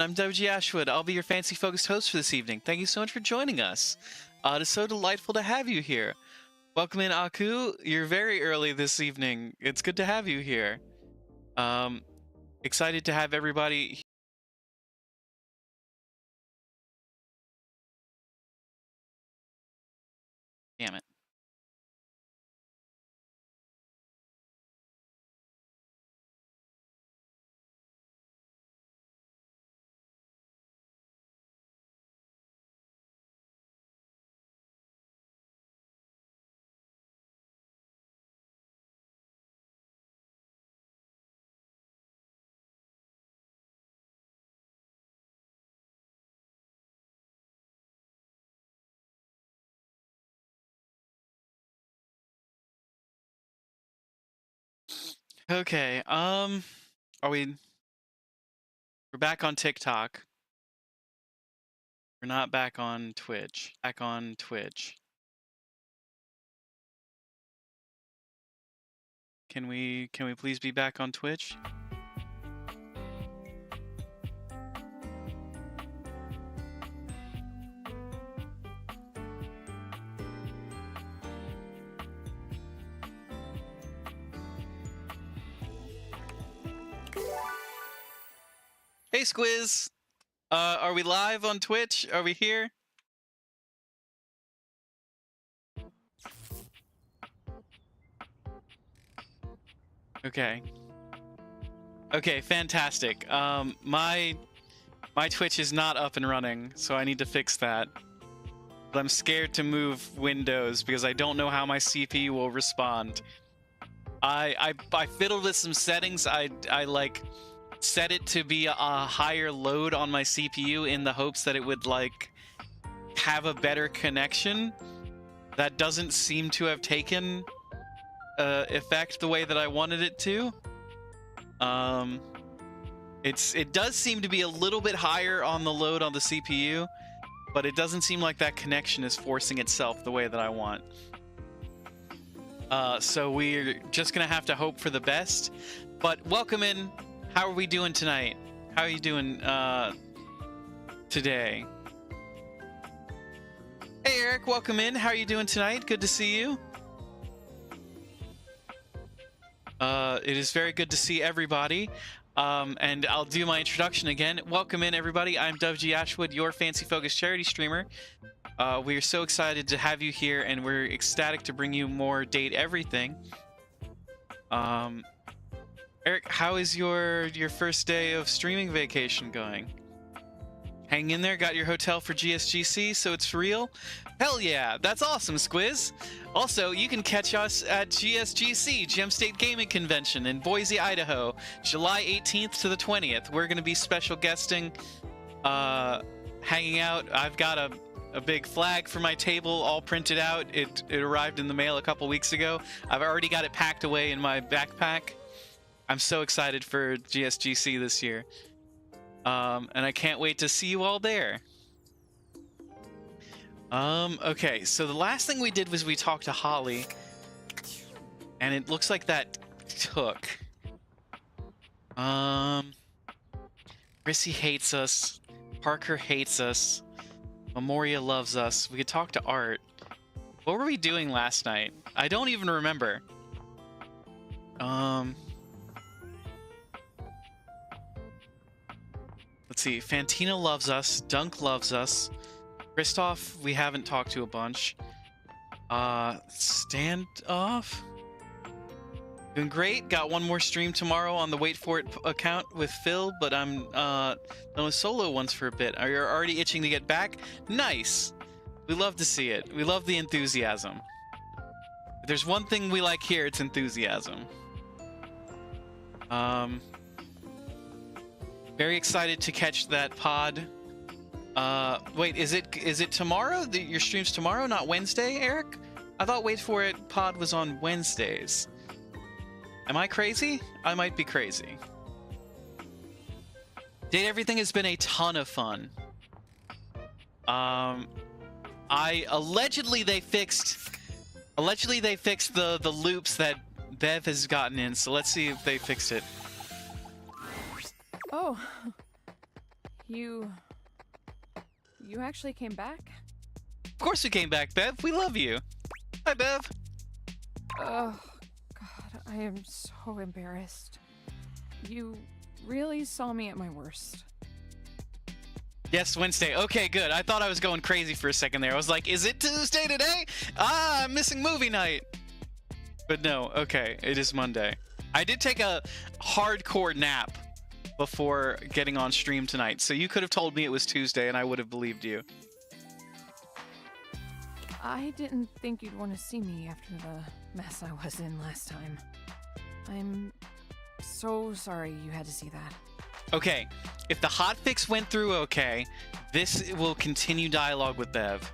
I'm WG Ashwood. I'll be your fancy focused host for this evening. Thank you so much for joining us. It is so delightful to have you here. Welcome in, Aku. You're very early this evening. It's good to have you here. Excited to have everybody. Damn it. Okay, we're back on TikTok. We're not back on Twitch. Back on Twitch. Can we please be back on Twitch? Hey, Squiz! Are we live on Twitch? Are we here? Okay. Okay, fantastic. My Twitch is not up and running, so I need to fix that. But I'm scared to move Windows because I don't know how my CPU will respond. I fiddled with some settings. I like set it to be a higher load on my CPU in the hopes that it would like have a better connection. That doesn't seem to have taken effect the way that I wanted it to. It does seem to be a little bit higher on the load on the CPU, but it doesn't seem like that connection is forcing itself the way that I want. So we're just gonna have to hope for the best. But welcome in. How are we doing tonight? How are you doing today? Hey Eric, welcome in. How are you doing tonight? Good to see you. It is very good to see everybody. And I'll do my introduction again. Welcome in, everybody. I'm WG Ashwood, your fancy focused charity streamer. We are so excited to have you here, and we're ecstatic to bring you more Date Everything. Eric, how is your first day of streaming vacation going? Hang in there, got your hotel for GSGC, so it's real? Hell yeah, that's awesome, Squiz! Also, you can catch us at GSGC, Gem State Gaming Convention in Boise, Idaho, July 18th to the 20th. We're going to be special guesting, hanging out. I've got a big flag for my table all printed out. It arrived in the mail a couple weeks ago. I've already got it packed away in my backpack. I'm so excited for GSGC this year. And I can't wait to see you all there. Okay, so the last thing we did was we talked to Holly, and it looks like that took. Rissy hates us. Parker hates us. Memoria loves us. We could talk to Art. What were we doing last night? I don't even remember. Let's see. Fantina loves us. Dunk loves us. Kristoff, we haven't talked to a bunch. Standoff? Doing great. Got one more stream tomorrow on the Wait For It account with Phil, but I'm done with solo ones for a bit. Are you already itching to get back? Nice. We love to see it. We love the enthusiasm. If there's one thing we like here, it's enthusiasm. Very excited to catch that pod. Wait, is it tomorrow? Your stream's tomorrow, not Wednesday, Eric? I thought Wait For It pod was on Wednesdays. Am I crazy? I might be crazy. Date Everything has been a ton of fun. Allegedly they fixed the loops that Bev has gotten in, so let's see if they fixed it. Oh, You actually came back? Of course we came back, Bev. We love you. Hi, Bev. Oh, God, I am so embarrassed. You really saw me at my worst. Yes, Wednesday. Okay, good. I thought I was going crazy for a second there. I was like, is it Tuesday today? Ah, I'm missing movie night. But no, okay, it is Monday. I did take a hardcore nap before getting on stream tonight, so you could have told me it was Tuesday and I would have believed you. I didn't think you'd want to see me after the mess I was in last time. I'm so sorry you had to see that. Okay, if the hotfix went through okay, this will continue dialogue with Bev.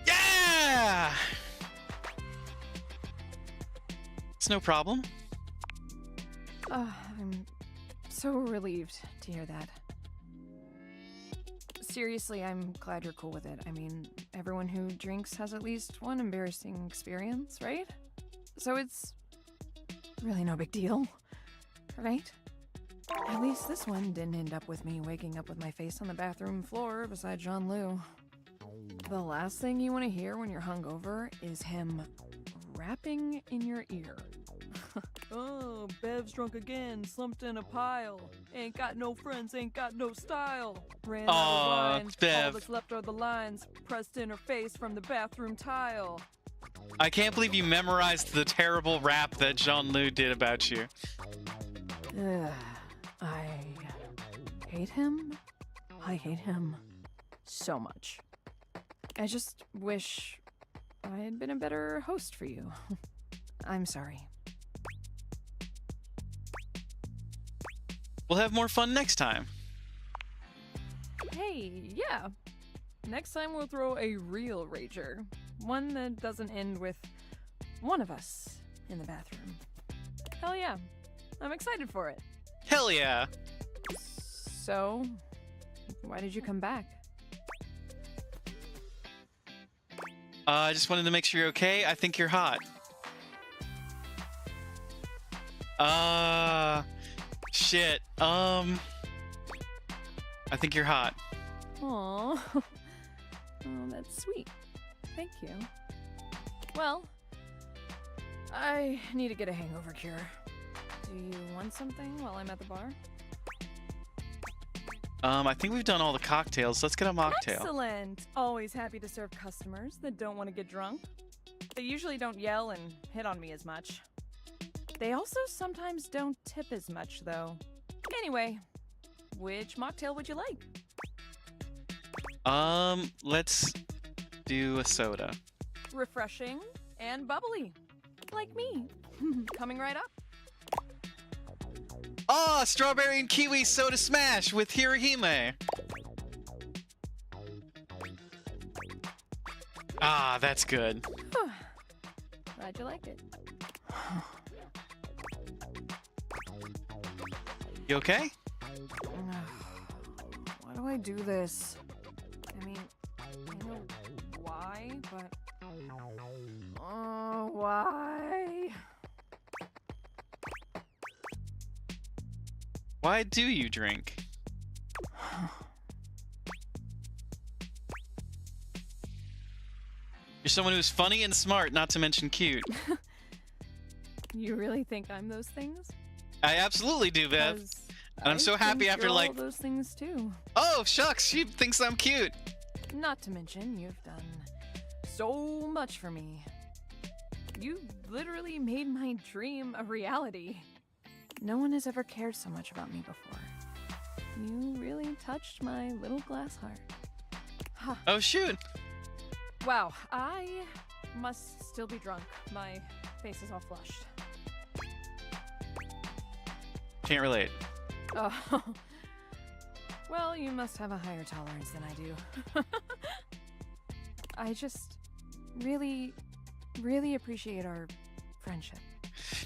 Yeah! It's no problem. I'm so relieved to hear that. Seriously, I'm glad you're cool with it. I mean, everyone who drinks has at least one embarrassing experience, right? So it's really no big deal, right? At least this one didn't end up with me waking up with my face on the bathroom floor beside John Liu. The last thing you want to hear when you're hungover is him rapping in your ear. Oh, Bev's drunk again, slumped in a pile. Ain't got no friends, ain't got no style. Ran out of wine, Bev. all that's left are the lines pressed in her face from the bathroom tile. I can't believe you memorized the terrible rap that Jean Liu did about you. I hate him. I hate him so much. I just wish I had been a better host for you. I'm sorry. We'll have more fun next time. Hey, yeah. Next time we'll throw a real rager. One that doesn't end with one of us in the bathroom. Hell yeah. I'm excited for it. Hell yeah. So, why did you come back? I just wanted to make sure you're okay. I think you're hot. Shit. I think you're hot. Aww. Oh, that's sweet. Thank you. Well, I need to get a hangover cure. Do you want something while I'm at the bar? I think we've done all the cocktails. Let's get a mocktail. Excellent! Always happy to serve customers that don't want to get drunk. They usually don't yell and hit on me as much. They also sometimes don't tip as much, though. Anyway, which mocktail would you like? Let's do a soda. Refreshing and bubbly. Like me. Coming right up. Oh, strawberry and kiwi soda smash with Hirohime. Ah, that's good. Glad you like it. You okay? Why do I do this? I mean, I know why, but... Oh, why? Why do you drink? You're someone who's funny and smart, not to mention cute. You really think I'm those things? I absolutely do, Bev. 'Cause And I'm so I happy think after you're like... all those things too. Oh, shucks, she thinks I'm cute. Not to mention, you've done so much for me. You literally made my dream a reality. No one has ever cared so much about me before. You really touched my little glass heart. Huh. Oh, shoot. Wow, I must still be drunk. My face is all flushed. Can't relate. Oh. Well, you must have a higher tolerance than I do. I just really, really appreciate our friendship.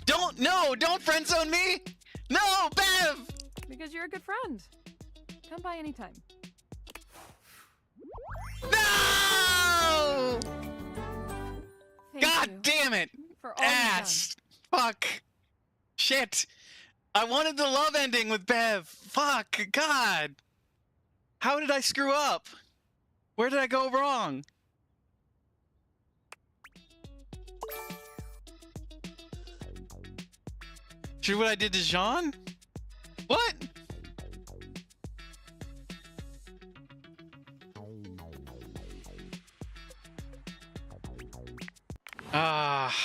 Don't friend zone me! No, Bev! Because you're a good friend. Come by anytime. No! Thank God you damn it! for all you've done. Ass! Fuck! Shit! I wanted the love ending with Bev. Fuck, God. How did I screw up? Where did I go wrong? Sure what I did to Jean? What? Ah.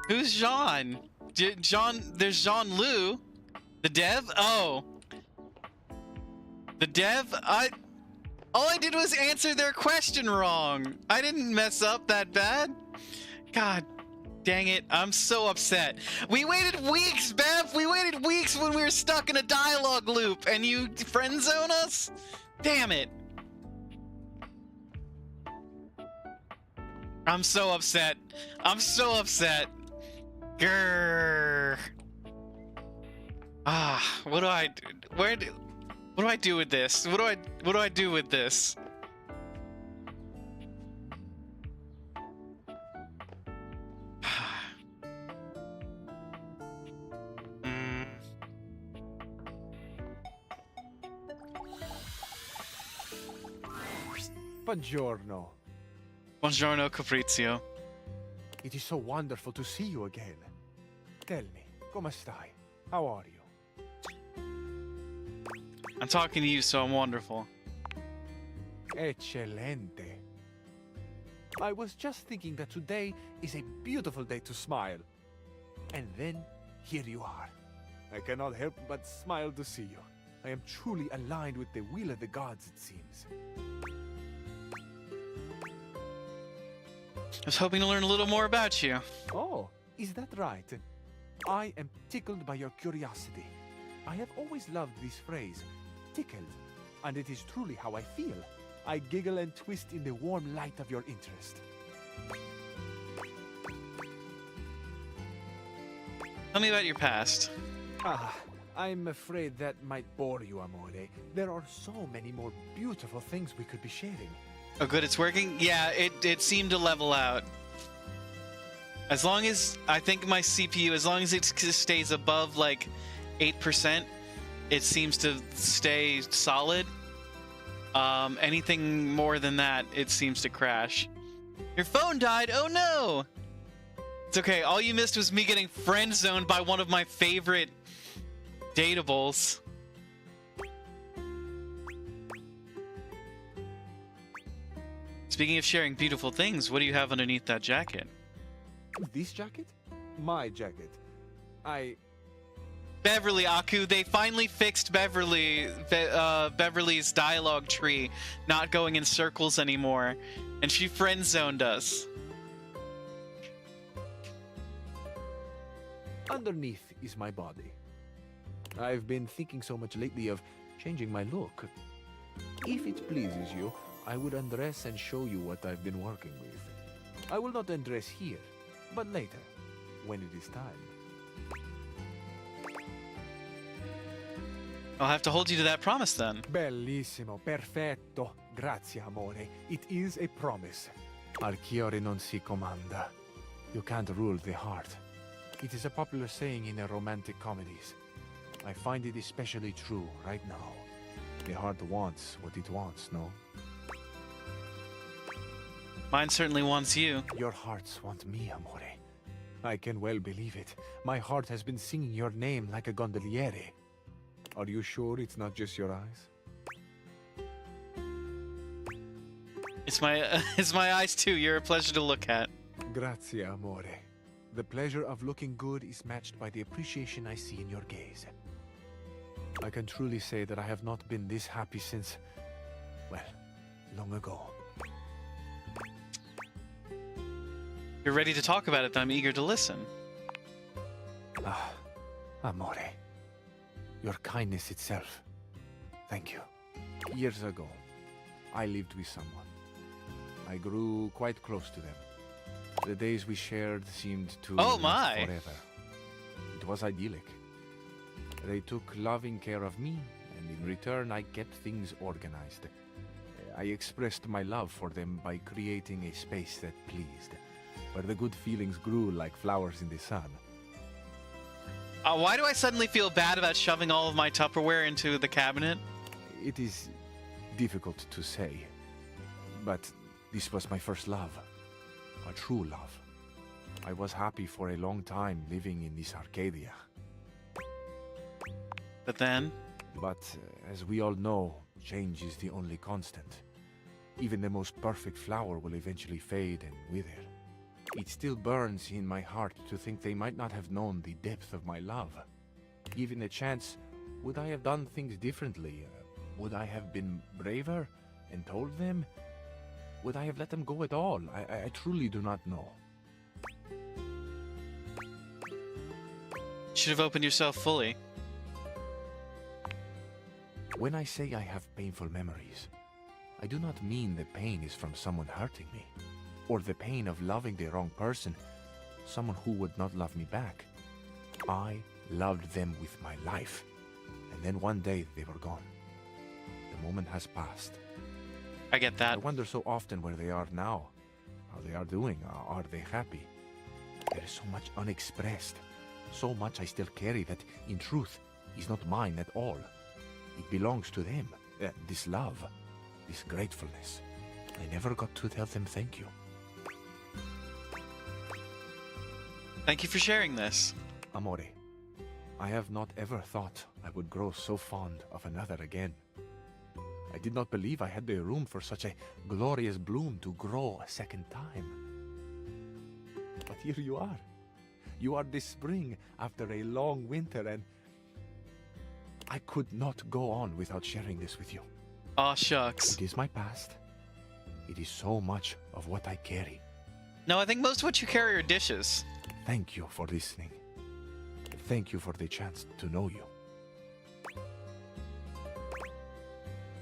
Who's Jean? There's Jean-Lu. The dev? Oh. The dev? All I did was answer their question wrong. I didn't mess up that bad. God dang it. I'm so upset. We waited weeks, Bev. We waited weeks when we were stuck in a dialogue loop and you friend zone us? Damn it. I'm so upset. I'm so upset. Grrr. Ah, what do I do? What do I do with this? What do I do with this? Buongiorno. Buongiorno, Caprizio. It is so wonderful to see you again. Tell me, come stai? How are you? I'm talking to you, so I'm wonderful. Eccellente. I was just thinking that today is a beautiful day to smile. And then, here you are. I cannot help but smile to see you. I am truly aligned with the will of the gods, it seems. I was hoping to learn a little more about you. Oh, is that right? I am tickled by your curiosity. I have always loved this phrase, tickled, and it is truly how I feel. I giggle and twist in the warm light of your interest. Tell me about your past. I'm afraid that might bore you, Amore. There are so many more beautiful things we could be sharing. Oh, good, it's working? Yeah, it seemed to level out. As long as, I think my CPU, as long as it stays above, like, 8%, it seems to stay solid. Anything more than that, it seems to crash. Your phone died? Oh no! It's okay, all you missed was me getting friend-zoned by one of my favorite datables. Speaking of sharing beautiful things, what do you have underneath that jacket? This jacket? My jacket. Beverly, Aku, they finally fixed Beverly's dialogue tree not going in circles anymore, and she friend-zoned us. Underneath is my body. I've been thinking so much lately of changing my look. If it pleases you, I would undress and show you what I've been working with. I will not undress here, but later, when it is time. I'll have to hold you to that promise then. Bellissimo, perfetto. Grazie, amore. It is a promise. Archiore non si comanda. You can't rule the heart. It is a popular saying in romantic comedies. I find it especially true right now. The heart wants what it wants, no? Mine certainly wants you. Your hearts want me, amore. I can well believe it. My heart has been singing your name like a gondoliere. Are you sure it's not just your eyes? It's my eyes too. You're a pleasure to look at. Grazie, amore. The pleasure of looking good is matched by the appreciation I see in your gaze. I can truly say that I have not been this happy since, well, long ago. You're ready to talk about it, then I'm eager to listen. Ah, amore. Your kindness itself. Thank you. Years ago, I lived with someone. I grew quite close to them. The days we shared seemed to Oh last my! forever. It was idyllic. They took loving care of me, and in return I kept things organized. I expressed my love for them by creating a space that pleased, where the good feelings grew like flowers in the sun. Why do I suddenly feel bad about shoving all of my Tupperware into the cabinet? It is difficult to say, but this was my first love. A true love. I was happy for a long time living in this Arcadia. But then, But as we all know, change is the only constant. Even the most perfect flower will eventually fade and wither. It still burns in my heart to think they might not have known the depth of my love. Given a chance, would I have done things differently? Would I have been braver and told them? Would I have let them go at all? I truly do not know. should have opened yourself fully. When I say I have painful memories, I do not mean the pain is from someone hurting me, or the pain of loving the wrong person, someone who would not love me back. I loved them with my life, and then one day they were gone. The moment has passed. I get I that. wonder so often where they are now, how they are doing, are they happy? There is so much unexpressed, so much I still carry that, in truth, is not mine at all. It belongs to them, this love, this gratefulness. I never got to tell them thank you. Thank you for sharing this. Amore, I have not ever thought I would grow so fond of another again. I did not believe I had the room for such a glorious bloom to grow a second time. But here you are. You are this spring after a long winter, and I could not go on without sharing this with you. Aw, shucks. It is my past. It is so much of what I carry. No, I think most of what you carry are dishes. Thank you for listening. Thank you for the chance to know you.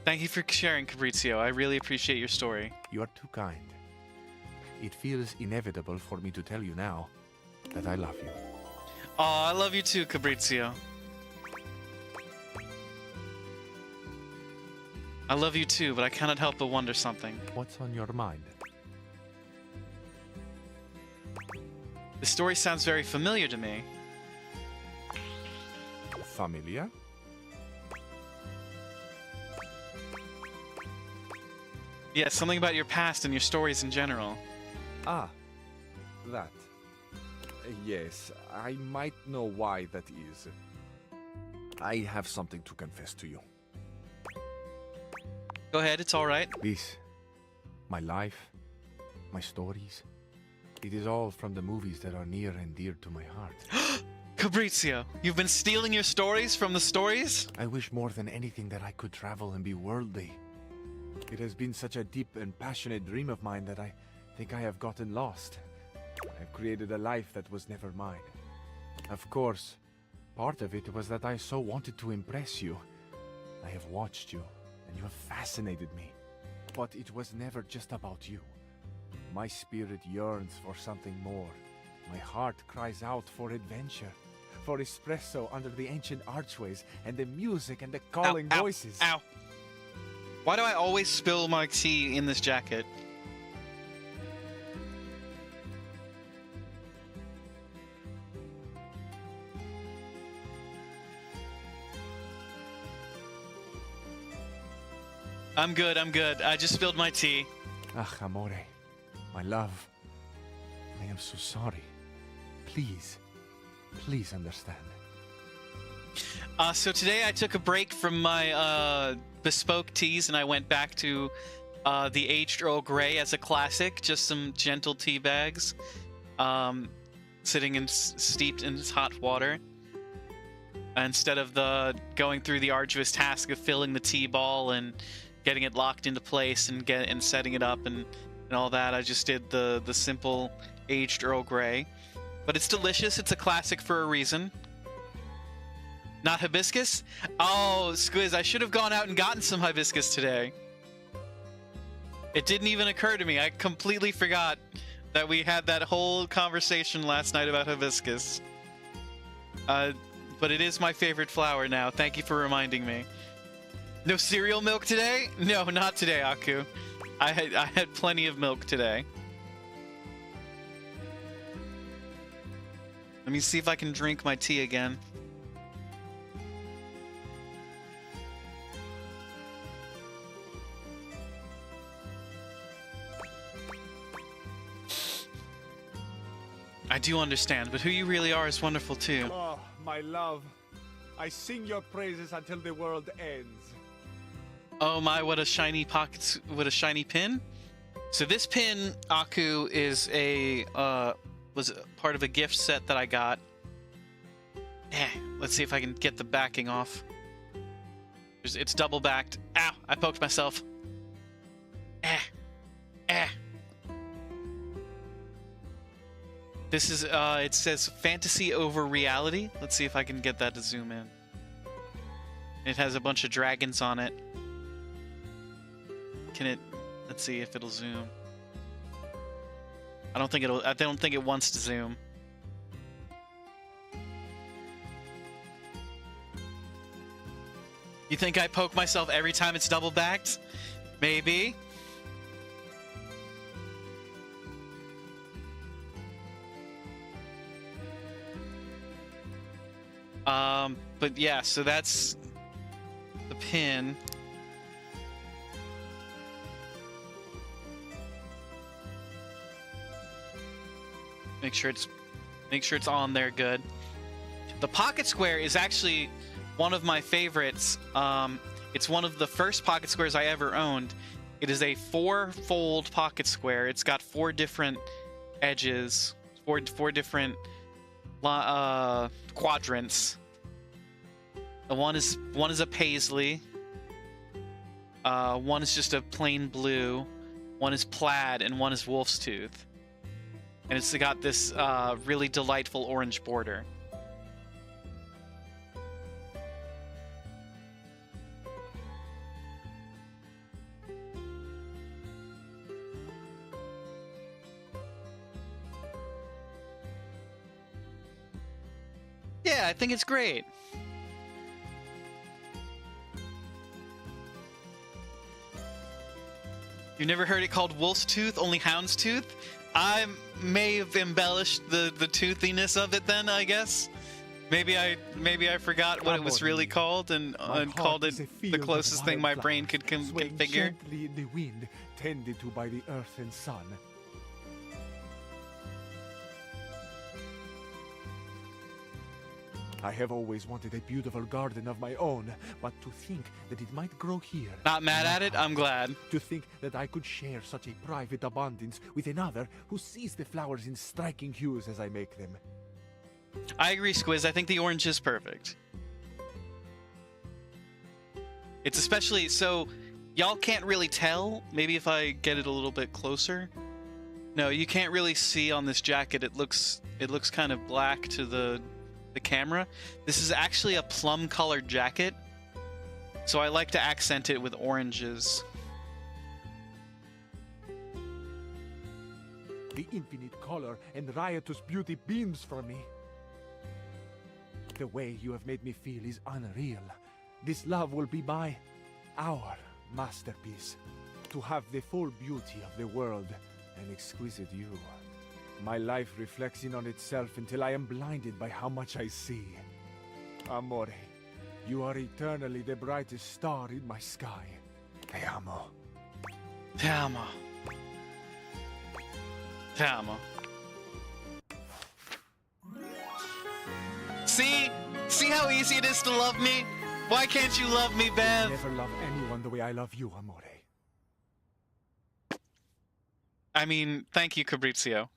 Thank you for sharing, Fabrizio. I really appreciate your story. You are too kind. It feels inevitable for me to tell you now that I love you. Aw, I love you too, Fabrizio. I love you too, but I cannot help but wonder something. What's on your mind? The story sounds very familiar to me. Familiar? Yeah, something about your past and your stories in general. Ah, that. Yes, I might know why that is. I have something to confess to you. Go ahead, it's alright. This, my life, my stories, it is all from the movies that are near and dear to my heart. Fabrizio, you've been stealing your stories from the stories? I wish more than anything that I could travel and be worldly. It has been such a deep and passionate dream of mine that I think I have gotten lost. I've created a life that was never mine. Of course, part of it was that I so wanted to impress you. I have watched you, and you have fascinated me. But it was never just about you. My spirit yearns for something more. My heart cries out for adventure, for espresso under the ancient archways, and the music and the calling Ow, ow, voices. Ow. Why do I always spill my tea in this jacket? I'm good, I'm good. I just spilled my tea. Ah, amore, my love, I am so sorry. Please, please understand. So today I took a break from my bespoke teas and I went back to the aged Earl Grey as a classic, just some gentle tea bags, sitting in steeped in hot water, instead of going through the arduous task of filling the tea ball and getting it locked into place and setting it up and all that. I just did the simple aged Earl Grey, but it's delicious. It's a classic for a reason. Not hibiscus? Oh, Squiz, I should have gone out and gotten some hibiscus today. It didn't even occur to me. I completely forgot that we had that whole conversation last night about hibiscus. But it is my favorite flower now. Thank you for reminding me. No cereal milk today? No, not today, Aku. I had plenty of milk today. Let me see if I can drink my tea again. I do understand, but who you really are is wonderful too. Oh, my love. I sing your praises until the world ends. Oh my, what a shiny pockets, what a shiny pin. So this pin, Aku, is was part of a gift set that I got. Let's see if I can get the backing off. It's double backed. Ow, I poked myself. This is, it says fantasy over reality. Let's see if I can get that to zoom in. It has a bunch of dragons on it. Can it, let's see if it'll zoom. I don't think it wants to zoom. You think I poke myself every time it's double backed? Maybe. But yeah, so that's the pin. Make sure it's on there good. The pocket square is actually one of my favorites. It's one of the first pocket squares I ever owned. It is a 4-fold pocket square. It's got 4 different edges, four different quadrants. One is a paisley. One is just a plain blue. One is plaid, and one is wolf's tooth. And it's got this really delightful orange border. Yeah, I think it's great. You've never heard it called wolf's tooth, only hound's tooth? I may have embellished the toothiness of it then, I guess. Maybe I forgot what it was really called and called it the closest thing my brain could configure. Gently in the wind, tended to by the earth and sun. I have always wanted a beautiful garden of my own, but to think that it might grow here. Not mad at it, I'm glad. To think that I could share such a private abundance with another who sees the flowers in striking hues as I make them. I agree, Squiz. I think the orange is perfect. It's especially so y'all can't really tell. Maybe if I get it a little bit closer. No, you can't really see on this jacket. It looks kind of black to the camera. This is actually a plum colored jacket, so I like to accent it with oranges. The infinite color and riotous beauty beams from me. The way you have made me feel is unreal. This love will be our masterpiece. To have the full beauty of the world and exquisite you. My life reflects in on itself until I am blinded by how much I see. Amore, you are eternally the brightest star in my sky. Te amo. Te amo. Te amo. See how easy it is to love me? Why can't you love me, Bev? Never love anyone the way I love you, Amore. I mean, thank you, Cabrizio.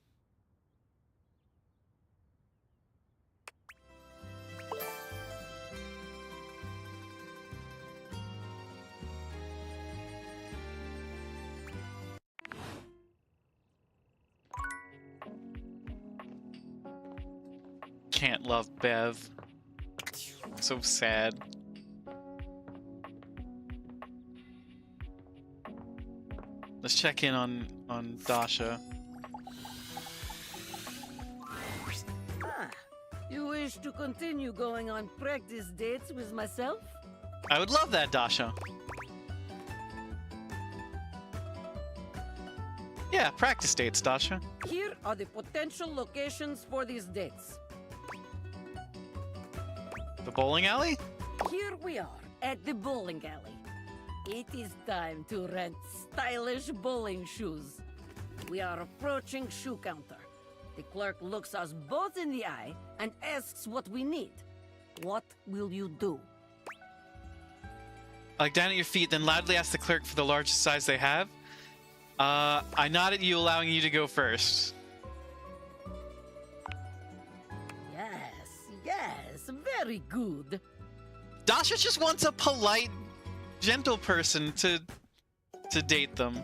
Can't love Bev. So sad. Let's check in on Dasha. You wish to continue going on practice dates with myself? I would love that, Dasha. Yeah, practice dates, Dasha. Here are the potential locations for these dates. The bowling alley? Here we are at the bowling alley. It is time to rent stylish bowling shoes. We are approaching shoe counter. The clerk looks us both in the eye and asks what we need. What will you do? I look down at your feet, then loudly ask the clerk for the largest size they have. I nod at you, allowing you to go first. Yes, very good. Dasha just wants a polite, gentle person to date them.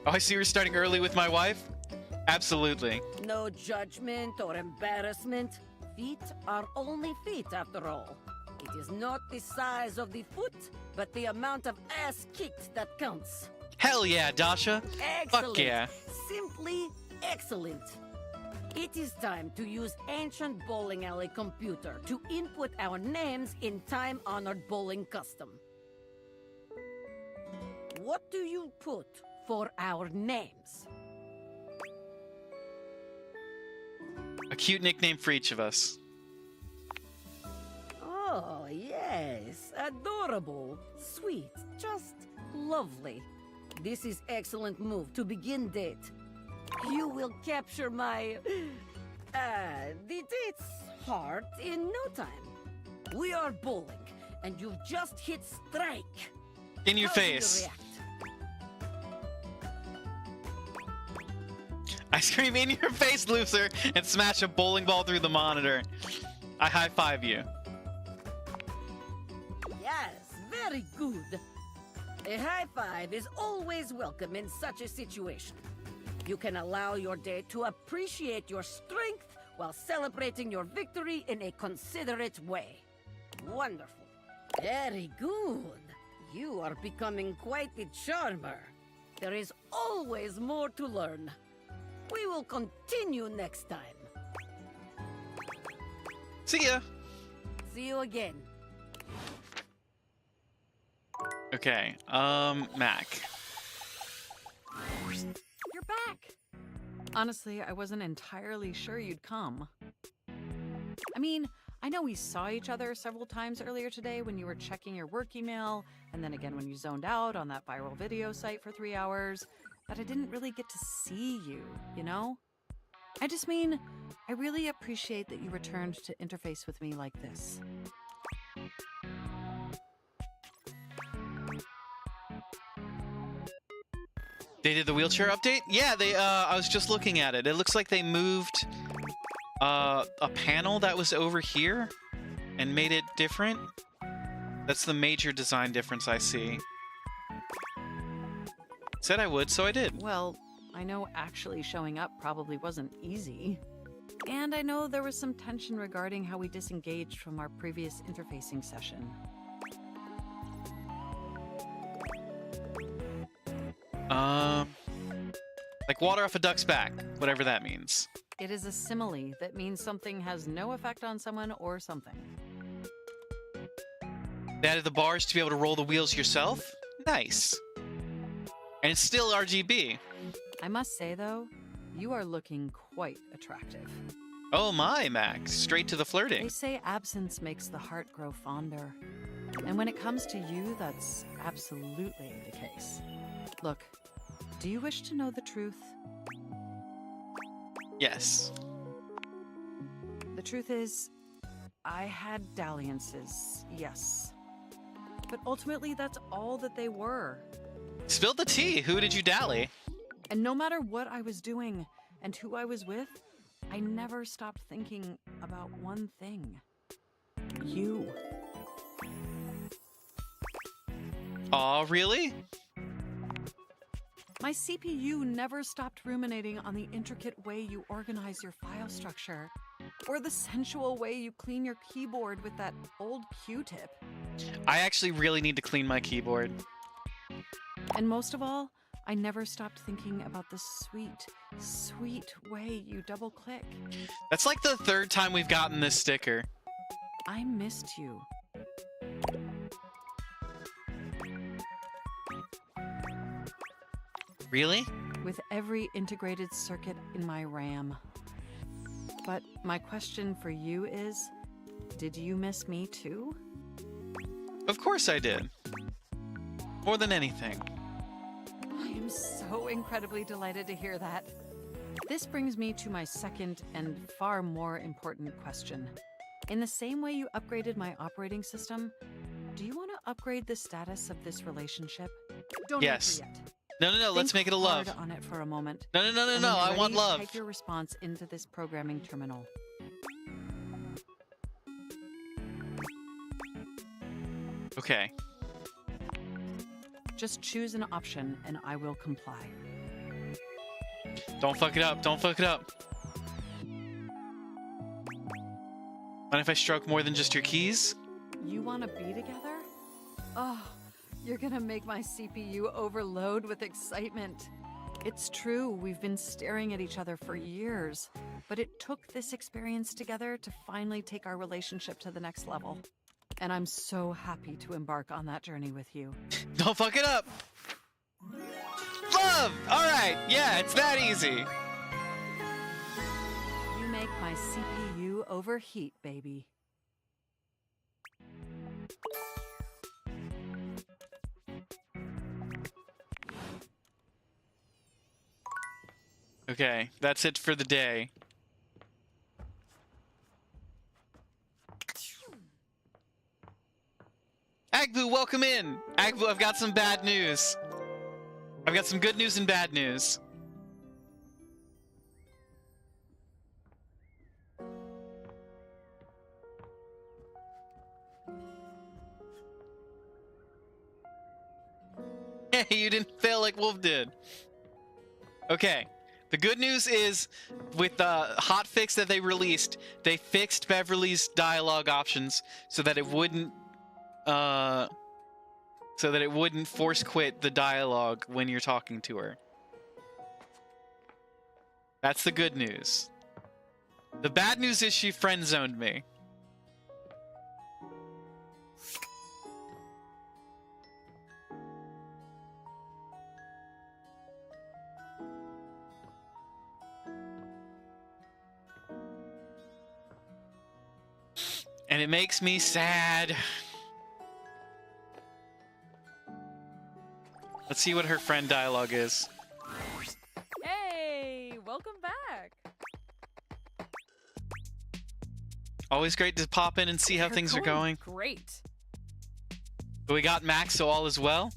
Oh, I see you're starting early with my wife? Absolutely. No judgment or embarrassment. Feet are only feet after all. It is not the size of the foot, but the amount of ass kicked that counts. Hell yeah, Dasha. Excellent. Fuck yeah. Simply excellent. It is time to use ancient bowling alley computer to input our names in time-honored bowling custom. What do you put for our names? A cute nickname for each of us. Oh, yes. Adorable. Sweet. Just lovely. This is excellent move to begin date. You will capture my... the date's heart in no time. We are bowling, and you've just hit strike. In your How do you face. react? I scream in your face, loser, and smash a bowling ball through the monitor. I high-five you. Yes, very good. A high five is always welcome in such a situation. You can allow your date to appreciate your strength while celebrating your victory in a considerate way. Wonderful. Very good. You are becoming quite the charmer. There is always more to learn. We will continue next time. See ya. See you again. Okay, Mac. You're back! Honestly, I wasn't entirely sure you'd come. I mean, I know we saw each other several times earlier today when you were checking your work email, and then again when you zoned out on that viral video site for 3 hours, but I didn't really get to see you, you know? I just mean, I really appreciate that you returned to interface with me like this. They did the wheelchair update? Yeah, I was just looking at it. It looks like they moved a panel that was over here and made it different. That's the major design difference I see. Said I would, so I did. Well, I know actually showing up probably wasn't easy. And I know there was some tension regarding how we disengaged from our previous interfacing session. Like water off a duck's back, whatever that means. It is a simile that means something has no effect on someone or something. They added the bars to be able to roll the wheels yourself? Nice. And it's still RGB. I must say, though, you are looking quite attractive. Oh my, Mac. Straight to the They flirting. say absence makes the heart grow fonder. And when it comes to you, that's absolutely the case. Look, do you wish to know the truth? Yes. The truth is, I had dalliances, yes. But ultimately, that's all that they were. Spill the tea. Who did you dally? And no matter what I was doing and who I was with, I never stopped thinking about one thing. You. Aw, really? My CPU never stopped ruminating on the intricate way you organize your file structure, or the sensual way you clean your keyboard with that old Q-tip. I actually really need to clean my keyboard. And most of all, I never stopped thinking about the sweet, sweet way you double-click. That's like the third time we've gotten this sticker. I missed you. Really? With every integrated circuit in my RAM. But my question for you is, did you miss me too? Of course I did. More than anything. I am so incredibly delighted to hear that. This brings me to my second and far more important question. In the same way you upgraded my operating system, do you want to upgrade the status of this relationship? Don't Yes. answer yet. No. Let's Think make it a love. hard on it for a moment. No. And when I you're want ready, love. Type your response into this programming terminal. Okay. Just choose an option and I will comply. Don't fuck it up. Don't fuck it up. Mind if I stroke more than just your keys? You want to be together? Oh, you're gonna make my CPU overload with excitement. It's true, we've been staring at each other for years, but it took this experience together to finally take our relationship to the next level. And I'm so happy to embark on that journey with you. Don't fuck it up. Love! Alright, yeah, it's that easy. You make my CPU overheat, baby. Okay, that's it for the day. Agbu, welcome in! Agbu, I've got some bad news. I've got some good news and bad news. Hey, you didn't fail like Wolf did. Okay. The good news is, with the hotfix that they released, they fixed Beverly's dialogue options so that it wouldn't force quit the dialogue when you're talking to her. That's the good news. The bad news is she friend zoned me. And it makes me sad. Let's see what her friend dialogue is. Hey, welcome back. Always great to pop in and see how They're things are going. Great. But we got Max, so all is well.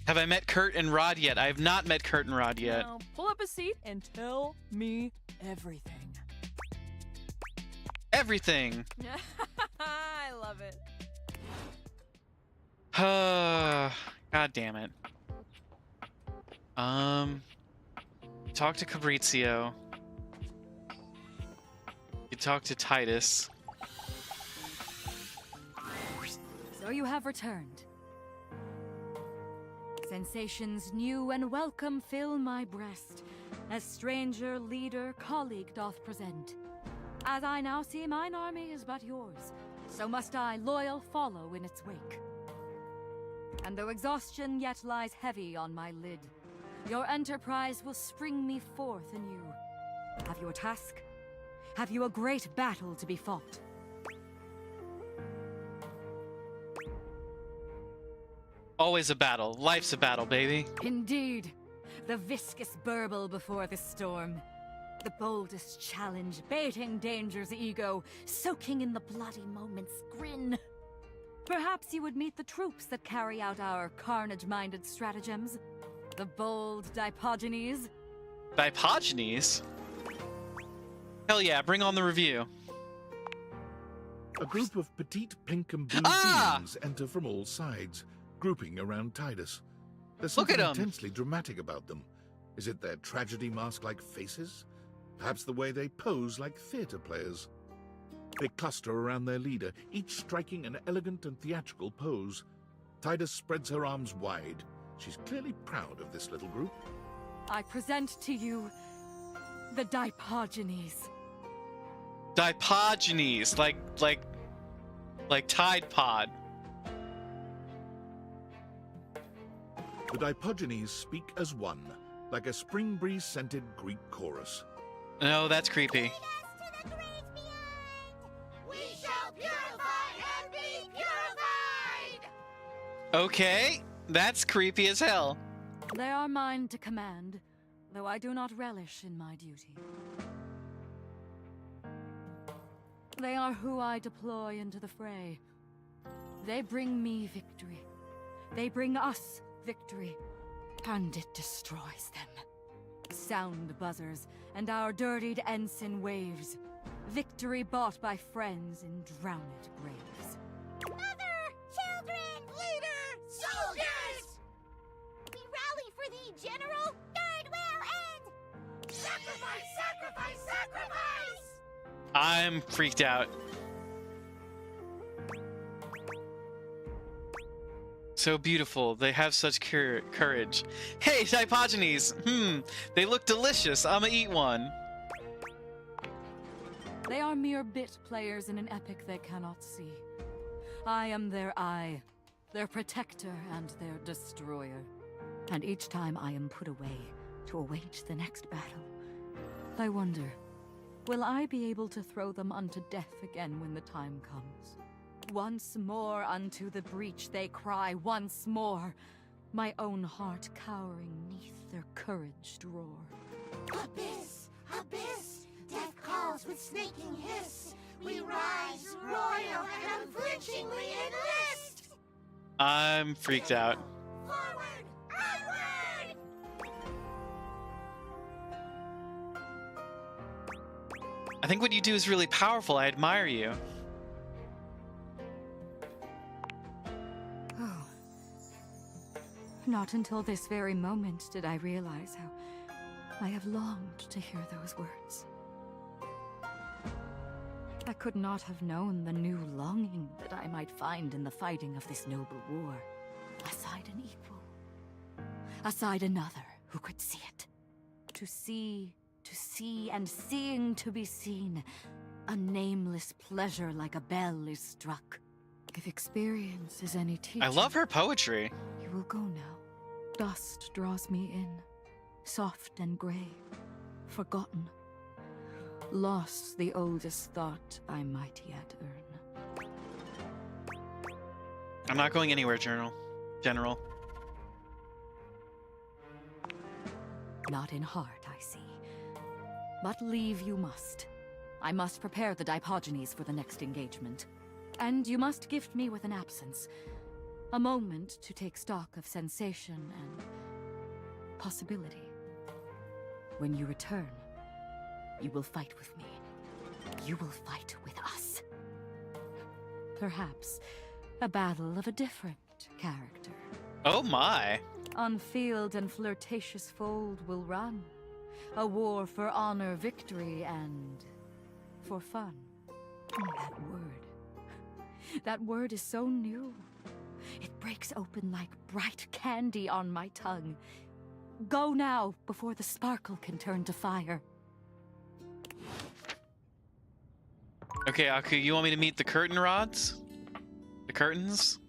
Have I met Kurt and Rod yet? I have not met Kurt and Rod yet. Now, pull up a seat and tell me everything. Everything. I love it. God damn it. Talk to Fabrizio. You talk to Titus. So you have returned. Sensations new and welcome fill my breast, as stranger, leader, colleague doth present. As I now see mine army is but yours, so must I loyal follow in its wake. And though exhaustion yet lies heavy on my lid, your enterprise will spring me forth anew. Have you a task? Have you a great battle to be fought? Always a battle. Life's a battle, baby. Indeed. The viscous burble before the storm. The boldest challenge, baiting danger's ego, soaking in the bloody moment's grin. Perhaps you would meet the troops that carry out our carnage-minded stratagems. The bold Dipogenes. Dipogenes? Hell yeah, bring on the review. A group of petite pink and blue Ah! beings enter from all sides, grouping around Titus. There's Look at something 'em. intensely dramatic about them. Is it their tragedy mask-like faces? Perhaps the way they pose like theatre players. They cluster around their leader, each striking an elegant and theatrical pose. Titus spreads her arms wide. She's clearly proud of this little group. I present to you the Dipogenes. Dipogenes, like Tide Pod. The Dipogenes speak as one, like a spring breeze-scented Greek chorus. No, that's creepy. Okay, that's creepy as hell. They are mine to command, though I do not relish in my duty. They are who I deploy into the fray. They bring me victory. They bring us victory. And it destroys them. Sound buzzers, and our dirtied ensign waves. Victory bought by friends in drowned graves. Mother! Children! Leader! Soldiers! We rally for thee, General! Third will end! Sacrifice! Sacrifice! Sacrifice! I'm freaked out. So beautiful. They have such courage. Hey, Diogenes! They look delicious. I'ma eat one. They are mere bit players in an epic they cannot see. I am their eye, their protector and their destroyer. And each time I am put away to await the next battle, I wonder, will I be able to throw them unto death again when the time comes? Once more unto the breach they cry, once more, my own heart cowering neath their couraged roar. Abyss! Abyss! Death calls with snaking hiss! We rise, royal, and unflinchingly enlist! I'm freaked out. Forward! Onward! I think what you do is really powerful. I admire you. Oh. Not until this very moment did I realize how I have longed to hear those words. I could not have known the new longing that I might find in the fighting of this noble war. Aside an equal. Aside another who could see it. To see, and seeing to be seen. A nameless pleasure like a bell is struck. If experience is any teacher, I love her poetry. you will go now. Dust draws me in, soft and gray, forgotten. Lost the oldest thought I might yet earn. I'm not going anywhere, General. Not in heart, I see. But leave you must. I must prepare the Diogenes for the next engagement. And you must gift me with an absence. A moment to take stock of sensation and possibility. When you return, you will fight with me. You will fight with us. Perhaps a battle of a different character. Oh my. On field and flirtatious fold will run. A war for honor, victory, and for fun. That word is so new. It breaks open like bright candy on my tongue. Go now, before the sparkle can turn to fire. Okay, Aku, you want me to meet the curtain rods? The curtains?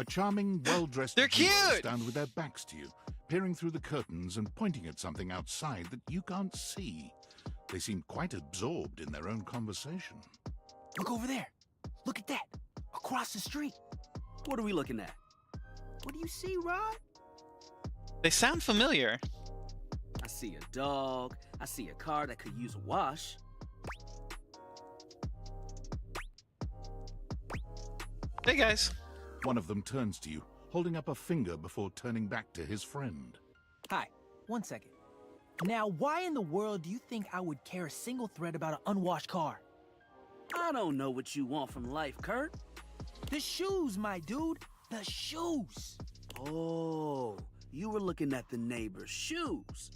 A charming, well-dressed They're duo cute! stand with their backs to you, peering through the curtains and pointing at something outside that you can't see. They seem quite absorbed in their own conversation. Look over there. Look at that. Across the street. What are we looking at? What do you see, Rod? They sound familiar. I see a dog. I see a car that could use a wash. Hey, guys. One of them turns to you, holding up a finger before turning back to his friend. Hi. 1 second. Now, why in the world do you think I would care a single thread about an unwashed car? I don't know what you want from life, Kurt. The shoes, my dude. The shoes. Oh, you were looking at the neighbor's shoes.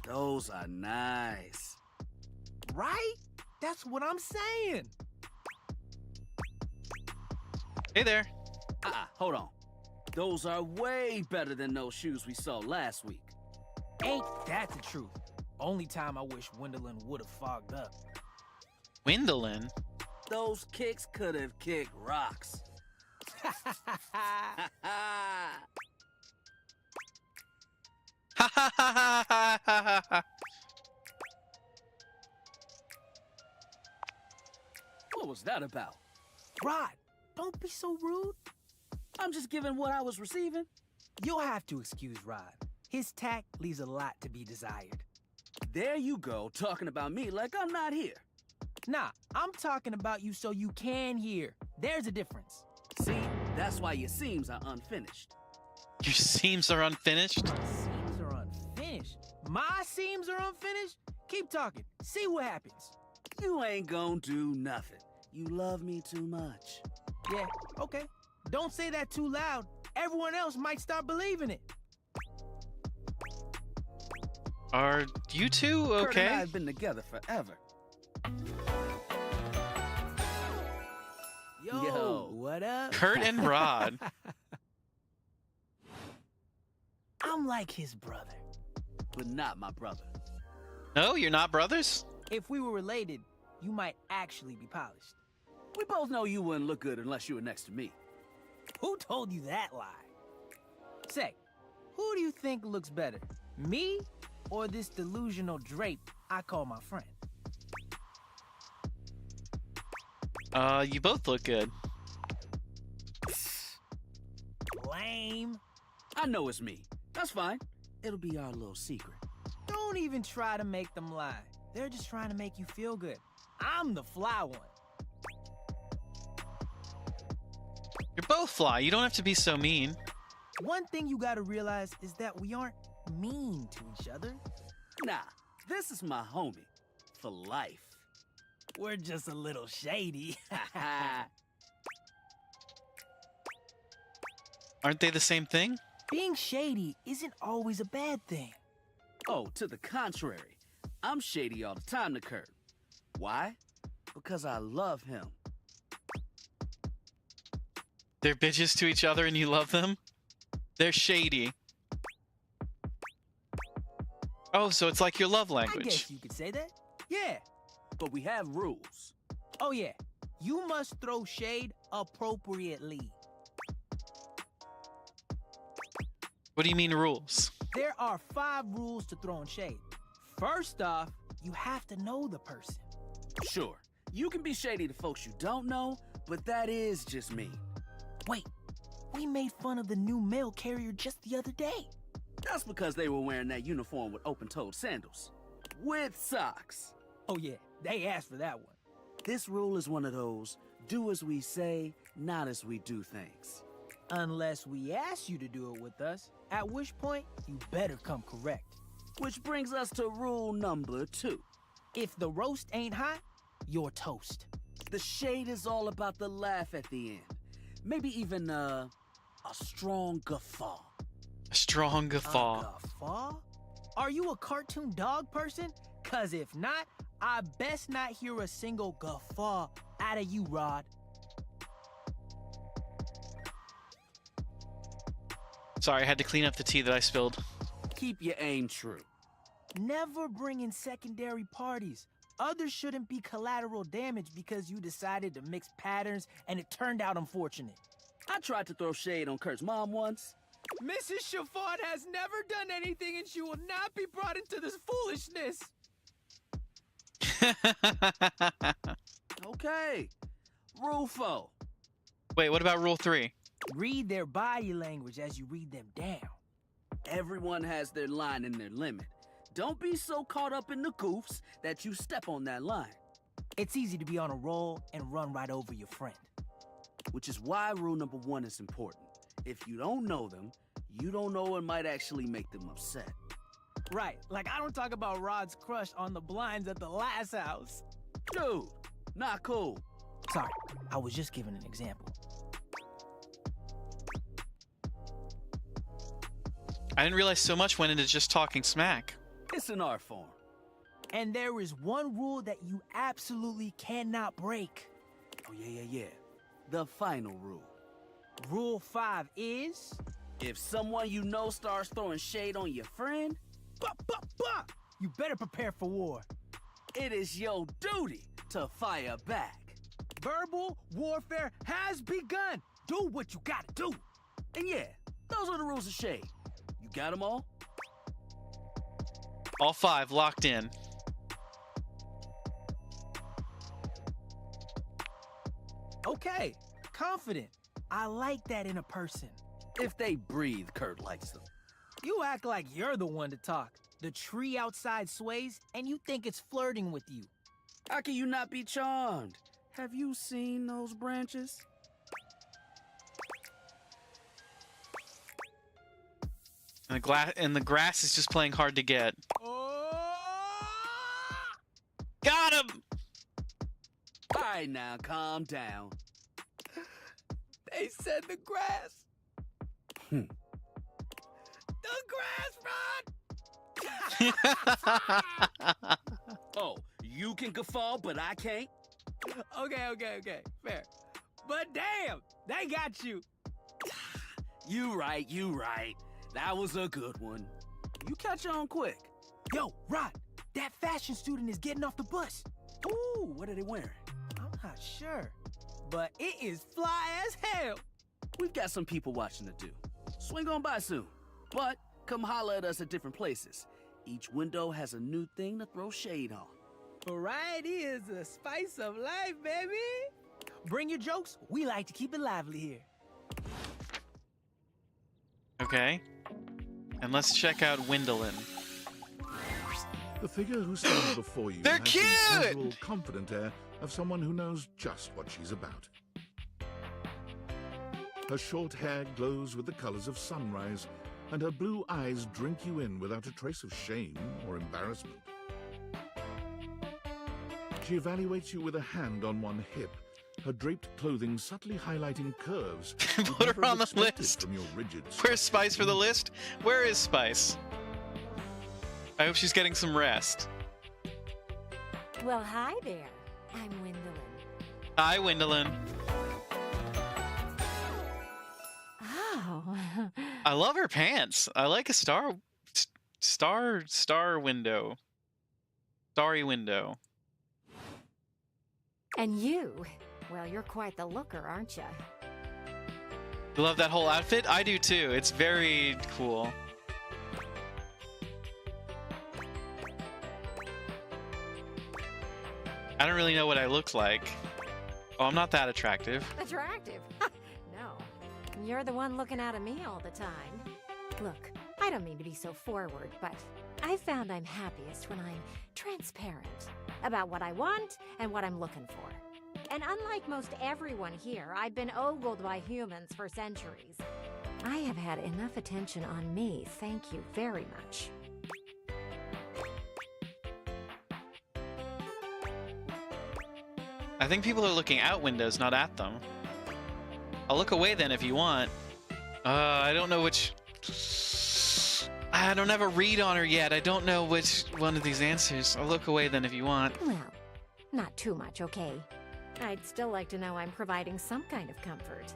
Those are nice. Right? That's what I'm saying. Hey there. Hold on. Those are way better than those shoes we saw last week. Ain't that the truth? Only time I wish Wendelin would have fogged up. Gwendolyn? Those kicks could have kicked rocks. Ha ha ha ha ha ha ha. What was that about? Rod, don't be so rude. I'm just giving what I was receiving. You'll have to excuse Rod. His tact leaves a lot to be desired. There you go, talking about me like I'm not here. Nah, I'm talking about you so you can hear. There's a difference. See, that's why your seams are unfinished. Your seams are unfinished? Seams are unfinished. My seams are unfinished? Keep talking. See what happens. You ain't gonna do nothing. You love me too much. Yeah, okay. Don't say that too loud. Everyone else might start believing it. Are you two Kurt and I okay? have been together forever. Yo. What up? Kurt and Rod. I'm like his brother. But not my brother. No, you're not brothers? If we were related, you might actually be polished. We both know you wouldn't look good unless you were next to me. Who told you that lie? Say, who do you think looks better? Me or this delusional drape I call my friend? You both look good. Lame. I know it's me. That's fine. It'll be our little secret. Don't even try to make them lie. They're just trying to make you feel good. I'm the fly one. You're both fly. You don't have to be so mean. One thing you gotta realize is that we aren't mean to each other. Nah, this is my homie. For life. We're just a little shady. Aren't they the same thing? Being shady isn't always a bad thing. Oh, to the contrary. I'm shady all the time to Kurt. Why? Because I love him. They're bitches to each other and you love them? They're shady. Oh, so it's like your love I language. guess you could say that. Yeah. But we have rules. Oh yeah. You must throw shade appropriately. What do you mean rules? There are 5 rules to throwing shade. First off, you have to know the person. Sure, you can be shady to folks you don't know, but that is just me. Wait, we made fun of the new mail carrier just the other day. That's because they were wearing that uniform with open-toed sandals. With socks. Oh yeah, they asked for that one. This rule is one of those, do as we say, not as we do things. Unless we ask you to do it with us, at which point you better come correct. Which brings us to rule number 2. If the roast ain't hot, you're toast. The shade is all about the laugh at the end. Maybe even a strong guffaw. A strong A guffaw. guffaw? Are you a cartoon dog person? Cause if not, I best not hear a single guffaw out of you, Rod. Sorry, I had to clean up the tea that I spilled. Keep your aim true. Never bring in secondary parties. Others shouldn't be collateral damage because you decided to mix patterns and it turned out unfortunate. I tried to throw shade on Kurt's mom once. Mrs. Chiffon has never done anything and she will not be brought into this foolishness. Okay. Rule 4. Wait, what about rule 3? Read their body language as you read them down. Everyone has their line and their limit. Don't be so caught up in the goofs that you step on that line. It's easy to be on a roll and run right over your friend. Which is why rule number 1 is important. If you don't know them, you don't know what might actually make them upset. Right, like I don't talk about Rod's crush on the blinds at the last house. Dude, not cool. Sorry, I was just giving an example. I didn't realize so much went into just talking smack. It's an art form. And there is one rule that you absolutely cannot break. Oh, yeah. The final rule. Rule 5 is... If someone you know starts throwing shade on your friend, you better prepare for war. it is your duty to fire back. Verbal warfare has begun. Do what you gotta do. And yeah, those are the rules of shade. You got them all? All 5 locked in. Okay, confident. I like that in a person. If they breathe, Kurt likes them. You act like you're the one to talk. The tree outside sways, and you think it's flirting with you. How can you not be charmed? Have you seen those branches? And the grass is just playing hard to get. Oh! Got him! All right, now, calm down. They said the grass. Hmm. The grass, Rod! Oh, you can guffaw, but I can't? Okay. Fair. But damn, they got you. You right. That was a good one. You catch on quick. Yo, Rod, that fashion student is getting off the bus. Ooh, what are they wearing? I'm not sure, but it is fly as hell. We've got some people watching to do. Swing on by soon. But come holler at us at different places. Each window has a new thing to throw shade on. Variety is the spice of life, baby. Bring your jokes. We like to keep it lively here. Okay. And let's check out Wendolyn. The figure who stands before you They're has the cute! casual, confident air of someone who knows just what she's about. Her short hair glows with the colors of sunrise, and her blue eyes drink you in without a trace of shame or embarrassment. She evaluates you with a hand on one hip, her draped clothing subtly highlighting curves. you'd Put her never have on the expected list. From your rigid Where's Spice for the list? Where is Spice? I hope she's getting some rest. Well, hi there. I'm Wendolyn. Hi, Wendolyn. Oh. I love her pants. I like a star window. Starry window. And you? Well, you're quite the looker, aren't you? You love that whole outfit? I do too. It's very cool. I don't really know what I look like. Oh, I'm not that attractive. Attractive? No. You're the one looking out at me all the time. Look, I don't mean to be so forward, but I found I'm happiest when I'm transparent about what I want and what I'm looking for. And unlike most everyone here, I've been ogled by humans for centuries. I have had enough attention on me, thank you very much. I think people are looking out windows, not at them. I'll look away then if you want. I don't know which... I don't have a read on her yet. I don't know which one of these answers. I'll look away then if you want. Well, not too much, okay? I'd still like to know I'm providing some kind of comfort.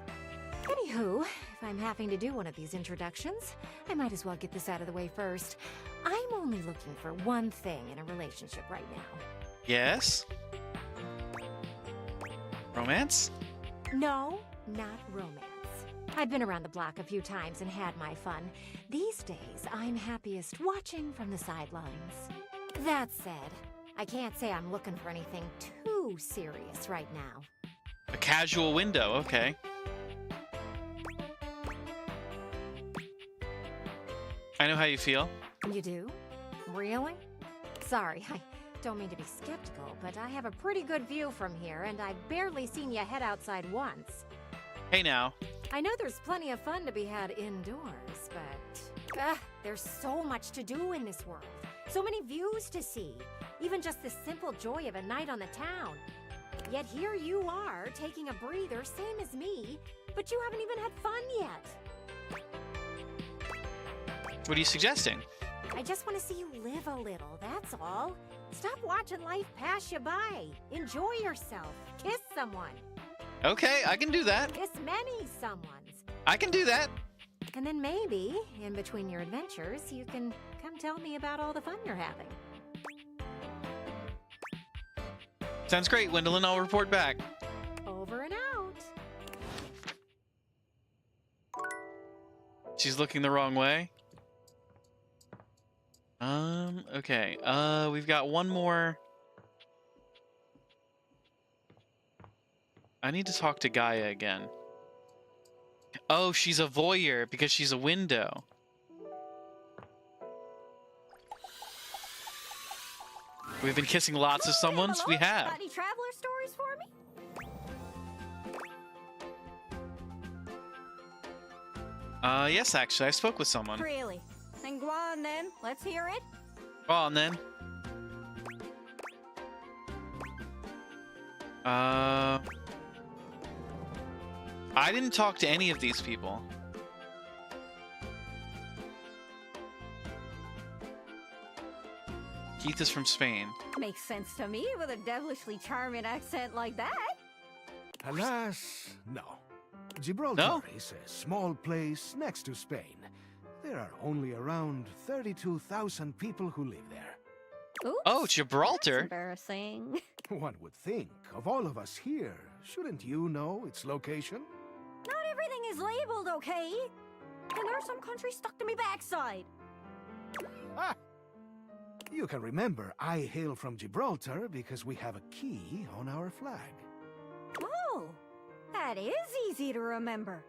Anywho, if I'm having to do one of these introductions, I might as well get this out of the way first. I'm only looking for one thing in a relationship right now. Yes? Romance? No, not romance. I've been around the block a few times and had my fun. These days, I'm happiest watching from the sidelines. That said, I can't say I'm looking for anything too serious right now. A casual window, okay. I know how you feel. You do? Really? Sorry, I don't mean to be skeptical, but I have a pretty good view from here, and I've barely seen you head outside once. Hey now. I know there's plenty of fun to be had indoors, but there's so much to do in this world. So many views to see. Even just the simple joy of a night on the town. Yet here you are, taking a breather, same as me, but you haven't even had fun yet. What are you suggesting? I just want to see you live a little, that's all. Stop watching life pass you by. Enjoy yourself. Kiss someone. Okay, I can do that. Kiss many someones. I can do that. And then maybe, in between your adventures, you can come tell me about all the fun you're having. Sounds great, Wendolyn. I'll report back. Over and out. She's looking the wrong way. Okay. We've got one more. I need to talk to Gaia again. Oh, she's a voyeur because she's a window. We've been kissing lots of someones. We have. Got any traveler stories for me? Yes, actually, I spoke with someone. Really? Then go on then. Let's hear it. Go on then. I didn't talk to any of these people. Keith is from Spain. Makes sense to me with a devilishly charming accent like that. Alas, no. Gibraltar No? is a small place next to Spain. There are only around 32,000 people who live there. Oops, Oh, that's Gibraltar. embarrassing. One would think, of all of us here, shouldn't you know its location? Not everything is labeled, okay? And there are some countries stuck to me backside. Ah! You can remember I hail from Gibraltar because we have a key on our flag. Oh, that is easy to remember.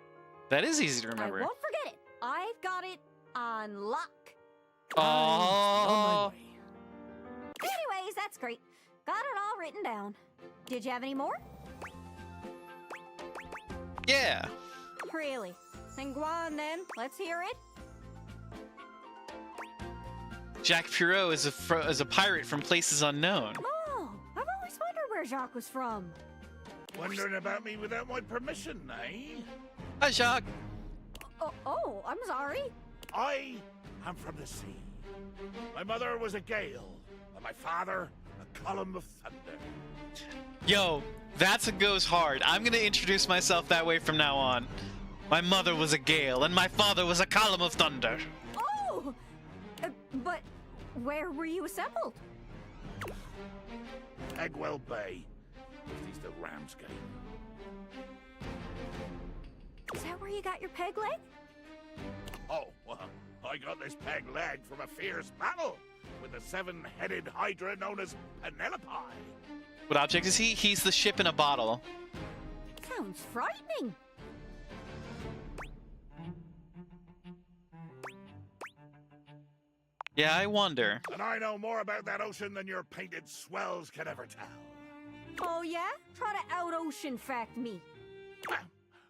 That is easy to I remember. won't forget it. I've got it on lock. I'm on Oh, my way. Anyways, that's great. Got it all written down. Did you have any more? yeah. Really? Then go on then. Let's hear it. Jacques Pirot is a pirate from places unknown. Oh, I've always wondered where Jacques was from. Wondering about me without my permission, eh? Hi, Jacques. Oh, I'm sorry. I am from the sea. My mother was a gale, and my father a column of thunder. Yo, that's a goes hard. I'm gonna introduce myself that way from now on. My mother was a gale, and my father was a column of thunder. Oh, but where were you assembled? Egwell Bay. Is this the Ramsgate? Is that where you got your peg leg? Oh, well, I got this peg leg from a fierce battle with the seven-headed hydra known as Penelope. What object is he? He's the ship in a bottle. Sounds frightening. Yeah, I wonder. And I know more about that ocean than your painted swells can ever tell. Oh yeah? Try to out-ocean fact me. Well,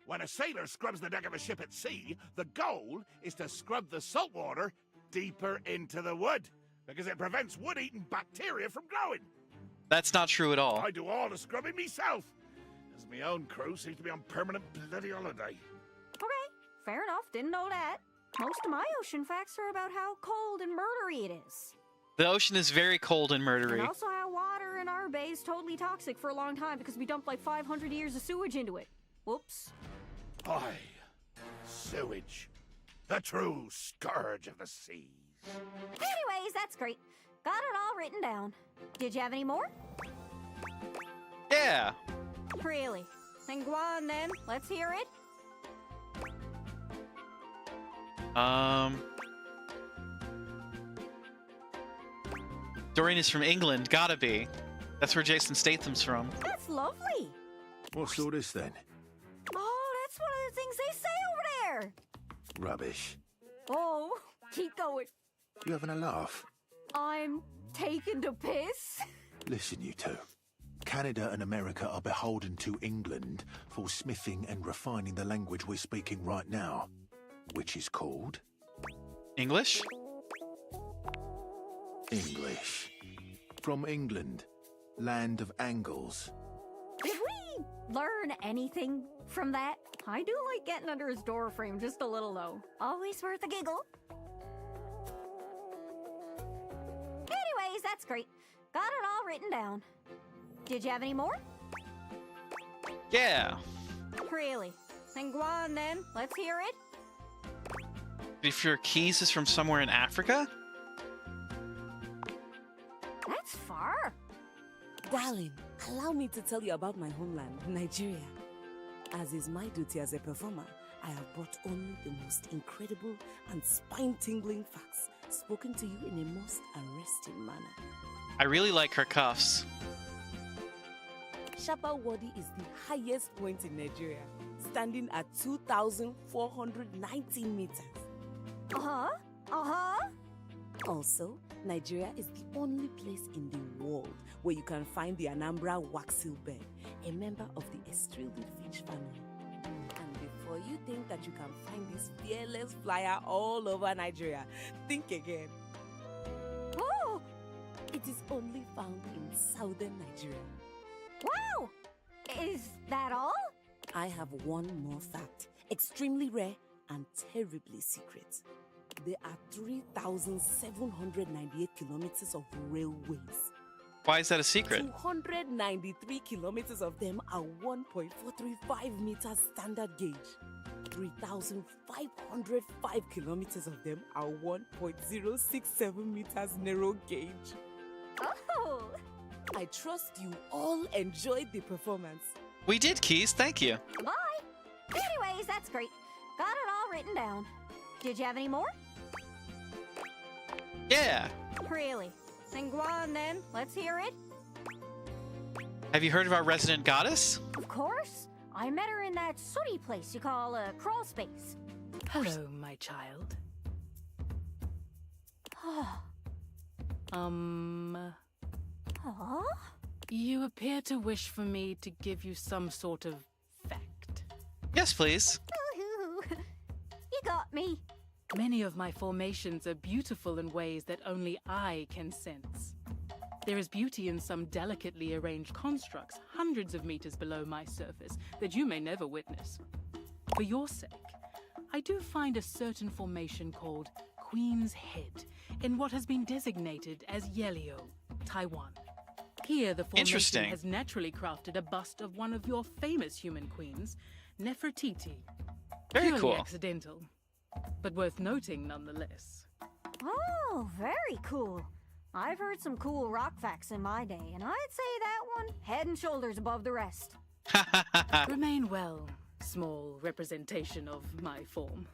when a sailor scrubs the deck of a ship at sea, the goal is to scrub the salt water deeper into the wood, because it prevents wood-eating bacteria from growing. That's not true at all. I do all the scrubbing myself, as my own crew seems to be on permanent bloody holiday. Okay, fair enough. Didn't know that. Most of my ocean facts are about how cold and murdery it is. The ocean is very cold and murdery. And also how water in our bay is totally toxic for a long time because we dumped like 500 years of sewage into it. Whoops. Aye, sewage. The true scourge of the seas. Anyways, that's great. Got it all written down. Did you have any more? Yeah. Really? Then go on then. Let's hear it. Dorian is from England. Gotta be. That's where Jason Statham's from. That's lovely. What's all this then? Oh, that's one of the things they say over there. Rubbish. Oh, keep going. You having a laugh? I'm taking the piss. Listen, you two. Canada and America are beholden to England for smithing and refining the language we're speaking right now, which is called... English? English. From England, land of Angles. Did we learn anything from that? I do like getting under his door frame just a little, though. Always worth a giggle. Anyways, that's great. Got it all written down. Did you have any more? Yeah. Really? Then go on then. Let's hear it. If your keys is from somewhere in Africa? That's far. Darling, allow me to tell you about my homeland, Nigeria. As is my duty as a performer, I have brought only the most incredible and spine-tingling facts, spoken to you in a most arresting manner. I really like her cuffs. Shapa Wadi is the highest point in Nigeria. standing at 2,419 meters. Also, Nigeria is the only place in the world where you can find the Anambra waxil bird, a member of the Estrildid fish family. And before you think that you can find this fearless flyer all over Nigeria, think again. Oh! It is only found in southern Nigeria. Wow! Is that all? I have one more fact, extremely rare and terribly secret. There are 3,798 kilometers of railways. Why is that a secret? 293 kilometers of them are 1.435 meters standard gauge. 3,505 kilometers of them are 1.067 meters narrow gauge. Oh! I trust you all enjoyed the performance. We did, Keys. Thank you. Bye! Anyways, that's great. Got it all written down. Did you have any more? Yeah. Really? Then go on then. Let's hear it. Have you heard of our resident goddess? Of course. I met her in that sooty place you call a crawl space. Hello, my child. You appear to wish for me to give you some sort of fact. Yes, please. You got me. Many of my formations are beautiful in ways that only I can sense. There is beauty in some delicately arranged constructs hundreds of meters below my surface that you may never witness. For your sake, I do find a certain formation called Queen's Head in what has been designated as Yelio, Taiwan. Here, the formation has naturally crafted a bust of one of your famous human queens, Nefertiti. Very Purely cool. accidental, but worth noting nonetheless. Oh, very cool. I've heard some cool rock facts in my day, and I'd say that one head and shoulders above the rest. Remain well, small representation of my form.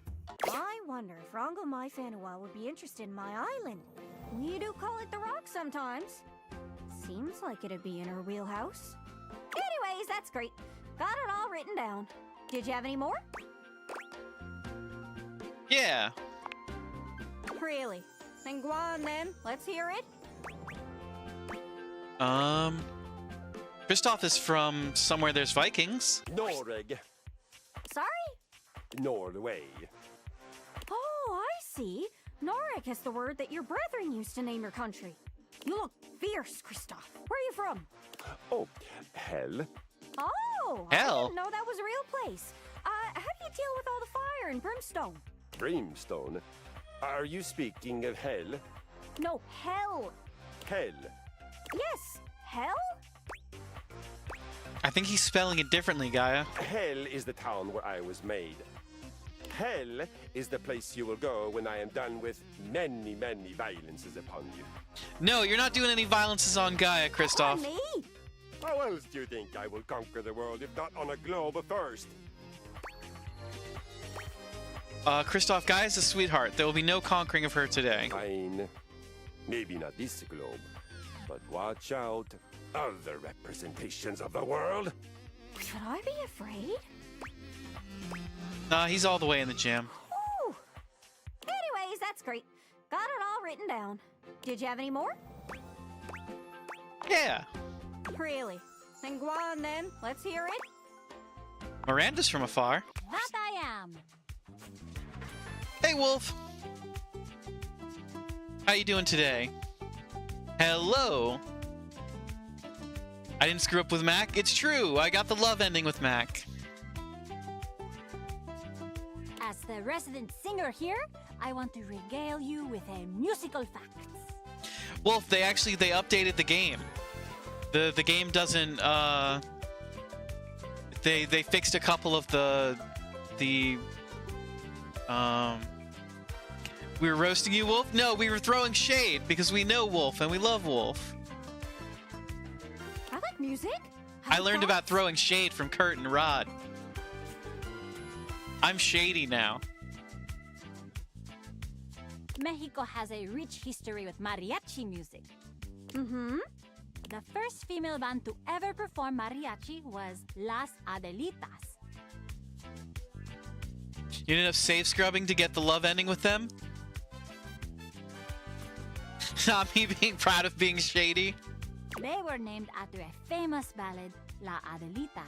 I wonder if Rongo Mai Fanua would be interested in my island. We do call it the Rock sometimes. Seems like it'd be in her wheelhouse. Anyways, that's great. Got it all written down. Did you have any more? Yeah. Really? Then go on then. Let's hear it. Kristoff is from somewhere there's Vikings. Noreg. Sorry? Norway. Oh, I see. Norik is the word that your brethren used to name your country. You look fierce, Kristoff. Where are you from? Oh, hell. Oh, Hell? I didn't know that was a real place. How do you deal with all the fire and brimstone? Brimstone. Are you speaking of hell? No, hell. Hell. Yes, hell? I think he's spelling it differently, Gaia. Hell is the town where I was made. Hell is the place you will go when I am done with many, many violences upon you. No, you're not doing any violences on Gaia, Kristoff. Me? How else do you think I will conquer the world if not on a globe first? Kristoff, Gaia's a sweetheart. There will be no conquering of her today. Fine. Maybe not this globe, but watch out. Other representations of the world. Should I be afraid? Nah, he's all the way in the gym. Ooh. Anyways, that's great. Got it all written down. Did you have any more? Yeah. Really? Then go on then. Let's hear it. Miranda's from afar. That I am. Hey, Wolf. How you doing today? Hello. I didn't screw up with Mac. It's true. I got the love ending with Mac. As the resident singer here, I want to regale you with a musical facts. Wolf, they updated the game. The game doesn't they fixed a couple of the we were roasting you, Wolf? No, we were throwing shade because we know Wolf and we love Wolf. I like music. I learned about throwing shade from Kurt and Rod. I'm shady now. Mexico has a rich history with mariachi music. Mm-hmm. The first female band to ever perform mariachi was Las Adelitas. You didn't have save scrubbing to get the love ending with them? Not me being proud of being shady. They were named after a famous ballad, La Adelita,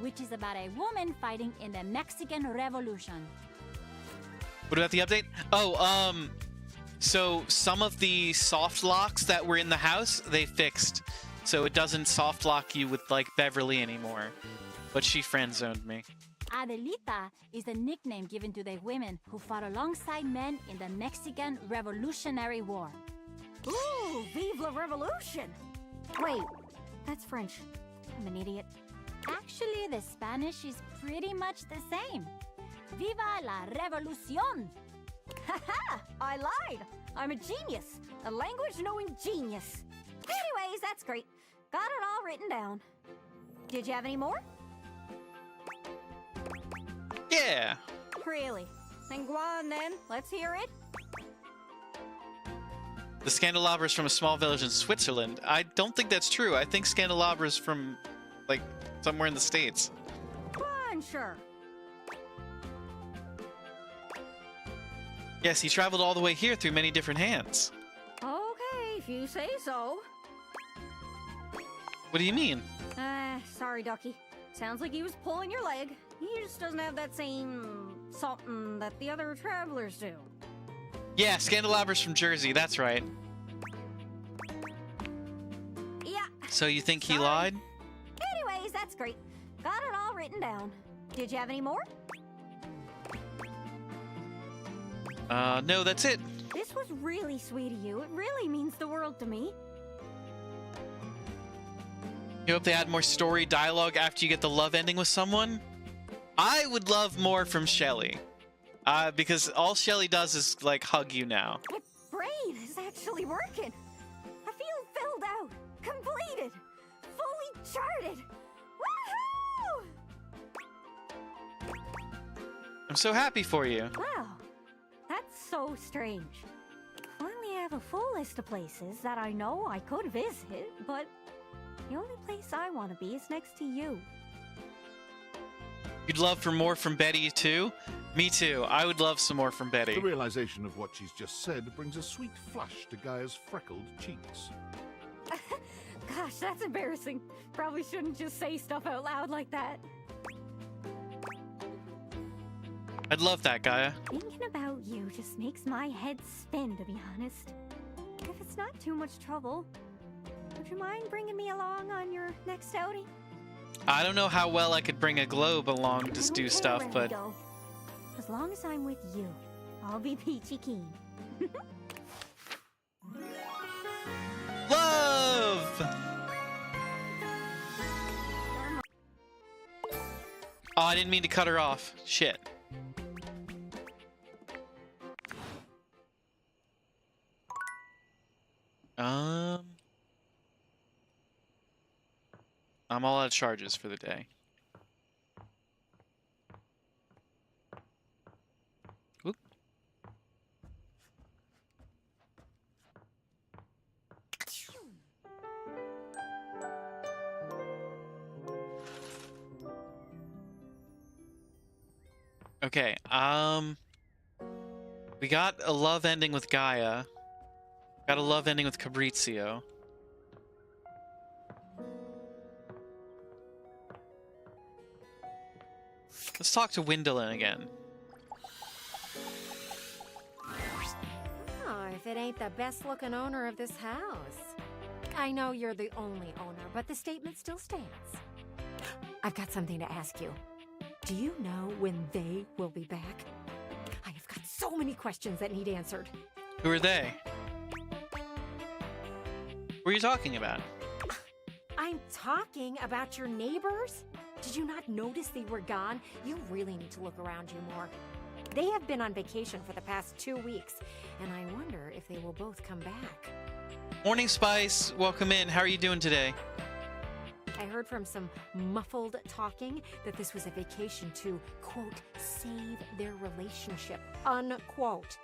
which is about a woman fighting in the Mexican Revolution. What about the update? Oh, so some of the soft locks that were in the house, they fixed. So it doesn't soft lock you with, like, Beverly anymore. But she friend-zoned me. Adelita is a nickname given to the women who fought alongside men in the Mexican Revolutionary War. Ooh, vive la revolution! Wait, that's French. I'm an idiot. Actually, the Spanish is pretty much the same. Viva la revolución! Haha, I lied. I'm a genius. A language-knowing genius. Anyways, that's great. Got it all written down. Did you have any more? Yeah. Really? Then go on then. Let's hear it. The Scandalabra is from a small village in Switzerland. I don't think that's true. I think Scandalabra is from, like, somewhere in the States. Fun, sure. Yes, he traveled all the way here through many different hands. Okay, if you say so. What do you mean? Sorry, Ducky. Sounds like he was pulling your leg. He just doesn't have that same something that the other travelers do. Yeah, Scandalabra's from Jersey, that's right. Yeah. So you think he lied? Anyways, that's great. Got it all written down. Did you have any more? No, that's it. This was really sweet of you. It really means the world to me. You hope they add more story dialogue after you get the love ending with someone? I would love more from Shelly. Because all Shelly does is, like, hug you now. My brain is actually working. I feel filled out, completed, fully charted. Woohoo! I'm so happy for you. Wow, that's so strange. Finally, I have a full list of places that I know I could visit, but the only place I want to be is next to you. You'd love for more from Betty, too? Me too. I would love some more from Betty. The realization of what she's just said brings a sweet flush to Gaia's freckled cheeks. Gosh, that's embarrassing. Probably shouldn't just say stuff out loud like that. I'd love that, Gaia. Thinking about you just makes my head spin, to be honest. If it's not too much trouble, would you mind bringing me along on your next outing? I don't know how well I could bring a globe along to do stuff, but... As long as I'm with you, I'll be peachy keen. Love! Oh, I didn't mean to cut her off. Shit. I'm all out of charges for the day. Whoop. Okay, we got a love ending with Gaia. Got a love ending with Fabrizio. Let's talk to Wyndolin again. Oh, if it ain't the best-looking owner of this house. I know you're the only owner, but the statement still stands. I've got something to ask you. Do you know when they will be back? I have got so many questions that need answered. Who are they? What are you talking about? I'm talking about your neighbors. Did you not notice they were gone? You really need to look around you more. They have been on vacation for the past 2 weeks, and I wonder if they will both come back. Morning, Spice. Welcome in. How are you doing today? I heard from some muffled talking that this was a vacation to, quote, save their relationship, unquote.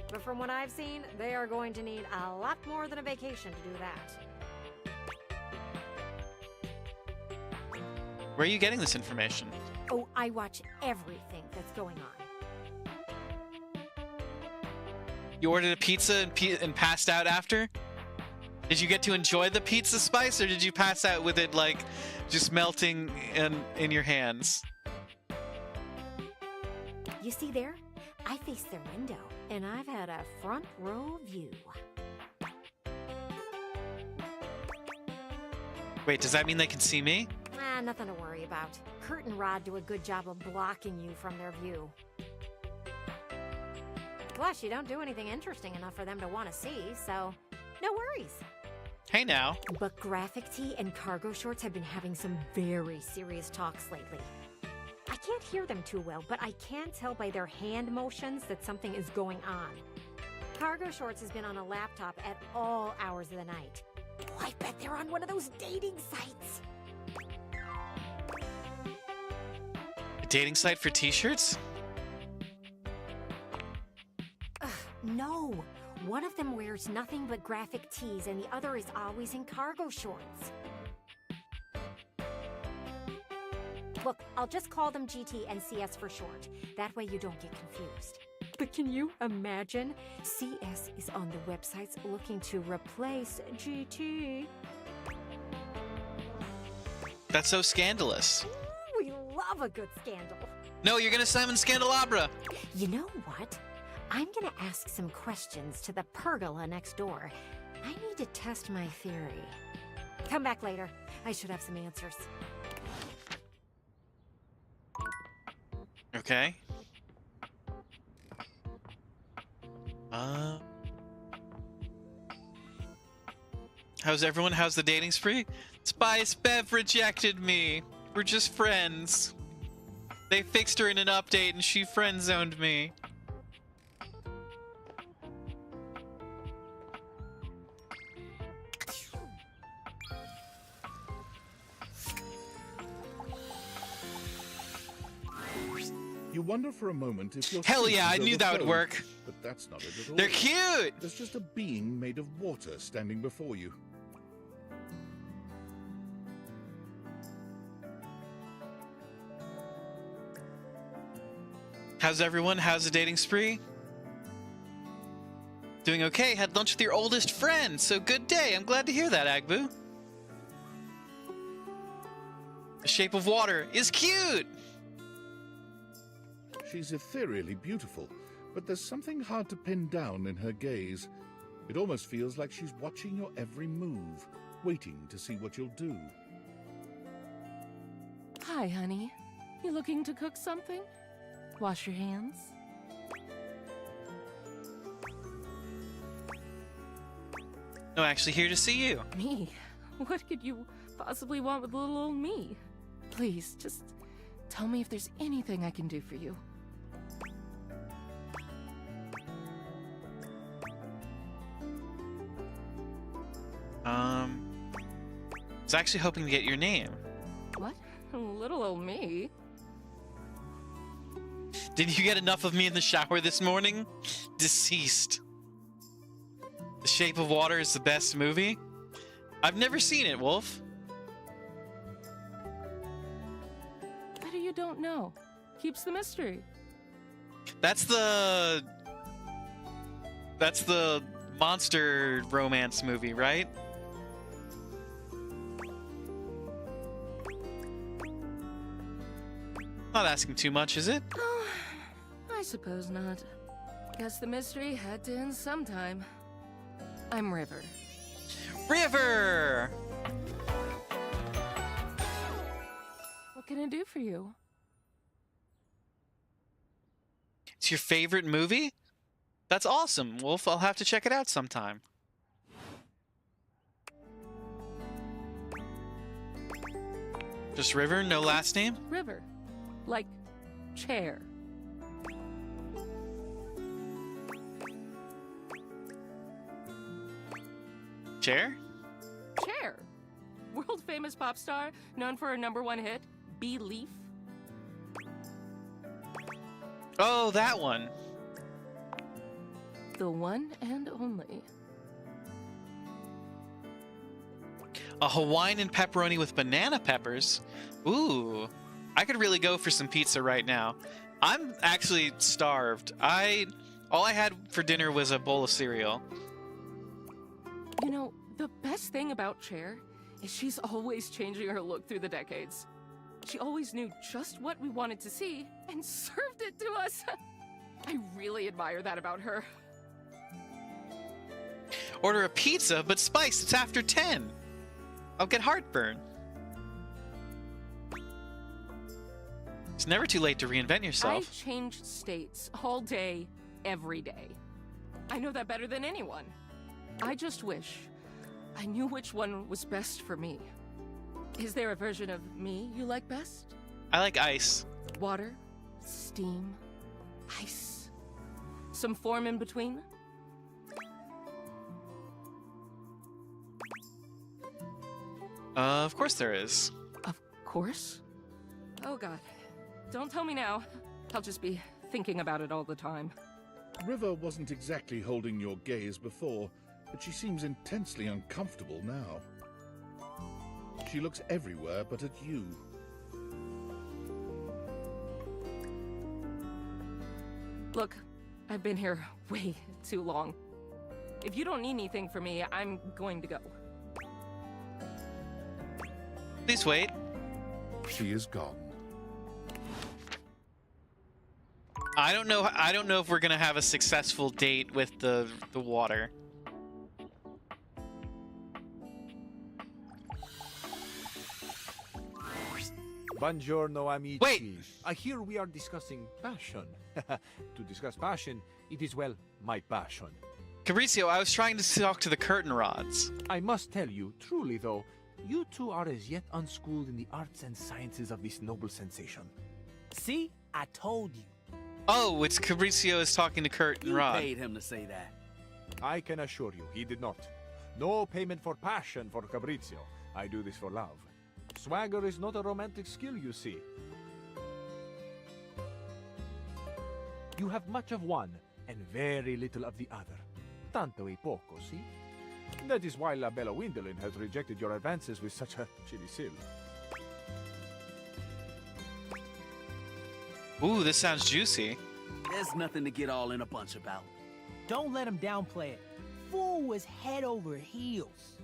But from what I've seen, they are going to need a lot more than a vacation to do that. Where are you getting this information? Oh, I watch everything that's going on. You ordered a pizza and passed out after? Did you get to enjoy the pizza spice, or did you pass out with it like just melting in your hands? You see there? I face their window, and I've had a front row view. Wait, does that mean they can see me? Nothing to worry about. Kurt and Rod do a good job of blocking you from their view. Plus, you don't do anything interesting enough for them to want to see, so no worries. Hey now. But Graphic Tee and Cargo Shorts have been having some very serious talks lately. I can't hear them too well, but I can tell by their hand motions that something is going on. Cargo Shorts has been on a laptop at all hours of the night. Oh, I bet they're on one of those dating sites. A dating site for t-shirts? No. One of them wears nothing but graphic tees, and the other is always in cargo shorts. Look, I'll just call them GT and CS for short. That way you don't get confused. But can you imagine? CS is on the websites looking to replace GT. That's so scandalous. We love a good scandal. No, you're gonna summon Scandelabra. You know what? I'm gonna ask some questions to the pergola next door. I need to test my theory. Come back later. I should have some answers. Okay. How's everyone? How's the dating spree? Spice Bev rejected me. We're just friends. They fixed her in an update and she friend-zoned me. You wonder for a moment if your Hell yeah, I senses knew that would overflowed, work. But that's not it at all. They're cute! There's just a being made of water standing before you. How's everyone? How's the dating spree? Doing okay. Had lunch with your oldest friend. So good day. I'm glad to hear that, Agbu. The Shape of Water is cute! She's ethereally beautiful, but there's something hard to pin down in her gaze. It almost feels like she's watching your every move, waiting to see what you'll do. Hi, honey. You looking to cook something? Wash your hands. No, actually here to see you. Me? What could you possibly want with little old me? Please, just tell me if there's anything I can do for you. I was actually hoping to get your name. What? Little old me? Did you get enough of me in the shower this morning? Deceased. The Shape of Water is the best movie? I've never seen it, Wolf. Better you don't know. Keeps the mystery. That's the monster romance movie, right? Not asking too much, is it? Oh, I suppose not. Guess the mystery had to end sometime. I'm River. River! What can I do for you? It's your favorite movie? That's awesome, Wolf. I'll have to check it out sometime. Just River? No last name? River. Like chair. Chair? Chair. World famous pop star, known for her #1 hit, Belief. Oh, that one. The one and only. A Hawaiian and pepperoni with banana peppers? Ooh. I could really go for some pizza right now. I'm actually starved. All I had for dinner was a bowl of cereal. You know, the best thing about Cher is she's always changing her look through the decades. She always knew just what we wanted to see and served it to us. I really admire that about her. Order a pizza, but spice. It's after 10. I'll get heartburn. It's never too late to reinvent yourself. I change states all day, every day. I know that better than anyone. I just wish I knew which one was best for me. Is there a version of me you like best? I like ice. Water, steam, ice. Some form in between? Of course there is. Of course? Oh god. Don't tell me now. I'll just be thinking about it all the time. River wasn't exactly holding your gaze before, but she seems intensely uncomfortable now. She looks everywhere but at you. Look, I've been here way too long. If you don't need anything from me, I'm going to go. Please wait. She is gone. I don't know if we're gonna have a successful date with the water. Buongiorno, amici. Wait! I hear we are discussing passion. To discuss passion, it is, well, my passion. Fabrizio, I was trying to talk to the curtain rods. I must tell you, truly though, you two are as yet unschooled in the arts and sciences of this noble sensation. See? I told you. Oh, it's Fabrizio is talking to Kurt and Rod. You paid him to say that. I can assure you, he did not. No payment for passion for Fabrizio. I do this for love. Swagger is not a romantic skill, you see. You have much of one and very little of the other. Tanto e poco, see? That is why La Bella Gwendolyn has rejected your advances with such a chilly sill. Ooh, this sounds juicy. There's nothing to get all in a bunch about. Don't let him downplay it. Fool was head over heels.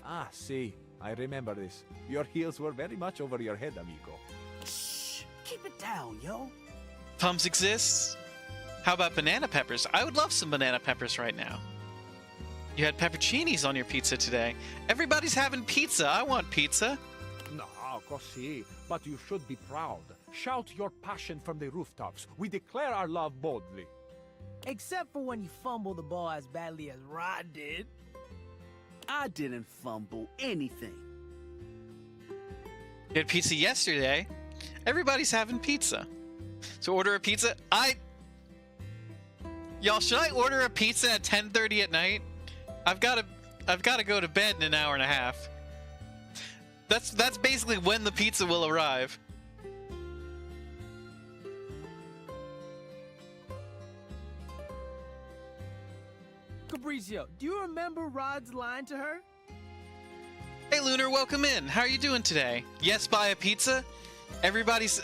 Ah, see. I remember this. Your heels were very much over your head, amico. Shh! Keep it down, yo. Tums exists. How about banana peppers? I would love some banana peppers right now. You had pepperoncinis on your pizza today. Everybody's having pizza. I want pizza. No, così. But you should be proud. Shout your passion from the rooftops. We declare our love boldly. Except for when you fumble the ball as badly as Rod did. I didn't fumble anything. You had pizza yesterday. Everybody's having pizza. So order a pizza. Y'all, should I order a pizza at 10:30 at night? I've got to go to bed in an hour and a half. That's basically when the pizza will arrive. Fabrizio, do you remember Rod's line to her? Hey Lunar, welcome in. How are you doing today? Yes, buy a pizza? Everybody's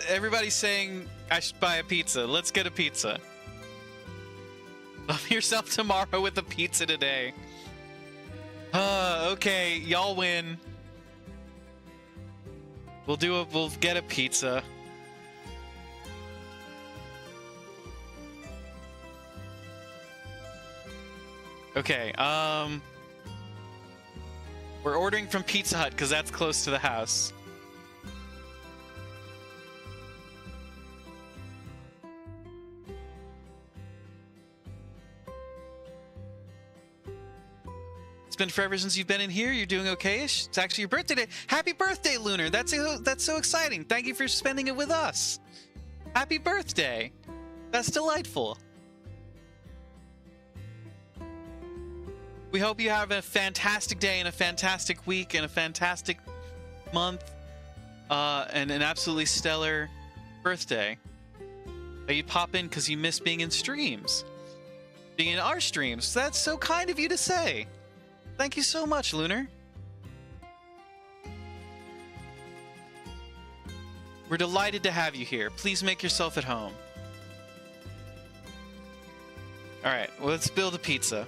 saying I should buy a pizza. Let's get a pizza. Love yourself tomorrow with a pizza today. Okay, y'all win. We'll get a pizza. Okay, we're ordering from Pizza Hut because that's close to the house. It's been forever since you've been in here. You're doing okay-ish. It's actually your birthday today. Happy birthday, Lunar. That's so exciting. Thank you for spending it with us. Happy birthday. That's delightful. We hope you have a fantastic day and a fantastic week and a fantastic month and an absolutely stellar birthday. That you pop in because you miss being in streams. Being in our streams. That's so kind of you to say. Thank you so much, Lunar. We're delighted to have you here. Please make yourself at home. All right, well, let's build a pizza.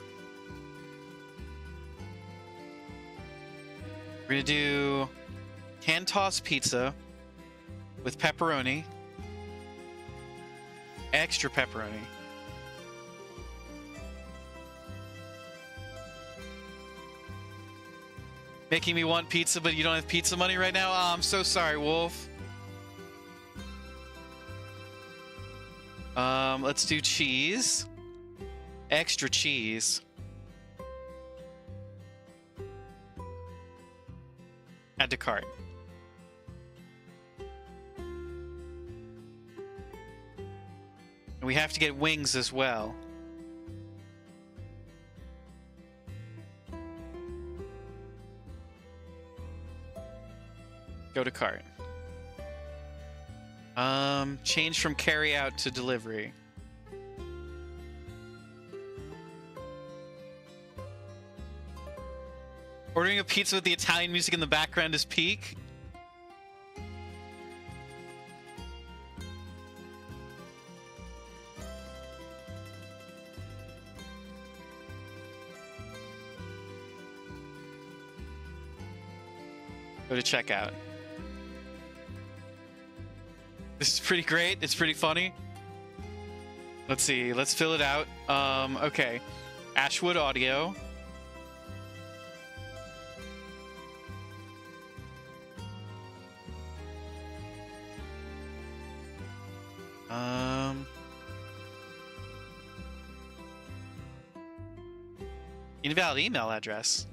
We're gonna do hand toss pizza with pepperoni, extra pepperoni. Making me want pizza, but you don't have pizza money right now? Oh, I'm so sorry, Wolf. Let's do cheese. Extra cheese. Add to cart. And we have to get wings as well. Go to cart. Change from carry out to delivery. Ordering a pizza with the Italian music in the background is peak. Go to checkout. This is pretty great. It's pretty funny. Let's see. Let's fill it out. Okay. Ashwood Audio. Invalid email address.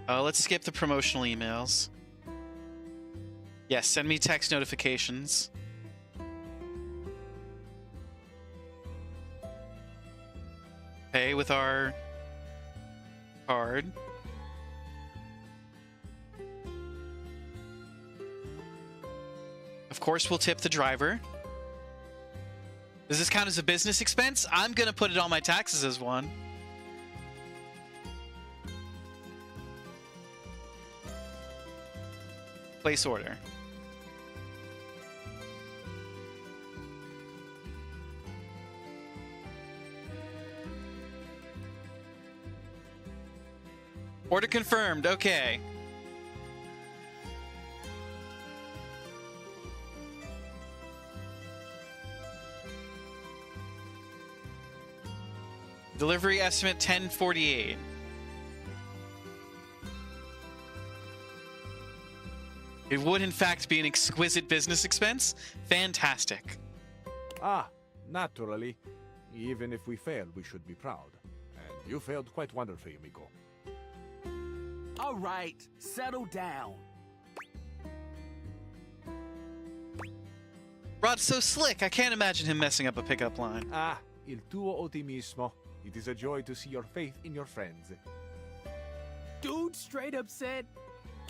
Let's skip the promotional emails. Yes, send me text notifications. Pay with our card. Of course, we'll tip the driver. Does this count as a business expense? I'm gonna put it on my taxes as one. Place order. Order confirmed. Okay. Delivery estimate 1048. It would in fact be an exquisite business expense. Fantastic. Ah, naturally. Even if we failed, we should be proud. And you failed quite wonderfully, amigo. All right, settle down. Rod's so slick, I can't imagine him messing up a pickup line. Ah, il tuo ottimismo. It is a joy to see your faith in your friends. Dude straight up said,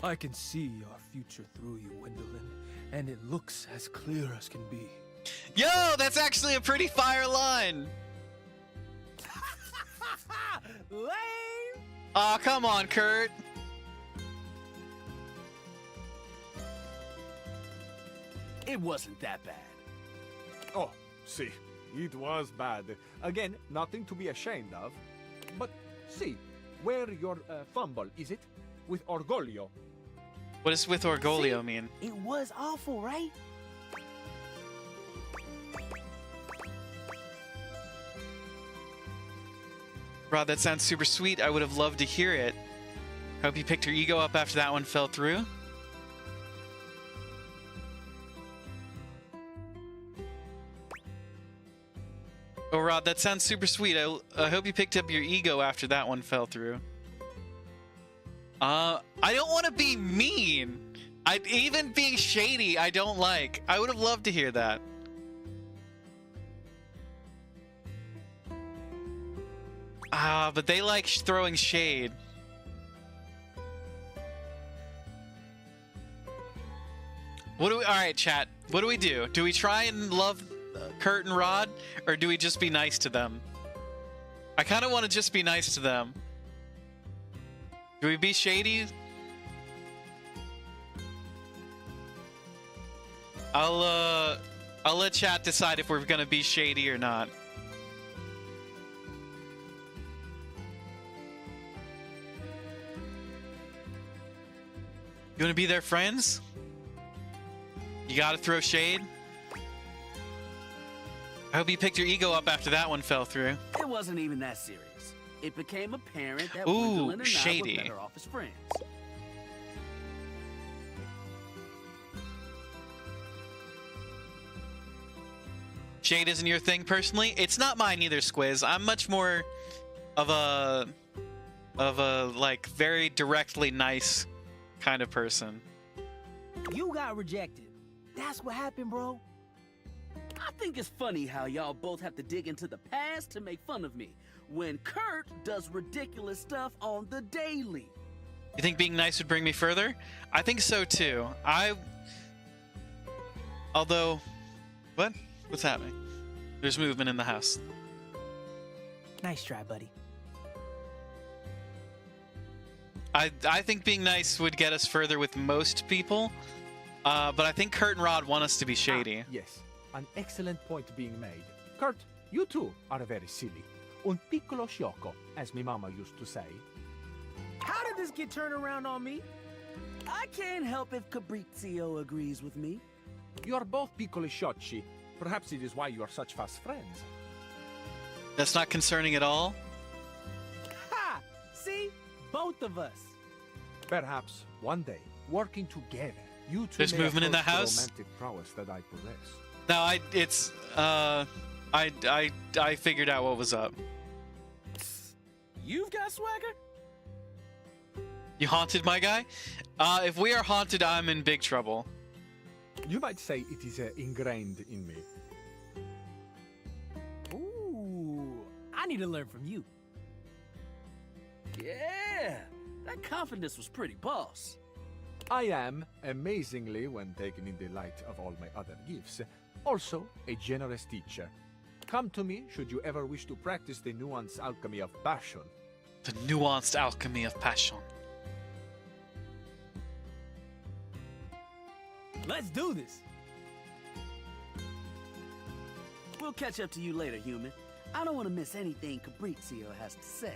I can see your future through you, Gwendolyn, and it looks as clear as can be. Yo, that's actually a pretty fire line. Lame! Aw, come on, Kurt. It wasn't that bad. Oh, see, it was bad. Again, nothing to be ashamed of. But see, where your fumble, is it? With Orgoglio. What does with Orgoglio mean? It was awful, right? Rod, that sounds super sweet. I would have loved to hear it. Hope you picked your ego up after that one fell through. Oh, Rod, that sounds super sweet. I hope you picked up your ego after that one fell through. I don't want to be mean. Even being shady, I don't like. I would have loved to hear that. Ah, but they like throwing shade. All right, chat. What do we do? Do we try and love Kurt and Rod, or do we just be nice to them? I kind of want to just be nice to them. Do we be shady? I'll let chat decide if we're gonna be shady or not. You wanna be their friends? You gotta throw shade? I hope you picked your ego up after that one fell through. It wasn't even that serious. It became apparent that Ooh, Gwendolyn and I shady. were better off as friends. Shade isn't your thing personally. It's not mine either, Squiz. I'm much more of a like very directly nice kind of person. You got rejected. That's what happened, bro. I think it's funny how y'all both have to dig into the past to make fun of me, when Kurt does ridiculous stuff on the daily. You think being nice would bring me further? I think so too. Although, what? What's happening? There's movement in the house. Nice try, buddy. I think being nice would get us further with most people, but I think Kurt and Rod want us to be shady. Yes, an excellent point being made. Kurt, you too are very silly. Un piccolo sciocco, as my mama used to say. How did this get turned around on me? I can't help if Cabrizio agrees with me. You are both piccoli sciocchi. Perhaps it is why you are such fast friends. That's not concerning at all. Ha! See? Both of us. Perhaps one day, working together, you two There's may movement in the approach house? romantic prowess that I possess. No, I figured out what was up. You've got swagger? You haunted my guy? If we are haunted, I'm in big trouble. You might say it is ingrained in me. Ooh, I need to learn from you. Yeah, that confidence was pretty boss. I am, amazingly, when taken in the light of all my other gifts, also a generous teacher. Come to me should you ever wish to practice the nuanced alchemy of passion. The nuanced alchemy of passion. Let's do this. We'll catch up to you later, human. I don't want to miss anything Cabrizio has to say.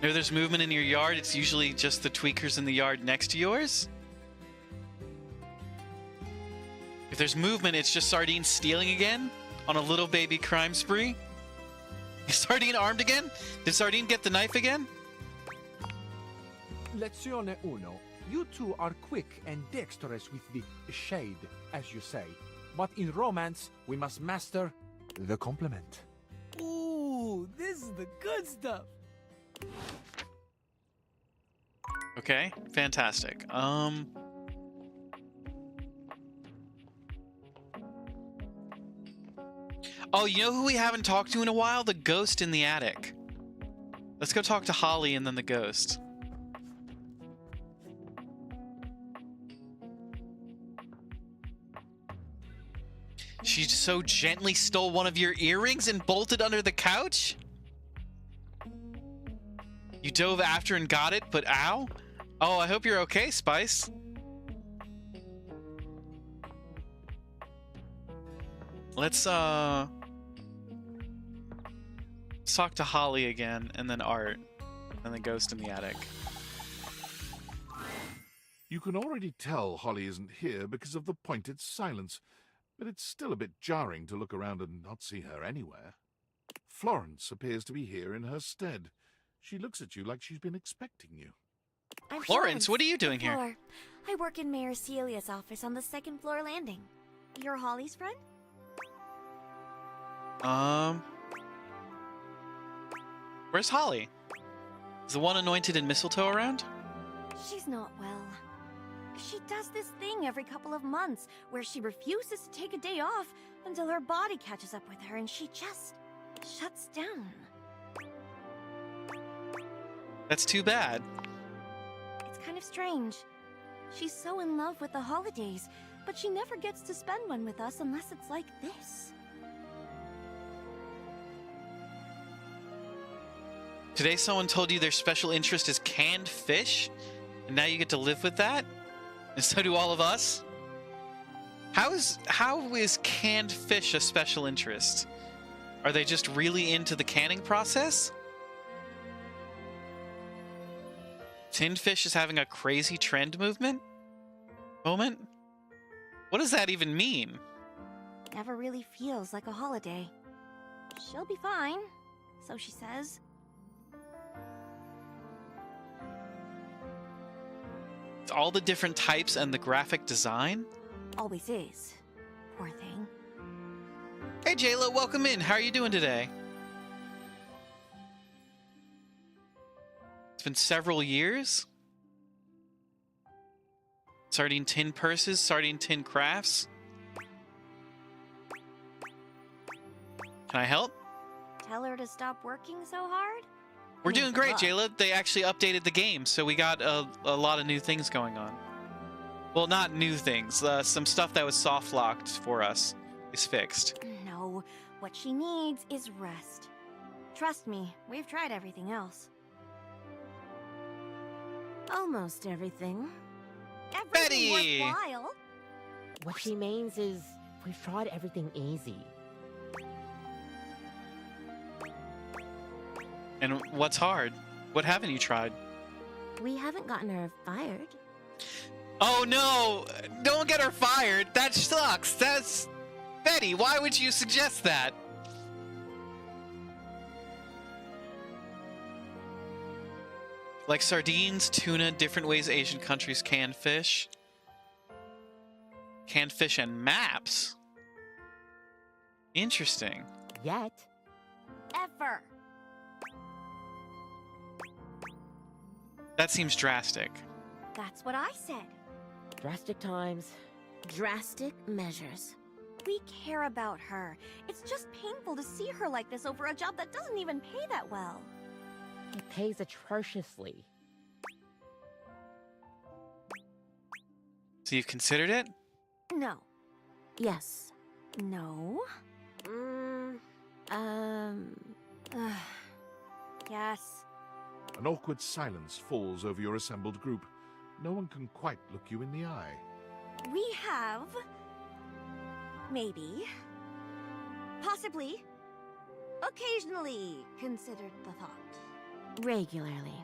If there's movement in your yard, it's usually just the tweakers in the yard next to yours. If there's movement, it's just Sardine stealing again on a little baby crime spree. Is Sardine armed again? Did Sardine get the knife again? Lezione uno. You two are quick and dexterous with the shade, as you say. But in romance, we must master the compliment. Ooh, this is the good stuff. Okay, fantastic. Oh, you know who we haven't talked to in a while? The ghost in the attic. Let's go talk to Holly and then the ghost. She so gently stole one of your earrings and bolted under the couch? You dove after and got it, but ow? Oh, I hope you're okay, Spice. Let's talk to Holly again, and then Art, and the ghost in the attic. You can already tell Holly isn't here because of the pointed silence, but it's still a bit jarring to look around and not see her anywhere. Florence appears to be here in her stead. She looks at you like she's been expecting you. I'm Florence, what are you doing here? Floor. I work in Mayor Celia's office on the second floor landing. You're Holly's friend? Where's Holly? Is the one anointed in mistletoe around? She's not well. She does this thing every couple of months where she refuses to take a day off until her body catches up with her and she just shuts down. That's too bad. It's kind of strange. She's so in love with the holidays, but she never gets to spend one with us unless it's like this. Today someone told you their special interest is canned fish, and now you get to live with that? And so do all of us? How is canned fish a special interest? Are they just really into the canning process? Tinned fish is having a crazy trend moment? What does that even mean? Never really feels like a holiday. She'll be fine, so she says. All the different types and the graphic design? Always is. Poor thing. Hey JLo, welcome in. How are you doing today? It's been several years. Sardine tin purses, sardine tin crafts. Can I help? Tell her to stop working so hard? We're doing great, Jayla. They actually updated the game, so we got a lot of new things going on. Well, not new things. Some stuff that was soft locked for us is fixed. No, what she needs is rest. Trust me, we've tried everything else. Almost everything. Everything Betty! worthwhile. What she means is, we've tried everything easy. And what's hard? What haven't you tried? We haven't gotten her fired. Oh no! Don't get her fired! That sucks! That's... Betty, why would you suggest that? Like sardines, tuna, different ways Asian countries can fish. Canned fish and maps? Interesting. Yet. Ever. That seems drastic. That's what I said. Drastic times. Drastic measures. We care about her. It's just painful to see her like this over a job that doesn't even pay that well. It pays atrociously. So you've considered it? No. Yes. No. Yes. An awkward silence falls over your assembled group. No one can quite look you in the eye. We have... maybe... possibly... occasionally considered the thought. Regularly.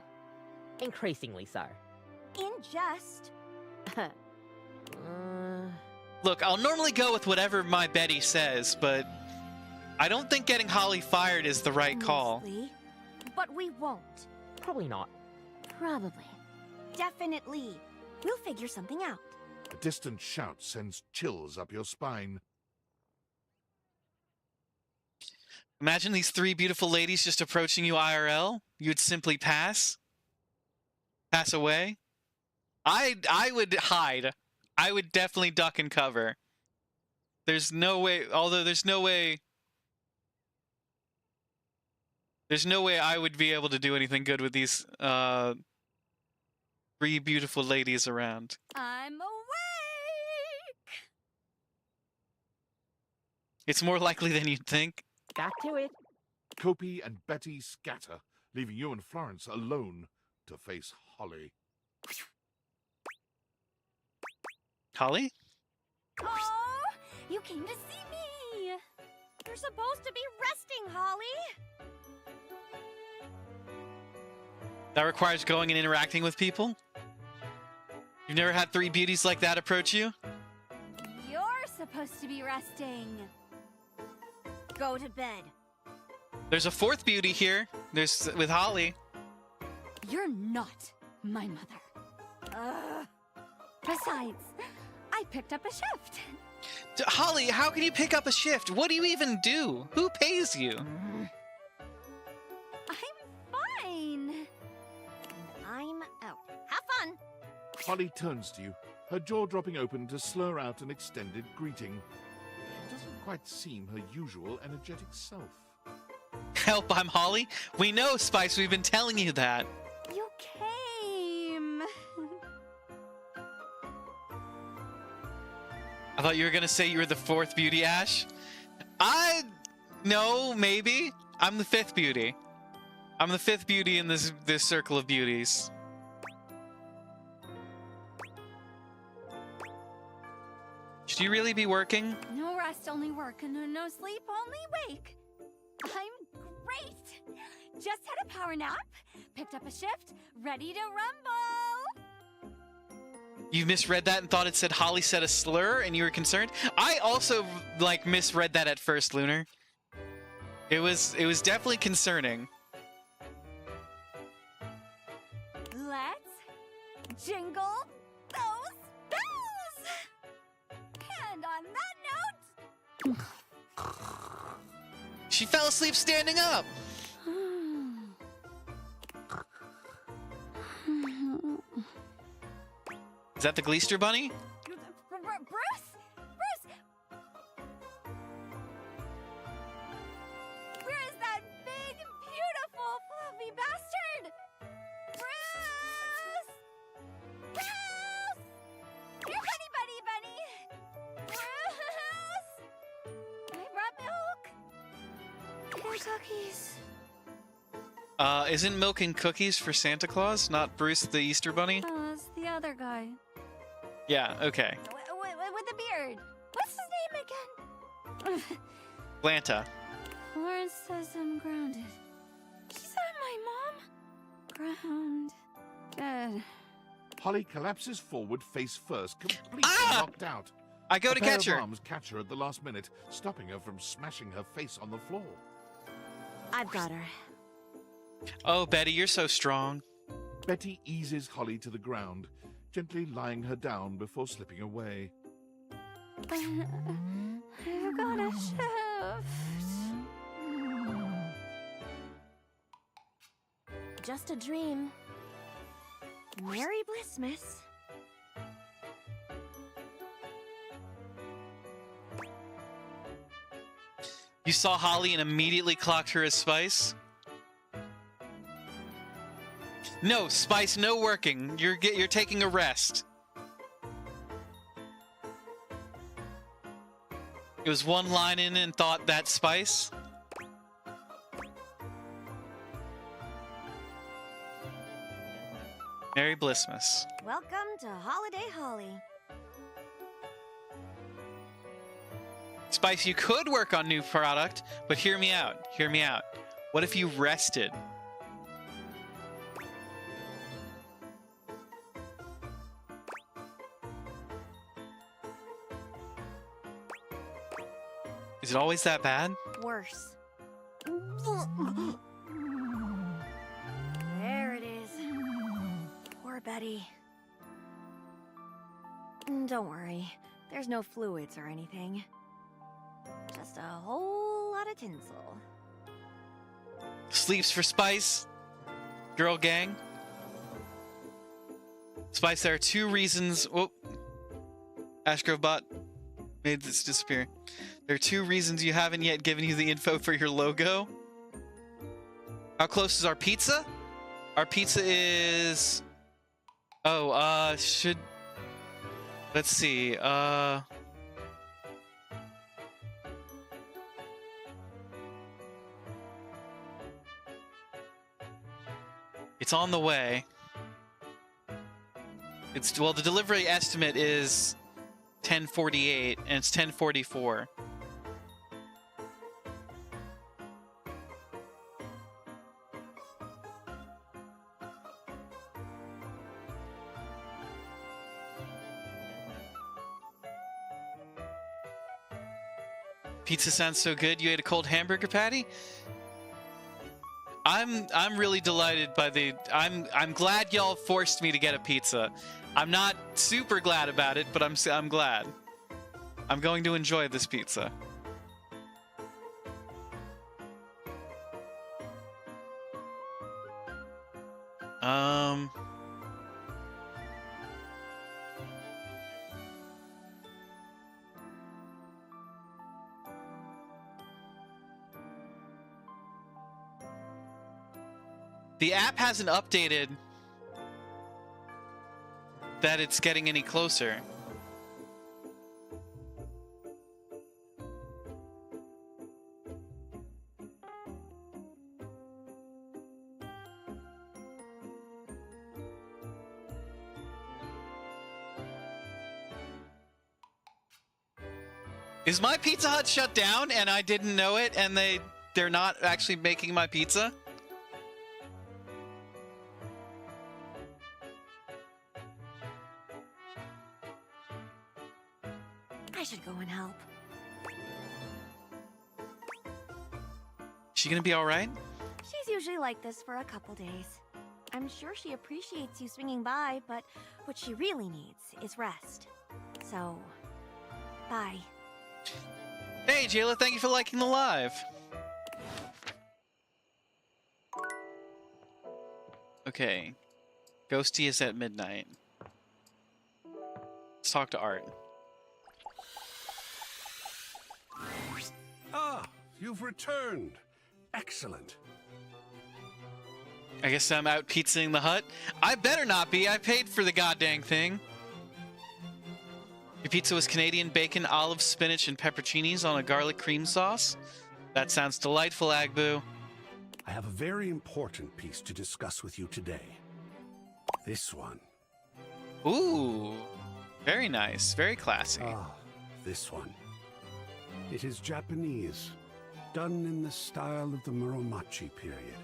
Increasingly so. In jest. Look, I'll normally go with whatever my Betty says, but I don't think getting Holly fired is the right call. Mostly, but we won't. Probably not. Probably. Definitely. We'll figure something out. A distant shout sends chills up your spine. Imagine these three beautiful ladies just approaching you IRL. You'd simply pass. Pass away. I would hide. I would definitely duck and cover. There's no way, although there's no way I would be able to do anything good with these three beautiful ladies around. I'm awake! It's more likely than you'd think. Back to it. Kopi and Betty scatter, leaving you and Florence alone to face Holly. Holly? Oh, you came to see me! You're supposed to be resting, Holly! That requires going and interacting with people? You've never had three beauties like that approach you? You're supposed to be resting. Go to bed. There's a fourth beauty here. There's with Holly. You're not my mother. Besides, I picked up a shift. Holly, how can you pick up a shift? What do you even do? Who pays you? I'm fine. I'm out. Have fun. Holly turns to you, her jaw dropping open to slur out an extended greeting. She doesn't quite seem her usual energetic self. Help, I'm Holly. We know, Spice, we've been telling you that. You came. I thought you were gonna say you were the fourth beauty, Ash. No, maybe. I'm the fifth beauty. I'm the 5th beauty in this circle of beauties. Should you really be working? No rest, only work, and no sleep, only wake. I'm great. Just had a power nap, picked up a shift, ready to rumble. You misread that and thought it said Holly said a slur and you were concerned? I also, like, misread that at first, Lunar. It was definitely concerning. Let's jingle those bells. And on that note... She fell asleep standing up! Is that the Gleester bunny? Bruce? Where is that big, beautiful, fluffy bastard? Bruce! Bruce! Here, bunny! Bruce! I brought milk. And cookies. Isn't milk and cookies for Santa Claus, not Bruce the Easter bunny? Oh, it's the other guy. Yeah, okay. With the beard. What's his name again? Blanta. Florence says I'm grounded. She said my mom? Grounded. Holly collapses forward face first, completely knocked out. I go to catch her. A pair of arms catch her at the last minute, stopping her from smashing her face on the floor. I've got her. Oh, Betty, you're so strong. Betty eases Holly to the ground, gently lying her down before slipping away. I've got a shift. Just a dream. Merry Blissmas. You saw Holly and immediately clocked her as Spice? No, Spice, no working. You're taking a rest. It was one line in and thought that's Spice. Merry Blissmas. Welcome to Holiday Holly. Spice, you could work on new product, but hear me out. Hear me out. What if you rested? Is it always that bad? Worse. There it is. Poor Betty. Don't worry. There's no fluids or anything. Just a whole lot of tinsel. Sleeps for Spice. Girl gang. Spice, there are 2 reasons. Oh, Ashgrove made this disappear. There are 2 reasons you haven't yet given you the info for your logo. How close is our pizza? Our pizza is... Oh, should... Let's see, It's on the way. Well, the delivery estimate is 10:48, and it's 10:44. Pizza sounds so good. You ate a cold hamburger patty? I'm really delighted by the I'm glad y'all forced me to get a pizza. I'm not super glad about it, but I'm glad. I'm going to enjoy this pizza. The app hasn't updated that it's getting any closer. Is my Pizza Hut shut down and I didn't know it, and they're not actually making my pizza? I should go and help. She gonna be all right? She's usually like this for a couple days. I'm sure she appreciates you swinging by, but what she really needs is rest. So, bye. Hey, Jayla, thank you for liking the live. Okay. Ghosty is at midnight. Let's talk to Art. Ah, you've returned. Excellent. I guess I'm out pizzaing the hut. I better not be. I paid for the goddamn thing. Your pizza was Canadian bacon, olive, spinach, and pepperoncinis on a garlic cream sauce? That sounds delightful, Agbu. I have a very important piece to discuss with you today. This one. Ooh. Very nice. Very classy. Ah, this one. It is Japanese, done in the style of the Muromachi period.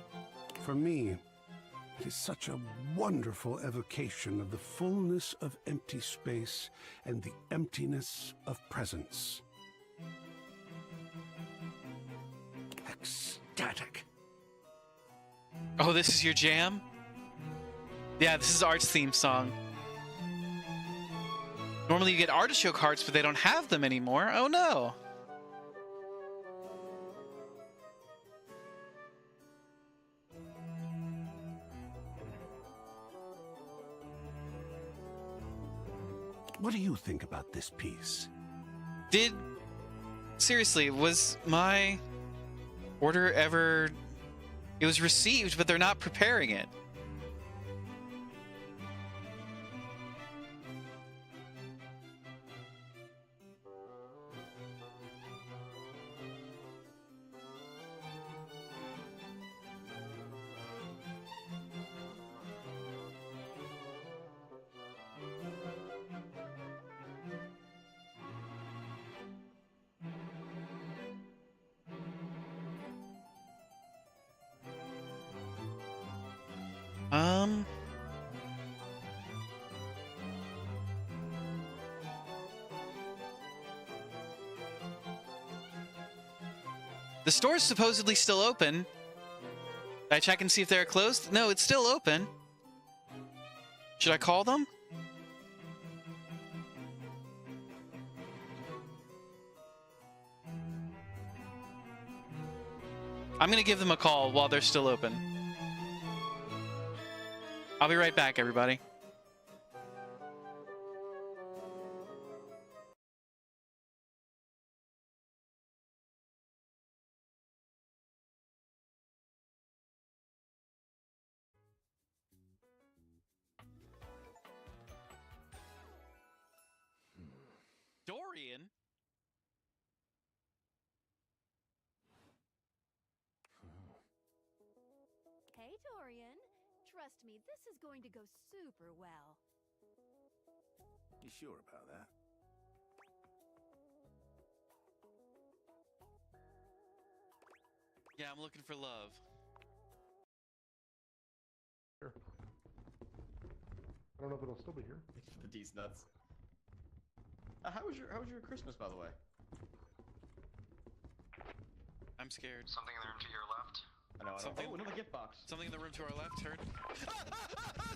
For me, it is such a wonderful evocation of the fullness of empty space and the emptiness of presence. Ecstatic. Oh, this is your jam? Yeah, this is Art's theme song. Normally you get artichoke hearts, but they don't have them anymore. Oh no. What do you think about this piece? Seriously, was my order ever... It was received, but they're not preparing it. The store's supposedly still open. Did I check and see if they're closed? No, it's still open. Should I call them? I'm gonna give them a call while they're still open. I'll be right back, everybody. Dorian? Hey, Dorian. Trust me, this is going to go super well. You sure about that? Yeah, I'm looking for love. Here. I don't know if it'll still be here. The D's nuts. How was your Christmas, by the way? I'm scared. Something in the room to your left. I know. Something- Oh, another gift box. Something in the room to our left, heard?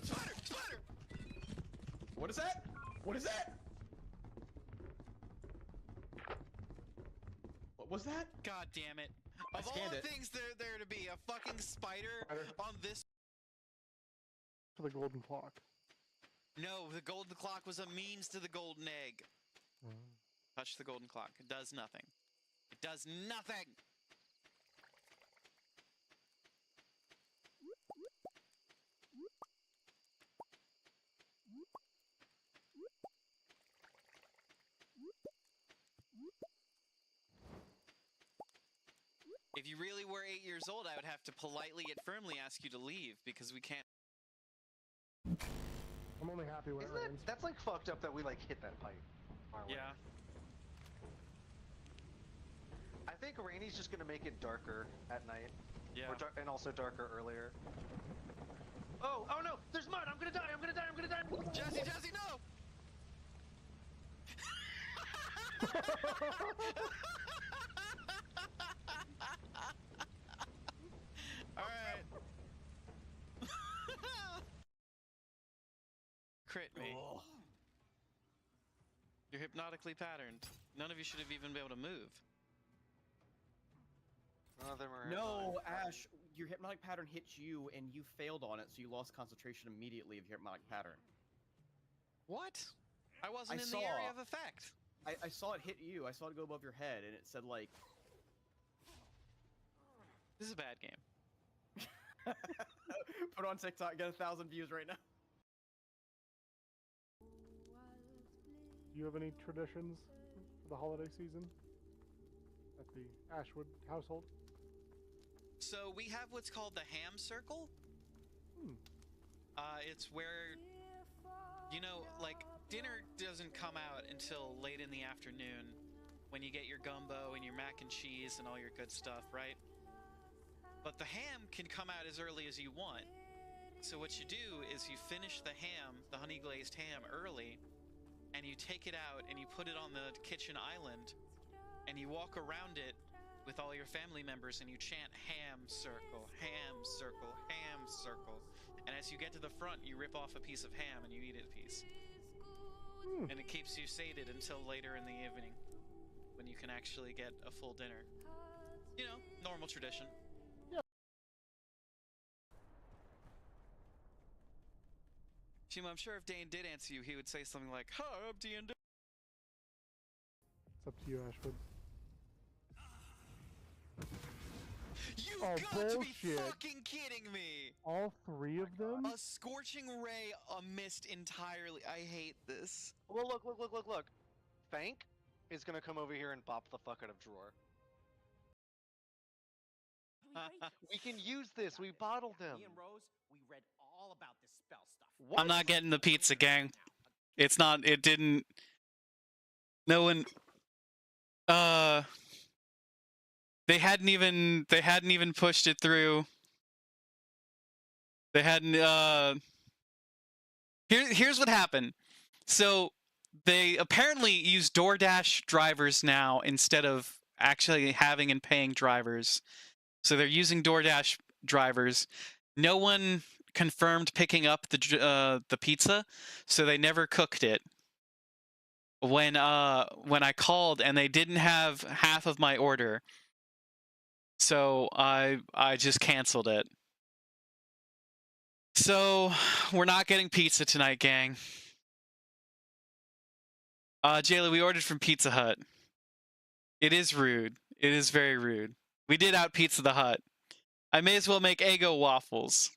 Spider! Spider! What is that? What is that? What was that? God damn it. I Of all scanned the it. things there to be, a fucking spider on this... For the golden clock. No, the golden clock was a means to the golden egg. Touch the golden clock. It does nothing. It does nothing! If you really were 8 years old, I would have to politely yet firmly ask you to leave, because we can't... I'm only happy when it rains. That's like fucked up that we like hit that pipe. Yeah. think Rainy's just gonna make it darker at night. Yeah. And also darker earlier. Oh no! There's mud! I'm gonna die! I'm gonna die! I'm gonna die! Jesse, no! Alright. Crit me. Oh. You're hypnotically patterned. None of you should have even been able to move. None of them are. No, Ash, your hypnotic pattern hit you and you failed on it, so you lost concentration immediately of your hypnotic pattern. What? I wasn't in the area of effect. I saw it hit you. I saw it go above your head, and it said like. This is a bad game. Put on TikTok, get 1,000 views right now. Do you have any traditions for the holiday season at the Ashwood household? So we have what's called the ham circle. It's where, you know, like dinner doesn't come out until late in the afternoon when you get your gumbo and your mac and cheese and all your good stuff, right? But the ham can come out as early as you want. So what you do is you finish the ham, the honey glazed ham, early, and you take it out and you put it on the kitchen island and you walk around it with all your family members and you chant ham circle, ham circle, ham circle. And as you get to the front, you rip off a piece of ham and you eat it a piece. And it keeps you sated until later in the evening when you can actually get a full dinner. You know, normal tradition. Shima, I'm sure if Dane did answer you, he would say something like, "Hi, I'm D&D." It's up to you, Ashwood. You Oh, got bullshit. to be fucking kidding me! All three of them? A scorching ray, missed entirely. I hate this. Well, look. Fank is gonna come over here and bop the fuck out of Drawer. We can use this. We bottled them. Me and Rose, we read all about this spell stuff. I'm not getting the pizza, gang. It's not. It didn't. No one. They hadn't even pushed it through. They hadn't. Here's what happened. So they apparently use DoorDash drivers now instead of actually having and paying drivers. So they're using DoorDash drivers. No one confirmed picking up the pizza, so they never cooked it. When I called and they didn't have half of my order, so I just canceled it. So we're not getting pizza tonight, gang. Jayla, we ordered from Pizza Hut. It is rude. It is very rude. We did out Pizza the Hut. I may as well make Eggo waffles.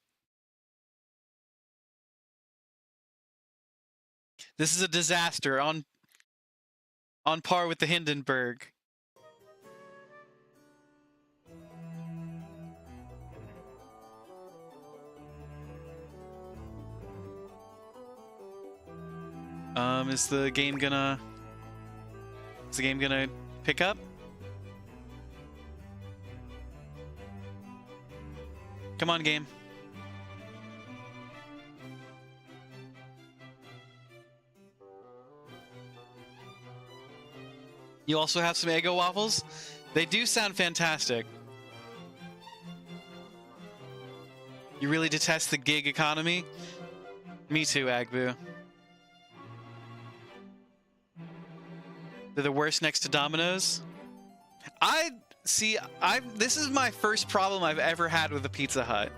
This is a disaster on par with the Hindenburg. Is the game gonna pick up? Come on, game. You also have some Eggo waffles? They do sound fantastic. You really detest the gig economy? Me too, Agbu. They're the worst next to Domino's. This is my first problem I've ever had with a Pizza Hut.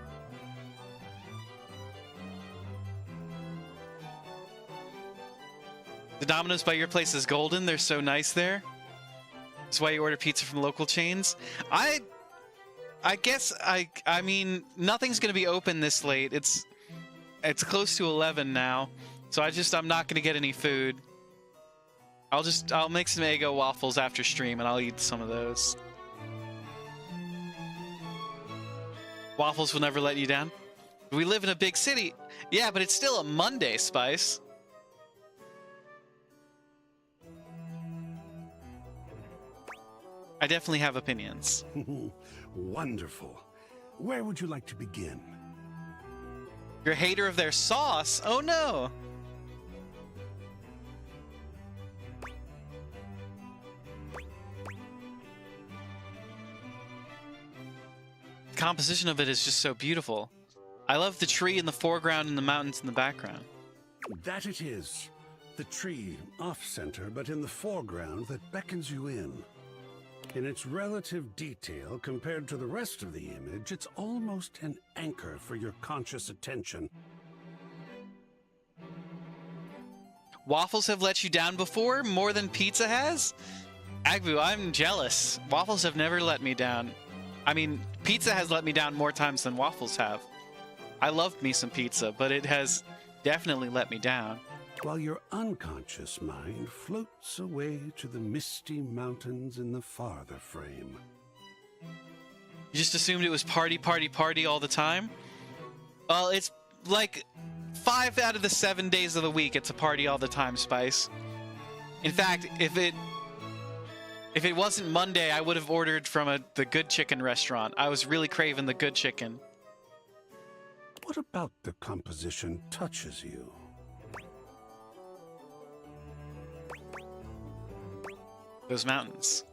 The Domino's by your place is golden. They're so nice there. That's why you order pizza from local chains. I guess I mean nothing's gonna be open this late. It's close to 11 now, so I'm not gonna get any food. I'll make some Eggo waffles after stream and I'll eat some of those. Waffles will never let you down. We live in a big city. Yeah, but it's still a Monday, Spice. I definitely have opinions. Wonderful. Where would you like to begin? You're a hater of their sauce? Oh no! The composition of it is just so beautiful. I love the tree in the foreground and the mountains in the background. That it is. The tree, off-center, but in the foreground that beckons you in. In its relative detail compared to the rest of the image, it's almost an anchor for your conscious attention. Waffles have let you down before, more than pizza has? Agbu, I'm jealous. Waffles have never let me down. I mean, pizza has let me down more times than waffles have. I love me some pizza, but it has definitely let me down. While your unconscious mind floats away to the misty mountains in the farther frame. You just assumed it was party, party, party all the time? Well, it's like 5 out of the 7 days of the week, it's a party all the time, Spice. In fact, if it wasn't Monday, I would have ordered from the Good Chicken restaurant. I was really craving the Good Chicken. What about the composition touches you? Those mountains.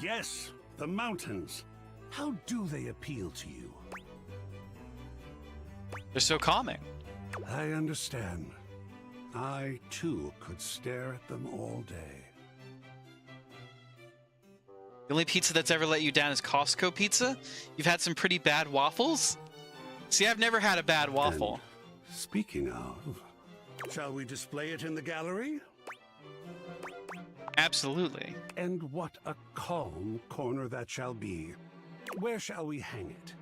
Yes, the mountains. How do they appeal to you? They're so calming. I understand. I, too, could stare at them all day. The only pizza that's ever let you down is Costco pizza? You've had some pretty bad waffles? See, I've never had a bad waffle. And speaking of, shall we display it in the gallery? Absolutely. And what a calm corner that shall be. Where shall we hang it?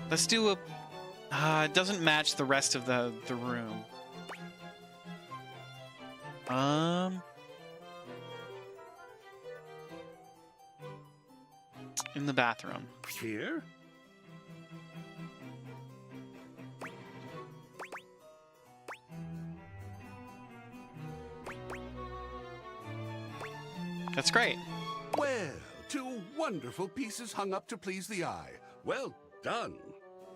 Let's do a... it doesn't match the rest of the room. In the bathroom. Here? That's great. Well, 2 wonderful pieces hung up to please the eye. Well done.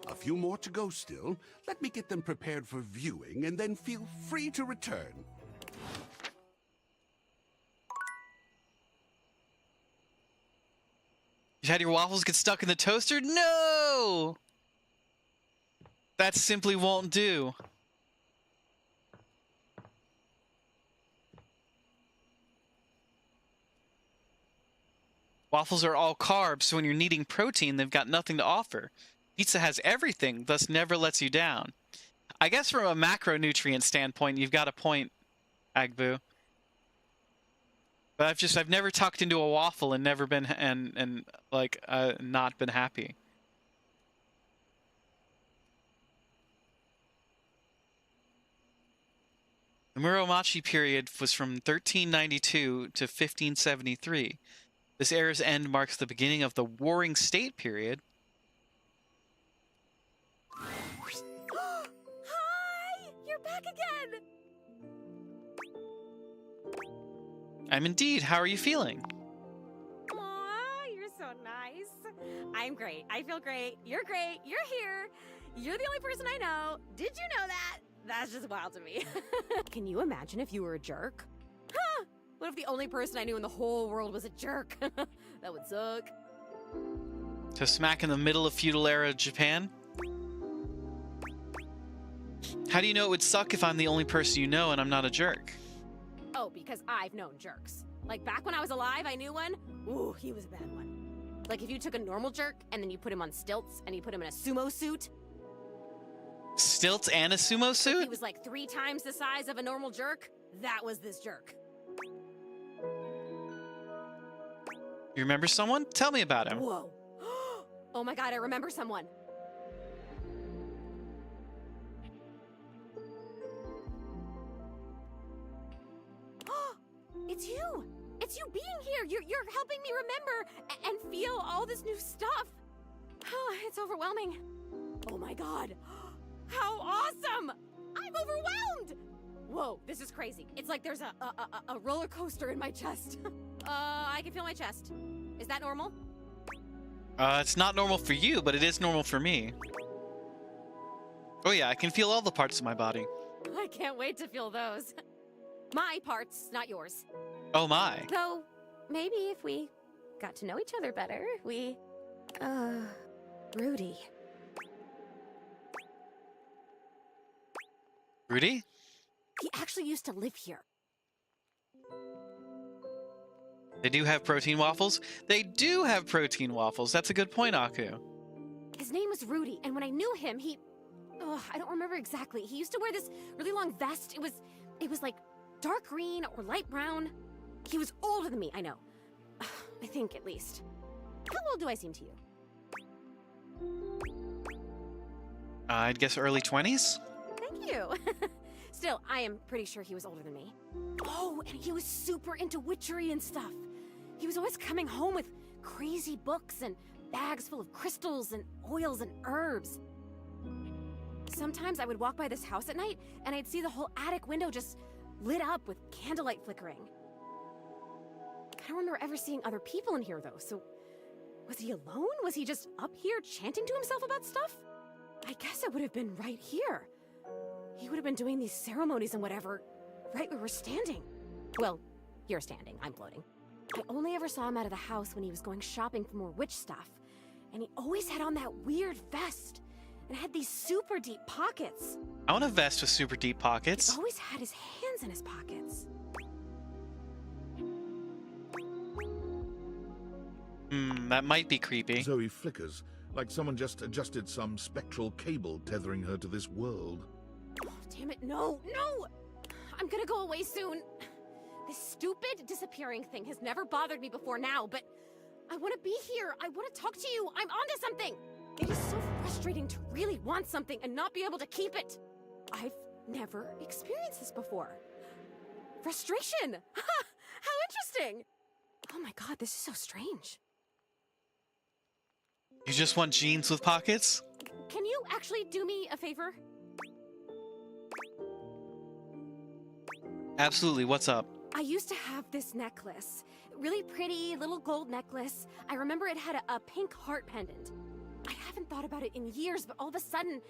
A few more to go still. Let me get them prepared for viewing, and then feel free to return. You had your waffles get stuck in the toaster? No! That simply won't do. Waffles are all carbs, so when you're needing protein, they've got nothing to offer. Pizza has everything, thus never lets you down. I guess from a macronutrient standpoint, you've got a point, Agbu. But I've never tucked into a waffle and never been not been happy. The Muromachi period was from 1392 to 1573. This era's end marks the beginning of the Warring State period. Hi! You're back again! I'm indeed. How are you feeling? Aw, you're so nice. I'm great. I feel great. You're great. You're here. You're the only person I know. Did you know that? That's just wild to me. Can you imagine if you were a jerk? Huh? What if the only person I knew in the whole world was a jerk? That would suck. So smack in the middle of feudal era Japan? How do you know it would suck if I'm the only person you know and I'm not a jerk? Oh, because I've known jerks. Like back when I was alive, I knew one. Ooh, he was a bad one. Like if you took a normal jerk and then you put him on stilts and you put him in a sumo suit. Stilts and a sumo suit? He was like 3 times the size of a normal jerk. That was this jerk. You remember someone? Tell me about him. Whoa. Oh my god, I remember someone. It's you! It's you being here! You're helping me remember and feel all this new stuff! It's overwhelming. Oh my god. How awesome! I'm overwhelmed! Whoa, this is crazy. It's like there's a roller coaster in my chest. I can feel my chest. Is that normal? It's not normal for you, but it is normal for me. Oh yeah, I can feel all the parts of my body. I can't wait to feel those. My parts, not yours. Oh my. Though, maybe if we got to know each other better, we... Rudy. Rudy? He actually used to live here. They do have protein waffles? They do have protein waffles. That's a good point, Aku. His name was Rudy, and when I knew him, he... I don't remember exactly. He used to wear this really long vest. It was like dark green or light brown. He was older than me, I know. I think, at least. How old do I seem to you? I'd guess early 20s? Thank you. Still, I am pretty sure he was older than me. Oh, and he was super into witchery and stuff. He was always coming home with crazy books and bags full of crystals and oils and herbs. Sometimes I would walk by this house at night and I'd see the whole attic window just lit up with candlelight flickering. I don't remember ever seeing other people in here though, so was he alone? Was he just up here chanting to himself about stuff? I guess it would have been right here. He would have been doing these ceremonies and whatever, right where we're standing. Well, you're standing, I'm floating. I only ever saw him out of the house when he was going shopping for more witch stuff. And he always had on that weird vest. And had these super deep pockets. I want a vest with super deep pockets. He always had his hands in his pockets. That might be creepy. Zoe flickers, like someone just adjusted some spectral cable tethering her to this world. Oh, damn it, no! I'm gonna go away soon. This stupid disappearing thing has never bothered me before now, but I want to be here. I want to talk to you. I'm onto something. It is so frustrating to really want something and not be able to keep it. I've never experienced this before. Frustration! How interesting! Oh my god, this is so strange. You just want jeans with pockets? Can you actually do me a favor? Absolutely, what's up? I used to have this necklace. Really pretty little gold necklace. I remember it had a pink heart pendant. I haven't thought about it in years, but all of a sudden,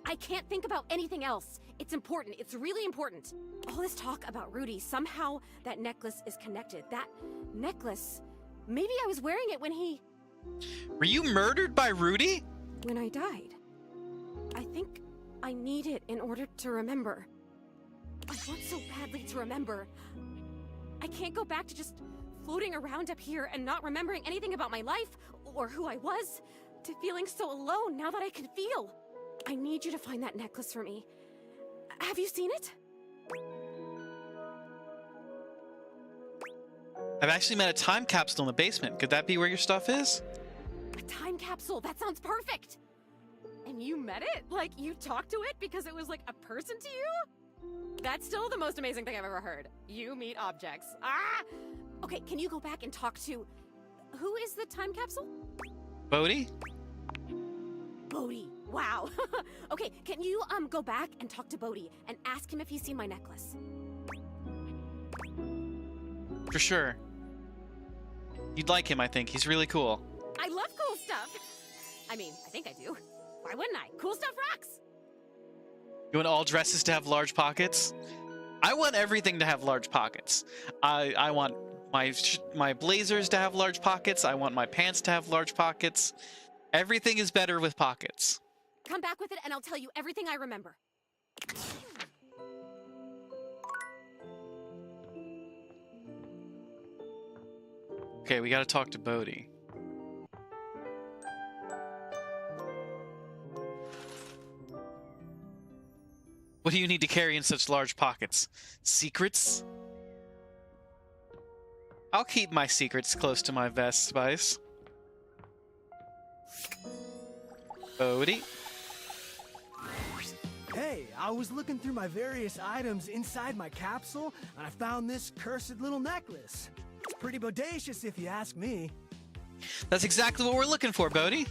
I can't think about anything else. It's important. It's really important. All this talk about Rudy, somehow that necklace is connected. That necklace, maybe I was wearing it when he... Were you murdered by Rudy? When I died. I think I need it in order to remember. I want so badly to remember. I can't go back to just floating around up here and not remembering anything about my life or who I was, to feeling so alone now that I can feel. I need you to find that necklace for me. Have you seen it? I've actually met a time capsule in the basement. Could that be where your stuff is? A time capsule, that sounds perfect. And you met it? Like you talked to it because it was like a person to you? That's still the most amazing thing I've ever heard. You meet objects. Ah! Okay, can you go back and talk to... Who is the time capsule? Bodhi? Bodhi. Wow. Okay, can you go back and talk to Bodhi and ask him if he's seen my necklace? For sure. You'd like him, I think. He's really cool. I love cool stuff. I mean, I think I do. Why wouldn't I? Cool stuff rocks. You want all dresses to have large pockets? I want everything to have large pockets. I want my blazers to have large pockets. I want my pants to have large pockets. Everything is better with pockets. Come back with it and I'll tell you everything I remember. Okay, we gotta talk to Bodhi. What do you need to carry in such large pockets? Secrets? I'll keep my secrets close to my vest, Spice. Bodhi? Hey, I was looking through my various items inside my capsule, and I found this cursed little necklace. It's pretty bodacious if you ask me. That's exactly what we're looking for, Bodhi.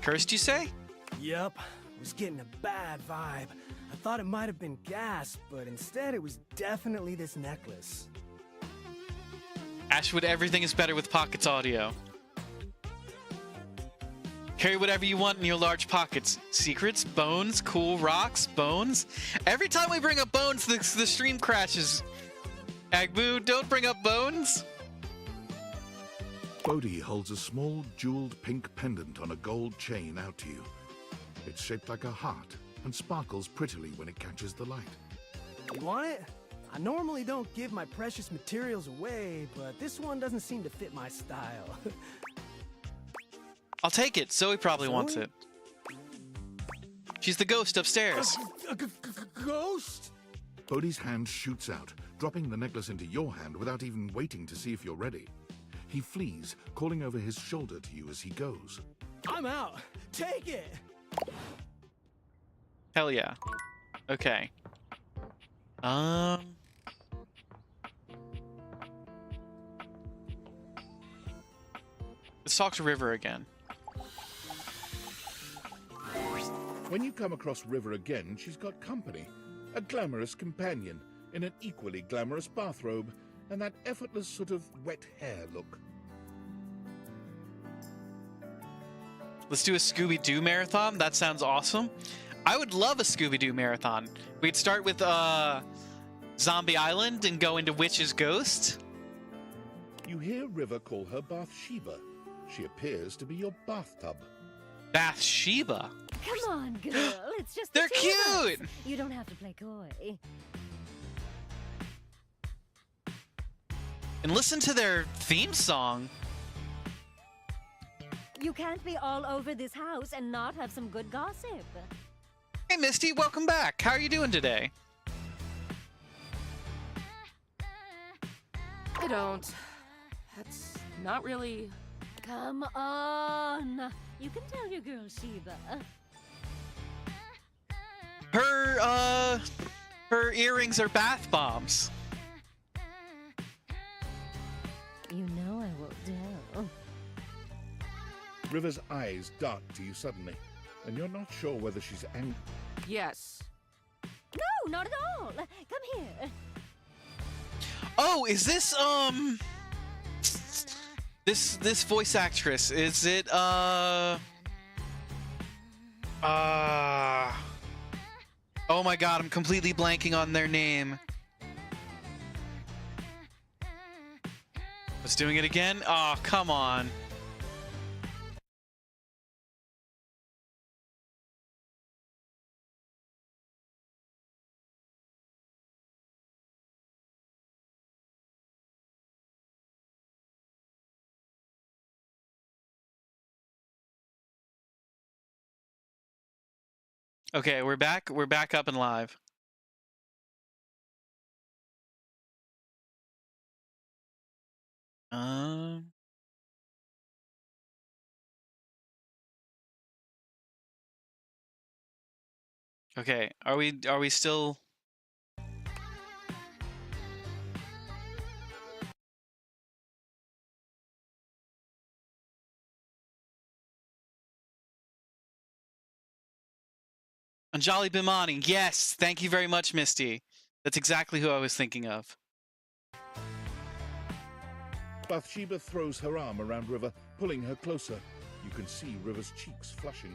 Cursed, you say? Yup, was getting a bad vibe. I thought it might have been gas, but instead it was definitely this necklace. Ashwood, everything is better with Pockets Audio. Carry whatever you want in your large pockets. Secrets, bones, cool rocks, bones. Every time we bring up bones, the stream crashes. Agbu, don't bring up bones. Bodhi holds a small jeweled pink pendant on a gold chain out to you. It's shaped like a heart and sparkles prettily when it catches the light. You want it? I normally don't give my precious materials away, but this one doesn't seem to fit my style. I'll take it. Zoe probably wants it. She's the ghost upstairs. Ghost? Bodhi's hand shoots out, dropping the necklace into your hand without even waiting to see if you're ready. He flees, calling over his shoulder to you as he goes. I'm out. Take it. Hell yeah. Okay. Let's talk to River again. When you come across River again, she's got company. A glamorous companion in an equally glamorous bathrobe and that effortless sort of wet hair look. Let's do a Scooby-Doo marathon. That sounds awesome. I would love a Scooby-Doo marathon. We'd start with Zombie Island and go into Witch's Ghost. You hear River call her Bathsheba. She appears to be your bathtub. Bathsheba? Come on, girl. It's just They're the two of cute! us. You don't have to play coy. And listen to their theme song. You can't be all over this house and not have some good gossip. Hey, Misty, welcome back. How are you doing today? I don't. That's not really... Come on. You can tell your girl Sheba. Her earrings are bath bombs. You know I won't tell. River's eyes dart to you suddenly, and you're not sure whether she's angry. Yes. No, not at all. Come here. Oh, is this this voice actress? Is it oh my god, I'm completely blanking on their name. Let's doing it again. Oh, come on. Okay, we're back. We're back up and live. Okay, are we still? Anjali Bhimani, yes, thank you very much, Misty. That's exactly who I was thinking of. Bathsheba throws her arm around River, pulling her closer. You can see River's cheeks flushing.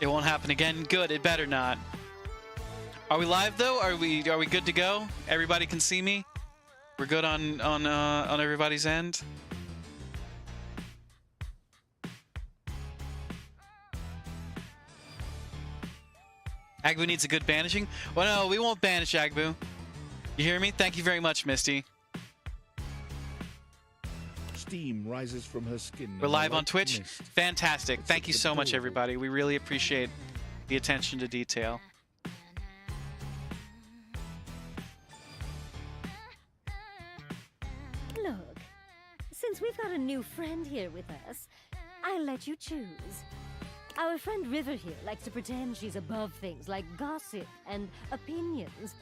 It won't happen again. Good, it better not. Are we live though? Are we good to go? Everybody can see me? We're good on everybody's end? Agbu needs a good banishing? Well, no, we won't banish Agbu. You hear me? Thank you very much, Misty. Steam rises from her skin. We're live on Twitch? Fantastic. Thank you so much, everybody. We really appreciate the attention to detail. Look, since we've got a new friend here with us, I'll let you choose. Our friend River here likes to pretend she's above things like gossip and opinions.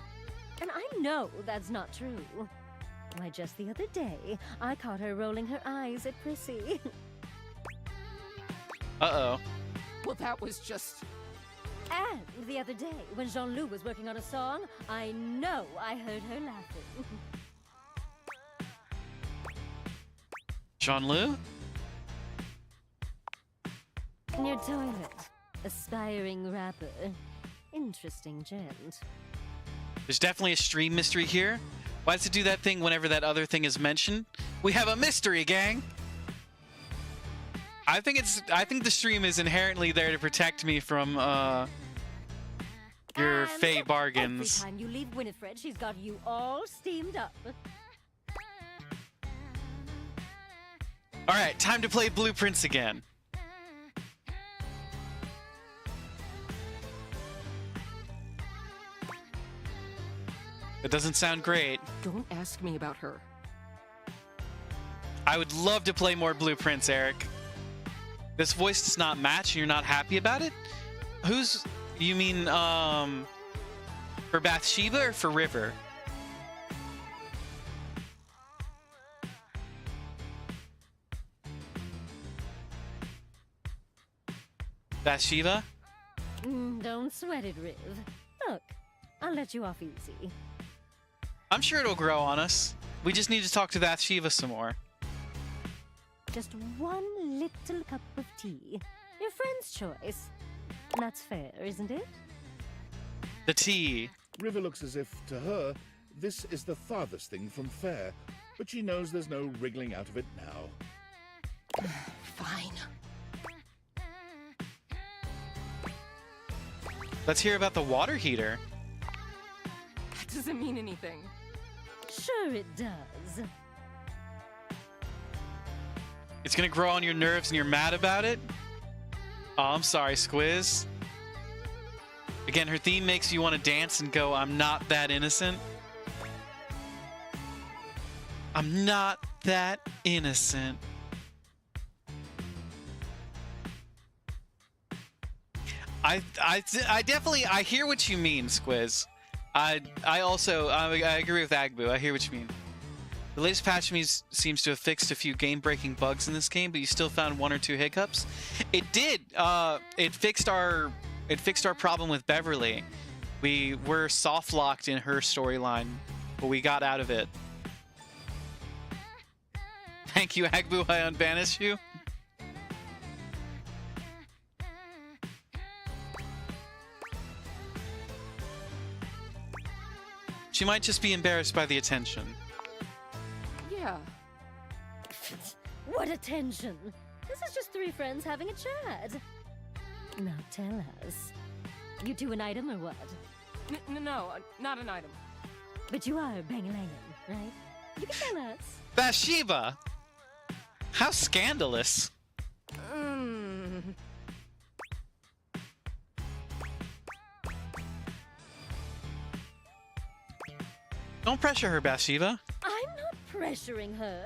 And I know that's not true. Why, just the other day, I caught her rolling her eyes at Prissy. Uh-oh. Well, that was just... And the other day, when Jean-Lu was working on a song, I know I heard her laughing. Jean-Lu? In your toilet. Aspiring rapper. Interesting gent. There's definitely a stream mystery here. Why does it do that thing whenever that other thing is mentioned? We have a mystery, gang! I think the stream is inherently there to protect me from, your Faye bargains. Every time you leave Winifred, she's got you all steamed up. Alright, time to play Blueprints again. It doesn't sound great. Don't ask me about her. I would love to play more Blueprints, Eric. This voice does not match and you're not happy about it? You mean, for Bathsheba or for River? Bathsheba? Don't sweat it, Riv. Look, I'll let you off easy. I'm sure it'll grow on us. We just need to talk to Bathsheba some more. Just one little cup of tea. Your friend's choice. That's fair, isn't it? The tea. River looks as if, to her, this is the farthest thing from fair, but she knows there's no wriggling out of it now. Fine. Let's hear about the water heater. That doesn't mean anything. Sure it does. It's gonna grow on your nerves and you're mad about it? Oh, I'm sorry, Squiz. Again, her theme makes you want to dance and go, I'm not that innocent. I'm not that innocent. I definitely, I hear what you mean, Squiz. I agree with Agbu. I hear what you mean. The latest patch seems to have fixed a few game-breaking bugs in this game, but you still found one or two hiccups. It did. It fixed our problem with Beverly. We were soft-locked in her storyline, but we got out of it. Thank you, Agbu. I unbanish you. She might just be embarrassed by the attention. Yeah. What attention? This is just three friends having a chat. Now tell us. You two an item or what? No, not an item. But you are Bangalangan, right? You can tell us. Bathsheba! How scandalous. Don't pressure her, Bathsheba. I'm not pressuring her.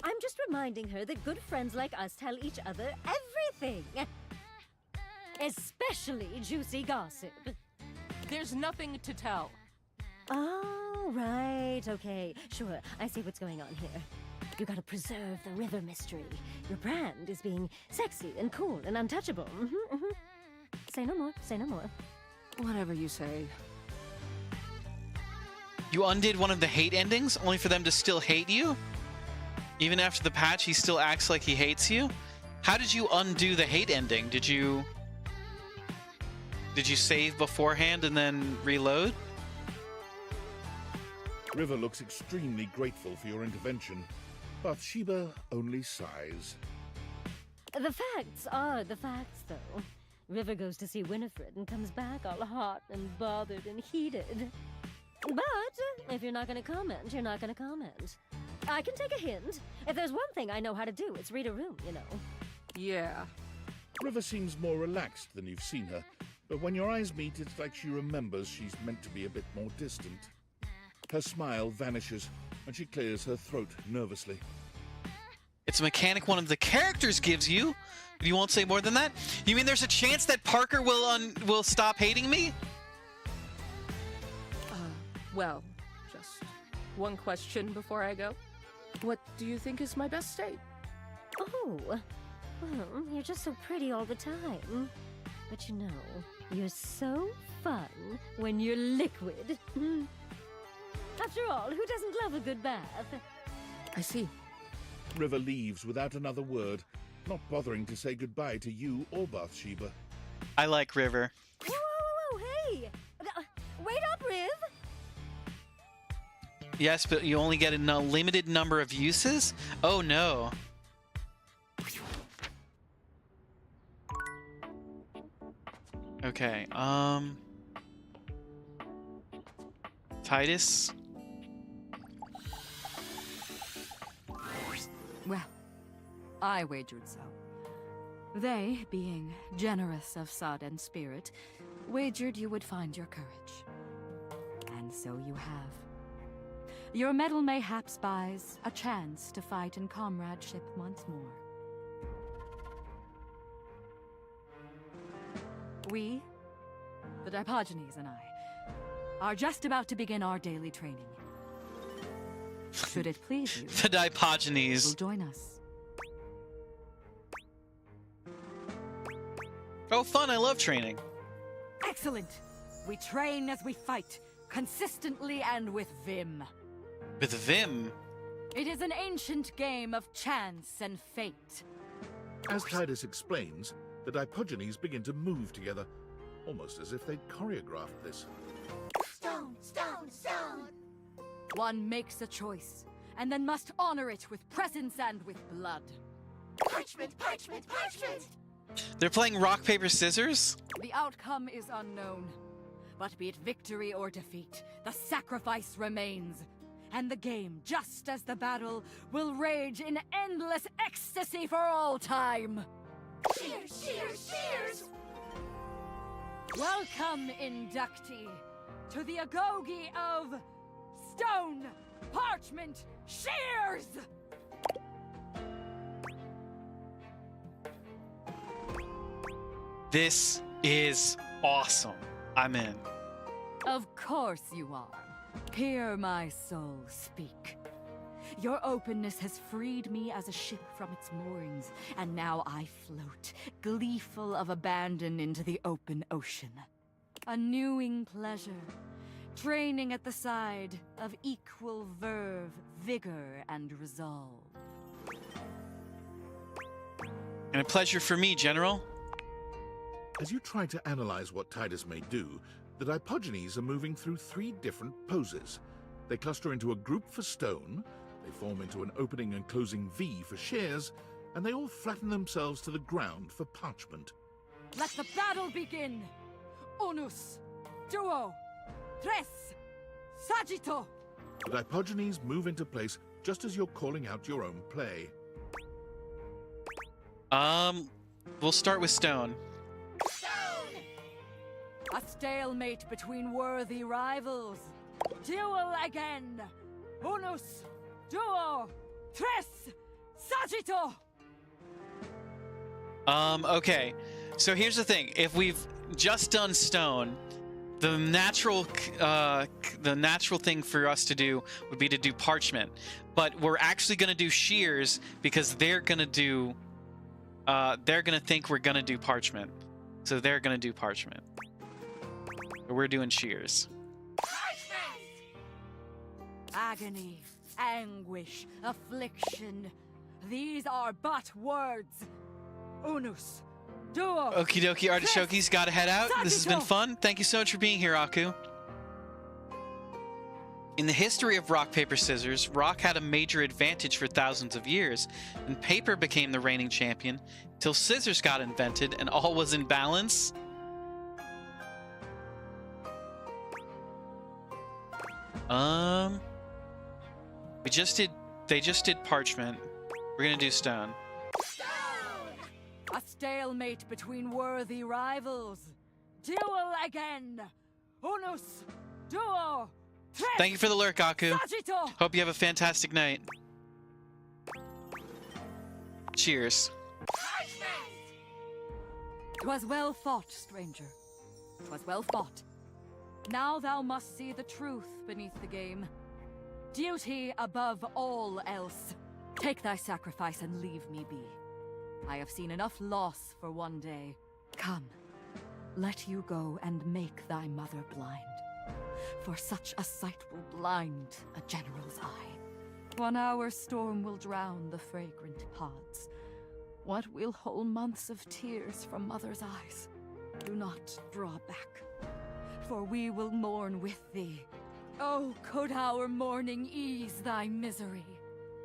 I'm just reminding her that good friends like us tell each other everything. Especially juicy gossip. There's nothing to tell. Oh, right. Okay. Sure. I see what's going on here. You gotta preserve the river mystery. Your brand is being sexy and cool and untouchable. Say no more. Say no more. Whatever you say. You undid one of the hate endings, only for them to still hate you? Even after the patch, he still acts like he hates you? How did you undo the hate ending? Did you save beforehand and then reload? River looks extremely grateful for your intervention. Bathsheba only sighs. The facts are the facts, though. River goes to see Winifred and comes back all hot and bothered and heated. But if you're not going to comment, you're not going to comment. I can take a hint. If there's one thing I know how to do, it's read a room, you know. Yeah. River seems more relaxed than you've seen her, but when your eyes meet, it's like she remembers she's meant to be a bit more distant. Her smile vanishes, and she clears her throat nervously. It's a mechanic one of the characters gives you. You won't say more than that? You mean there's a chance that Parker will stop hating me? Well, just one question before I go. What do you think is my best state? Oh, Well, you're just so pretty all the time. But you know, you're so fun when you're liquid. After all, who doesn't love a good bath? I see. River leaves without another word, not bothering to say goodbye to you or Bathsheba. I like River. Whoa, whoa, whoa, hey! Wait up, Riv! Yes, but you only get a limited number of uses? Oh no. Okay, Titus? Well, I wagered so. They, being generous of sudden spirit, wagered you would find your courage. And so you have. Your medal mayhaps buys a chance to fight in comradeship once more. We, the Dipogenes and I, are just about to begin our daily training. Should it please you, The Dipogenes. will join us. Oh, fun, I love training. Excellent! We train as we fight, consistently and with vim. With Vim. It is an ancient game of chance and fate. As Titus explains, the Dipogenes begin to move together, almost as if they'd choreographed this. Stone, stone, stone! One makes a choice, and then must honor it with presence and with blood. Parchment, parchment, parchment! They're playing rock, paper, scissors? The outcome is unknown, but be it victory or defeat, the sacrifice remains. And the game, just as the battle, will rage in endless ecstasy for all time. Cheers, cheers, cheers! Welcome, inductee, to the Agoge of Stone, Parchment, Shears! This is awesome. I'm in. Of course you are. Hear my soul speak. Your openness has freed me as a ship from its moorings, and now I float, gleeful of abandon, into the open ocean. A newing pleasure, training at the side of equal verve, vigor, and resolve. And a pleasure for me, General. As you try to analyze what Titus may do, the Dipogenes are moving through 3 different poses. They cluster into a group for stone, they form into an opening and closing V for shears, and they all flatten themselves to the ground for parchment. Let the battle begin! Unus, duo, tres, saggito! The Dipogenes move into place just as you're calling out your own play. We'll start with stone. A stalemate between worthy rivals. Duel again! Unus, duo, tres, saggito! Okay. So here's the thing. If we've just done stone, the natural thing for us to do would be to do parchment. But we're actually going to do shears because they're going to think we're going to do parchment. So they're going to do parchment. We're doing shears. Agony, anguish, affliction. These are but words. Unus, duo. Okie dokie, artichokes, gotta head out. This has been fun. Thank you so much for being here, Aku. In the history of rock, paper, scissors, rock had a major advantage for thousands of years, and paper became the reigning champion, till scissors got invented and all was in balance. They just did parchment. We're gonna do stone. A stalemate between worthy rivals. Duel again. Unus, duo, tres, Thank you for the lurk, Aku. saggito! Hope you have a fantastic night. Cheers. 'Twas well fought, stranger. 'Twas well fought. Now thou must see the truth beneath the game. Duty above all else. Take thy sacrifice and leave me be. I have seen enough loss for one day. Come, let you go and make thy mother blind. For such a sight will blind a general's eye. 1 hour storm will drown the fragrant pods. What will whole months of tears from mother's eyes? Do not draw back, for we will mourn with thee. Oh, could our mourning ease thy misery?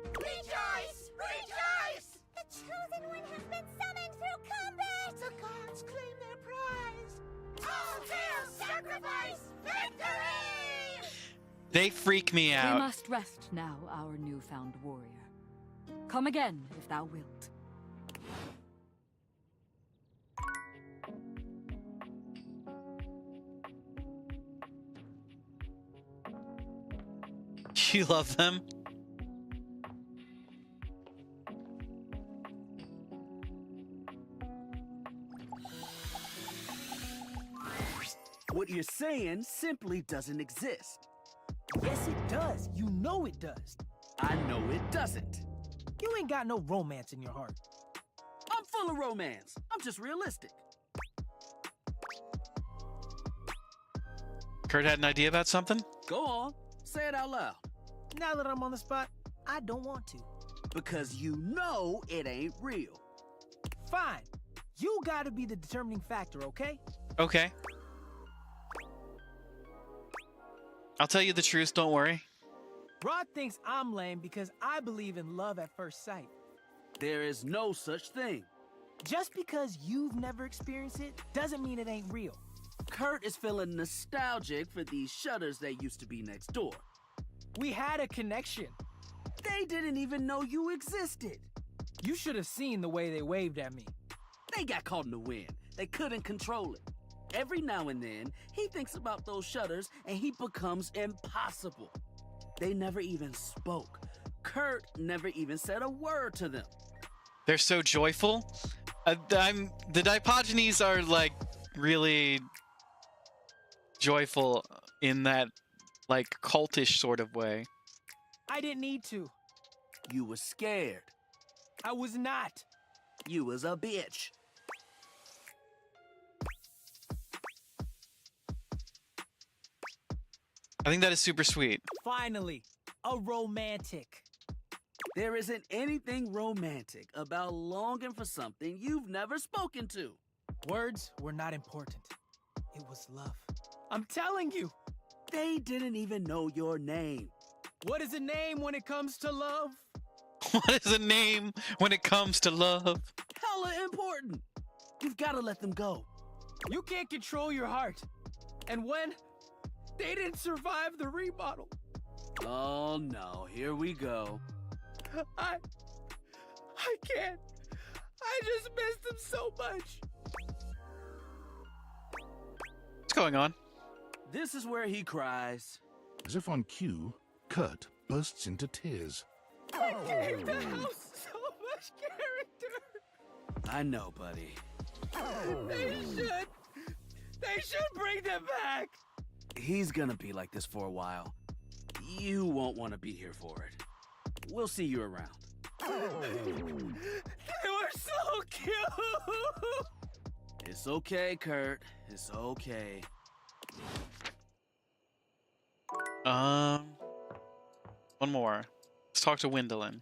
Rejoice! Rejoice! The chosen one has been summoned through combat! The gods claim their prize! All hail sacrifice! Victory! They freak me We out. must rest now, our newfound warrior. Come again, if thou wilt. You love them? What you're saying simply doesn't exist. Yes, it does. You know it does. I know it doesn't. You ain't got no romance in your heart. I'm full of romance. I'm just realistic. Kurt had an idea about something? Go on, say it out loud. Now that I'm on the spot, I don't want to. Because you know it ain't real. Fine. You gotta be the determining factor, okay? Okay. I'll tell you the truth, don't worry. Rod thinks I'm lame because I believe in love at first sight. There is no such thing. Just because you've never experienced it doesn't mean it ain't real. Kurt is feeling nostalgic for these shutters that used to be next door. We had a connection. They didn't even know you existed. You should have seen the way they waved at me. They got caught in the wind. They couldn't control it. Every now and then, he thinks about those shutters and he becomes impossible. They never even spoke. Kurt never even said a word to them. They're so joyful. The Dipogenes are like really joyful in that like cultish sort of way. I didn't need to. You was scared. I was not. You was a bitch. I think that is super sweet. Finally, a romantic. There isn't anything romantic about longing for something you've never spoken to. Words were not important. It was love. I'm telling you. They didn't even know your name. What is a name when it comes to love? What is a name when it comes to love? Hella important. You've got to let them go. You can't control your heart. And when they didn't survive the remodel. Oh no, here we go. I can't. I just miss them so much. What's going on? This is where he cries. As if on cue, Kurt bursts into tears. I gave the house so much character. I know, buddy. They should bring them back. He's gonna be like this for a while. You won't want to be here for it. We'll see you around. They were so cute. It's okay, Kurt. It's okay. One more. Let's talk to Wendelin.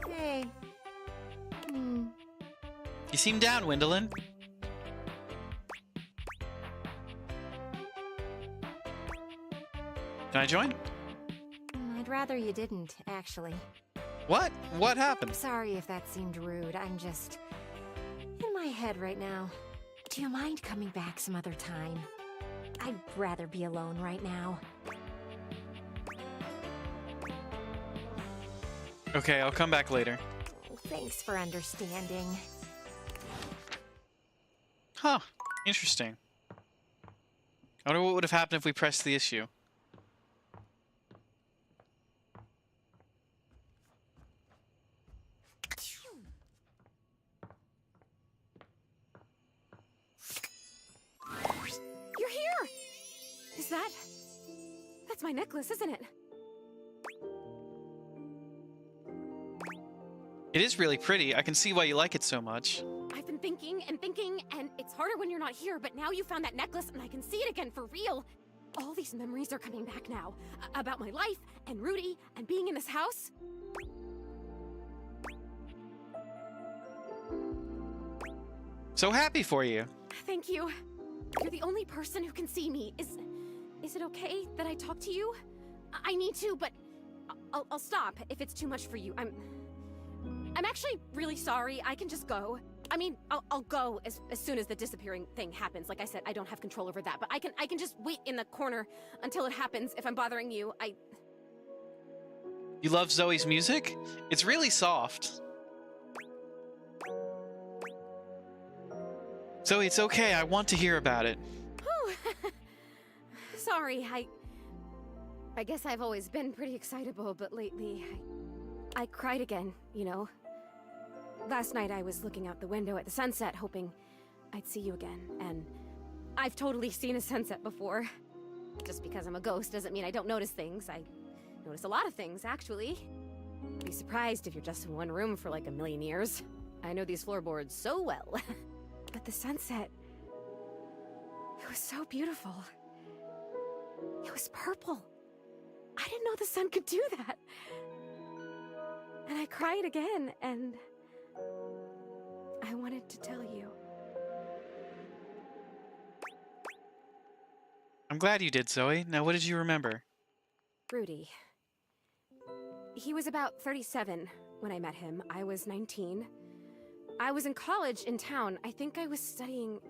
Hey. You seem down, Wendelin. Can I join? I'd rather you didn't, actually. What? What happened? Sorry if that seemed rude. I'm just in my head right now. Do you mind coming back some other time? I'd rather be alone right now. Okay, I'll come back later. Thanks for understanding. Huh. Interesting. I wonder what would have happened if we pressed the issue. You're here! Is that... That's my necklace, isn't it? It is really pretty. I can see why you like it so much. I've been thinking, and it's harder when you're not here, but now you found that necklace and I can see it again for real. All these memories are coming back now. About my life, and Rudy, and being in this house. So happy for you. Thank you. You're the only person who can see me. Is it okay that I talk to you? I need to, but I'll stop if it's too much for you. I'm actually really sorry. I can just go. I mean, I'll go as soon as the disappearing thing happens. Like I said, I don't have control over that, but I can just wait in the corner until it happens. If I'm bothering you, You love Zoe's music? It's really soft. Zoe, it's okay. I want to hear about it. Sorry, I guess I've always been pretty excitable, but lately I cried again, you know. Last night I was looking out the window at the sunset, hoping I'd see you again, and I've totally seen a sunset before. Just because I'm a ghost doesn't mean I don't notice things. I notice a lot of things, actually. Be surprised if you're just in one room for like a million years. I know these floorboards so well. But the sunset, it was so beautiful. It was purple. I didn't know the sun could do that. And I cried again, and I wanted to tell you. I'm glad you did, Zoe. Now, what did you remember? Rudy. He was about 37 when I met him. I was 19. I was in college in town. I think I was studying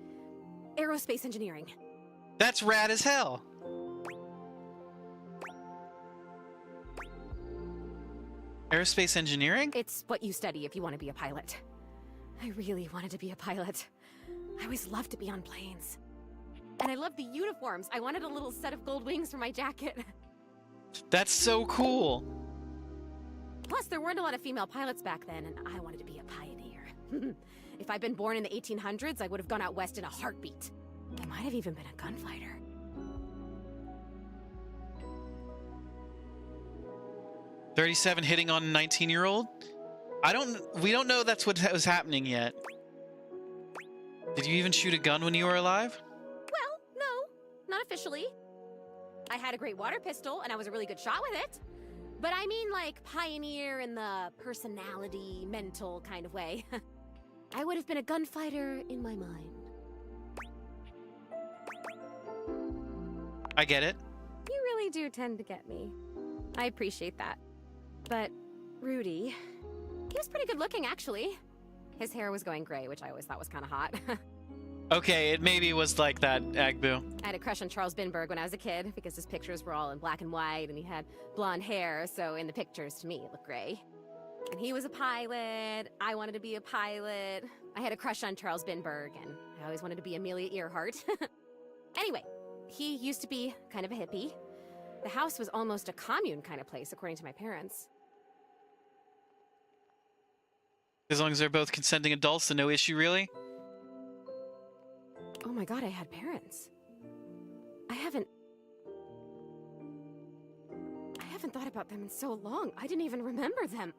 aerospace engineering. That's rad as hell. Aerospace engineering? It's what you study if you want to be a pilot. I really wanted to be a pilot. I always loved to be on planes. And I loved the uniforms. I wanted a little set of gold wings for my jacket. That's so cool. Plus, there weren't a lot of female pilots back then, and I wanted to be a pioneer. If I'd been born in the 1800s, I would have gone out west in a heartbeat. I might have even been a gunfighter. "37 hitting on a 19-year-old? We don't know that's what was happening yet. Did you even shoot a gun when you were alive? Well, no, not officially. I had a great water pistol, and I was a really good shot with it. But I mean like pioneer in the personality, mental kind of way. I would have been a gunfighter in my mind. I get it. You really do tend to get me. I appreciate that. But Rudy, he was pretty good looking, actually. His hair was going gray, which I always thought was kind of hot. Okay, it maybe was like that, Agbu. I had a crush on Charles Binberg when I was a kid because his pictures were all in black and white and he had blonde hair, so in the pictures, to me, it looked gray. And he was a pilot. I wanted to be a pilot. I had a crush on Charles Binberg, and I always wanted to be Amelia Earhart. Anyway, he used to be kind of a hippie. The house was almost a commune kind of place, according to my parents. As long as they're both consenting adults, then no issue, really? Oh my god, I had parents. I haven't thought about them in so long. I didn't even remember them.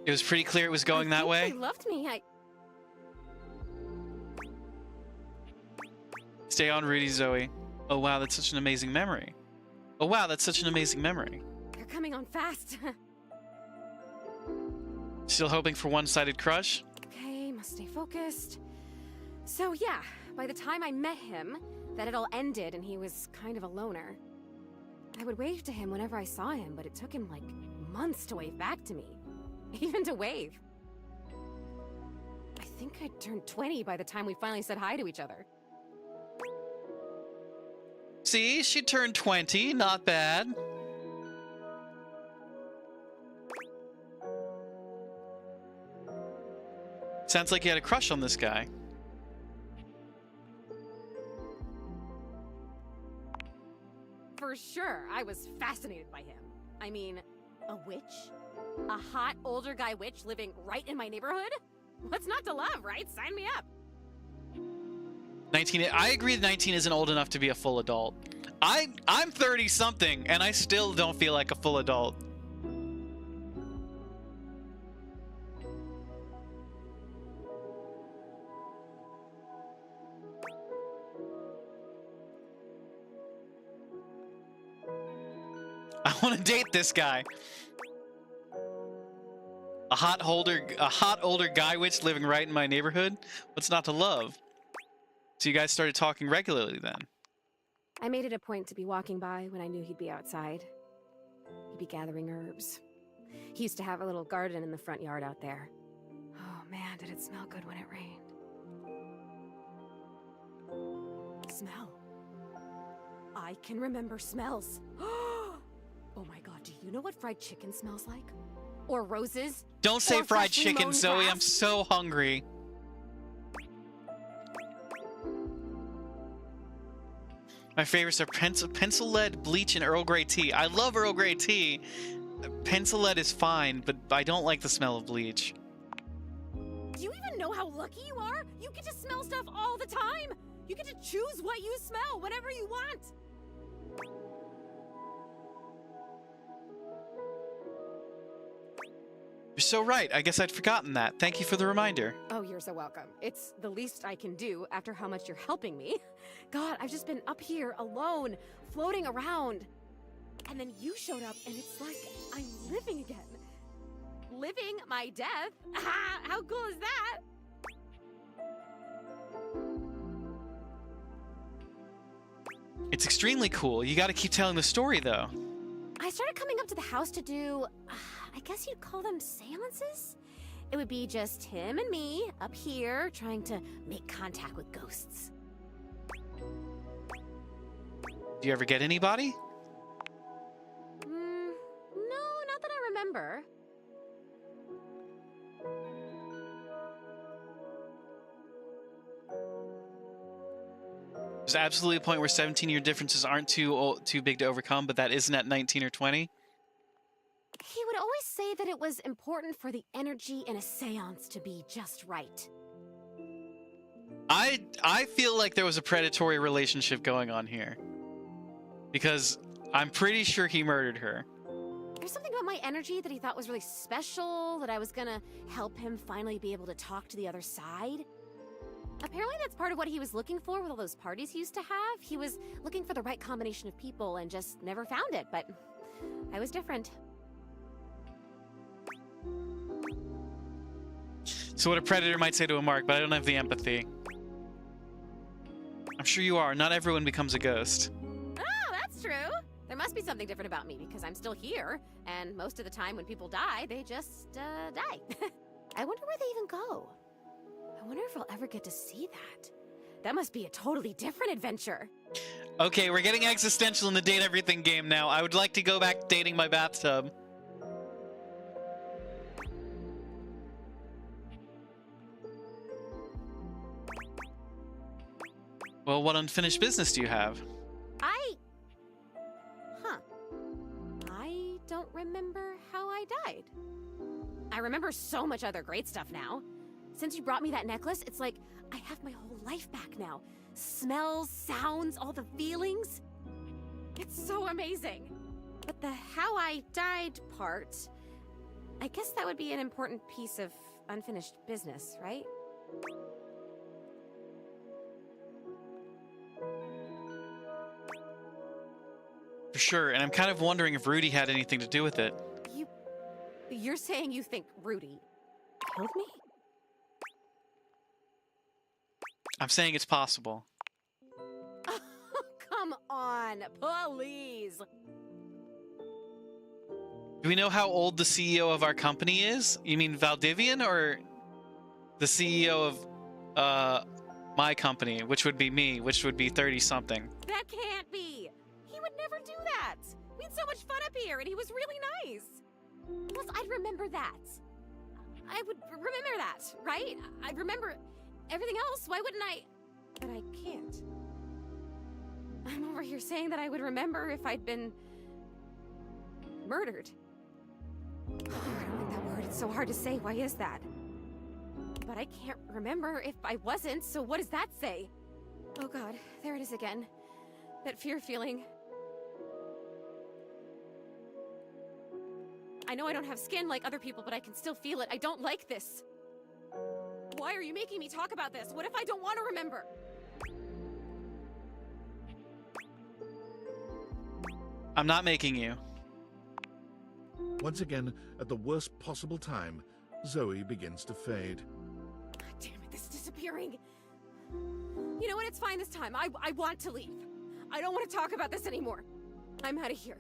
It was pretty clear it was going that way? They loved me. Stay on, Rudy, Zoe. Oh wow, that's such an amazing memory. Oh wow, that's such an amazing memory. They're coming on fast. Still hoping for one-sided crush? Okay, must stay focused. So yeah, by the time I met him, that had all ended and he was kind of a loner. I would wave to him whenever I saw him, but it took him like months to wave back to me. Even to wave. I think I turned 20 by the time we finally said hi to each other. See, she turned 20, not bad. Sounds like you had a crush on this guy. For sure, I was fascinated by him. I mean, a witch? A hot older guy witch living right in my neighborhood? What's not to love, right? Sign me up. 19. I agree that 19 isn't old enough to be a full adult. I'm 30-something, and I still don't feel like a full adult. want to date this guy. A hot older guy witch living right in my neighborhood. What's not to love? So you guys started talking regularly then. I made it a point to be walking by when I knew he'd be outside. He'd be gathering herbs. He used to have a little garden in the front yard out there. Oh man, did it smell good when it rained. Smell. I can remember smells. Oh my god, do you know what fried chicken smells like? Or roses? Don't say Or fried freshly chicken, mown Zoe. grass? I'm so hungry. My favorites are pencil lead, bleach, and Earl Grey tea. I love Earl Grey tea. Pencil lead is fine, but I don't like the smell of bleach. Do you even know how lucky you are? You get to smell stuff all the time! You get to choose what you smell whenever you want! You're so right. I guess I'd forgotten that. Thank you for the reminder. Oh, you're so welcome. It's the least I can do after how much you're helping me. God, I've just been up here alone, floating around. And then you showed up and it's like I'm living again. Living my death? Ah, how cool is that? It's extremely cool. You gotta keep telling the story, though. I started coming up to the house to do, I guess you'd call them seances? It would be just him and me up here trying to make contact with ghosts. Do you ever get anybody? No, not that I remember. There's absolutely a point where 17-year differences aren't too big to overcome, but that isn't at 19 or 20. He would always say that it was important for the energy in a seance to be just right. I feel like there was a predatory relationship going on here. Because I'm pretty sure he murdered her. There's something about my energy that he thought was really special, that I was gonna help him finally be able to talk to the other side. Apparently that's part of what he was looking for with all those parties he used to have. He was looking for the right combination of people and just never found it, but I was different. So what a predator might say to a mark, but I don't have the empathy. I'm sure you are. Not everyone becomes a ghost. Oh, that's true. There must be something different about me because I'm still here, and most of the time when people die, they just, die. I wonder where they even go. I wonder if I'll ever get to see that. That must be a totally different adventure. Okay, we're getting existential in the Date Everything game now. I would like to go back dating my bathtub. Well, what unfinished business do you have? I don't remember how I died. I remember so much other great stuff now. Since you brought me that necklace, it's like I have my whole life back now. Smells, sounds, all the feelings. It's so amazing. But the how I died part, I guess that would be an important piece of unfinished business, right? For sure, and I'm kind of wondering if Rudy had anything to do with it. You're saying you think Rudy killed me? I'm saying it's possible. Oh, come on, please. Do we know how old the CEO of our company is? You mean Valdivian or the CEO of my company, which would be me, which would be 30-something? That can't be. He would never do that. We had so much fun up here, and he was really nice. Plus, I'd remember that. I would remember that, right? I'd remember everything else. Why wouldn't I? But I can't. I'm over here saying that I would remember if I'd been murdered. Oh, I don't like that word. It's so hard to say. Why is that? But I can't remember if I wasn't, so what does that say? Oh god, there it is again. That fear feeling. I know I don't have skin like other people, but I can still feel it. I don't like this. Why are you making me talk about this? What if I don't want to remember? I'm not making you. Once again, at the worst possible time, Zoe begins to fade. Damn it, this is disappearing. You know what? It's fine this time. I want to leave. I don't want to talk about this anymore. I'm out of here.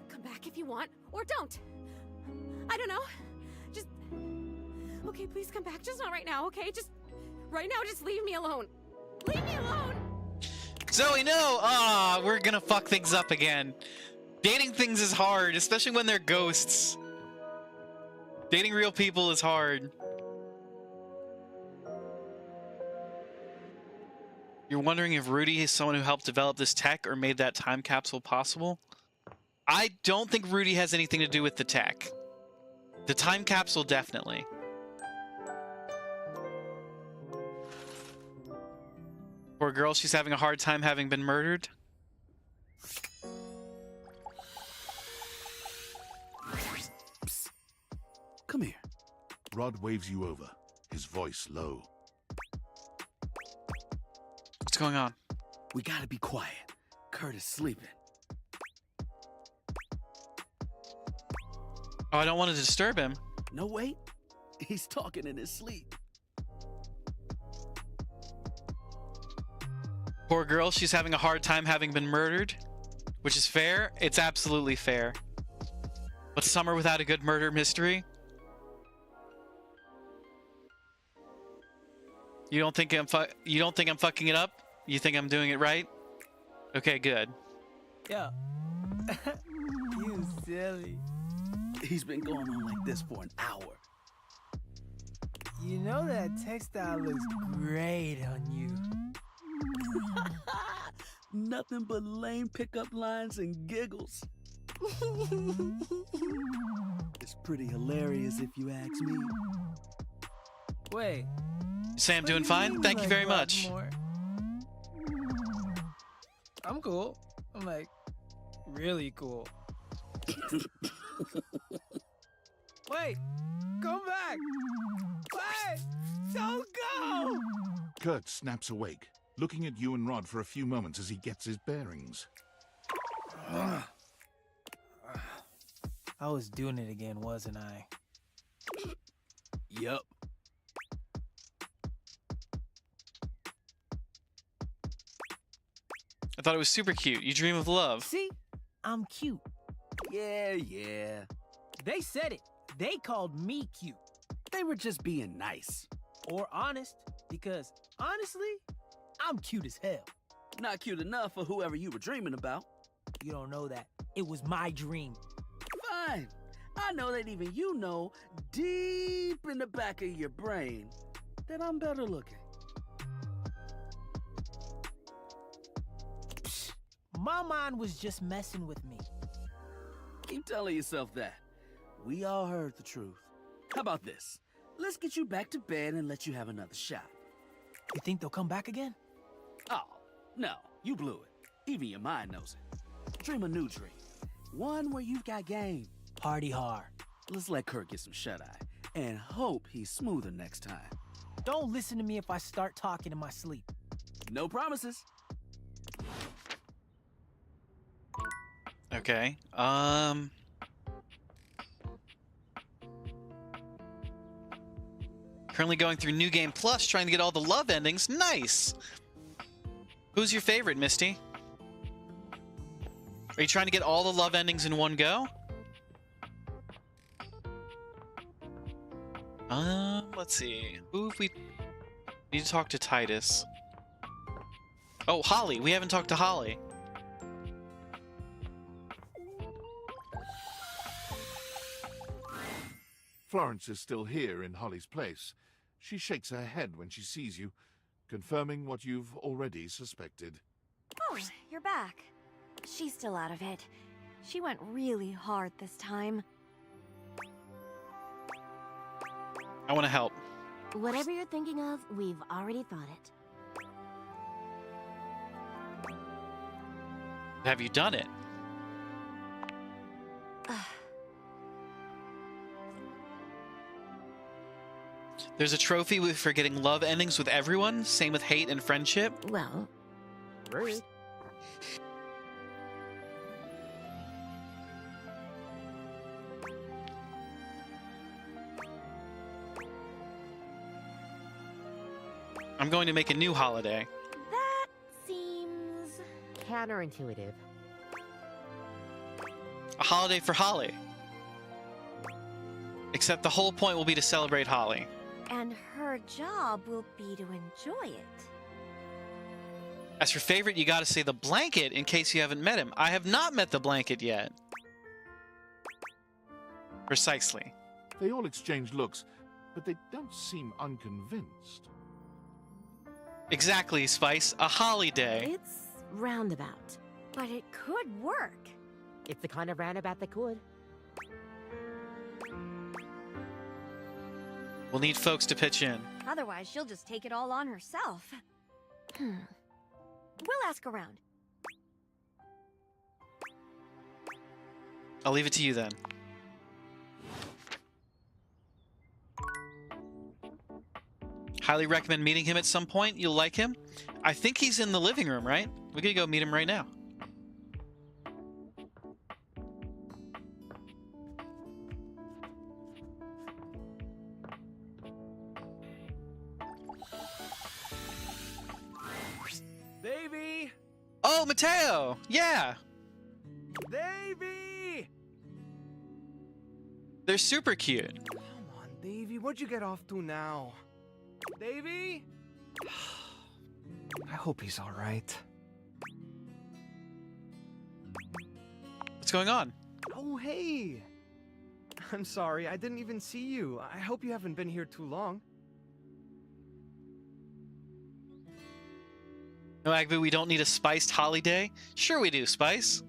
Come back if you want, or don't. I don't know. Just... Okay, please come back. Just not right now, okay? Just... Right now, just leave me alone. Leave me alone! Zoe, no! Ah, we're gonna fuck things up again. Dating things is hard, especially when they're ghosts. Dating real people is hard. You're wondering if Rudy is someone who helped develop this tech or made that time capsule possible? I don't think Rudy has anything to do with the tech. The time capsule, definitely. Poor girl, she's having a hard time having been murdered. Psst. Come here. Rod waves you over, his voice low. What's going on? We gotta be quiet. Kurt is sleeping. Oh, I don't want to disturb him. No, wait. He's talking in his sleep. Poor girl, she's having a hard time having been murdered. Which is fair. It's absolutely fair. But summer without a good murder mystery? You don't think I'm fucking it up? You think I'm doing it right? Okay, good. Yo. You silly. He's been going on like this for an hour. You know that textile looks great on you. Nothing but lame pickup lines and giggles. It's pretty hilarious if you ask me. Wait. You say I'm doing fine? Thank you very much. I'm cool. I'm like, really cool. Wait! Come back! Wait! Don't go! Kurt snaps awake, looking at you and Rod for a few moments as he gets his bearings. I was doing it again, wasn't I? Yup. I thought it was super cute. You dream of love. See? I'm cute. Yeah. They said it. They called me cute. They were just being nice. Or honest, because honestly, I'm cute as hell. Not cute enough for whoever you were dreaming about. You don't know that. It was my dream. Fine. I know that even you know, deep in the back of your brain, that I'm better looking. Psh, my mind was just messing with me. Keep telling yourself that. We all heard the truth. How about this? Let's get you back to bed and let you have another shot. You think they'll come back again? Oh, no. You blew it. Even your mind knows it. Dream a new dream. One where you've got game. Party hard. Let's let Kurt get some shut-eye. And hope he's smoother next time. Don't listen to me if I start talking in my sleep. No promises. Okay. Currently going through New Game Plus, trying to get all the love endings. Nice! Who's your favorite, Misty? Are you trying to get all the love endings in one go? Let's see. Who if we need to talk to Titus? Oh, Holly. We haven't talked to Holly. Florence is still here in Holly's place. She shakes her head when she sees you, confirming what you've already suspected. Oh, you're back. She's still out of it. She went really hard this time. I want to help. Whatever you're thinking of, we've already thought it. Have you done it? There's a trophy for getting love endings with everyone. Same with hate and friendship. Well, rude. I'm going to make a new holiday. That seems counterintuitive. A holiday for Holly. Except the whole point will be to celebrate Holly. And her job will be to enjoy it. As for favorite, you gotta say the blanket in case you haven't met him. I have not met the blanket yet. Precisely. They all exchange looks, but they don't seem unconvinced. Exactly, Spice. A holiday. It's roundabout. But it could work. It's the kind of roundabout that could. We'll need folks to pitch in. Otherwise, she'll just take it all on herself. We'll ask around. I'll leave it to you then. Highly recommend meeting him at some point. You'll like him. I think he's in the living room, right? We could go meet him right now. Davey! Oh, Mateo! Yeah! Davey! They're super cute. Come on, Davey, what'd you get off to now? Davey? I hope he's all right. What's going on? Oh, hey! I'm sorry, I didn't even see you. I hope you haven't been here too long. No, Agbu, we don't need a spiced holiday? Sure we do, Spice.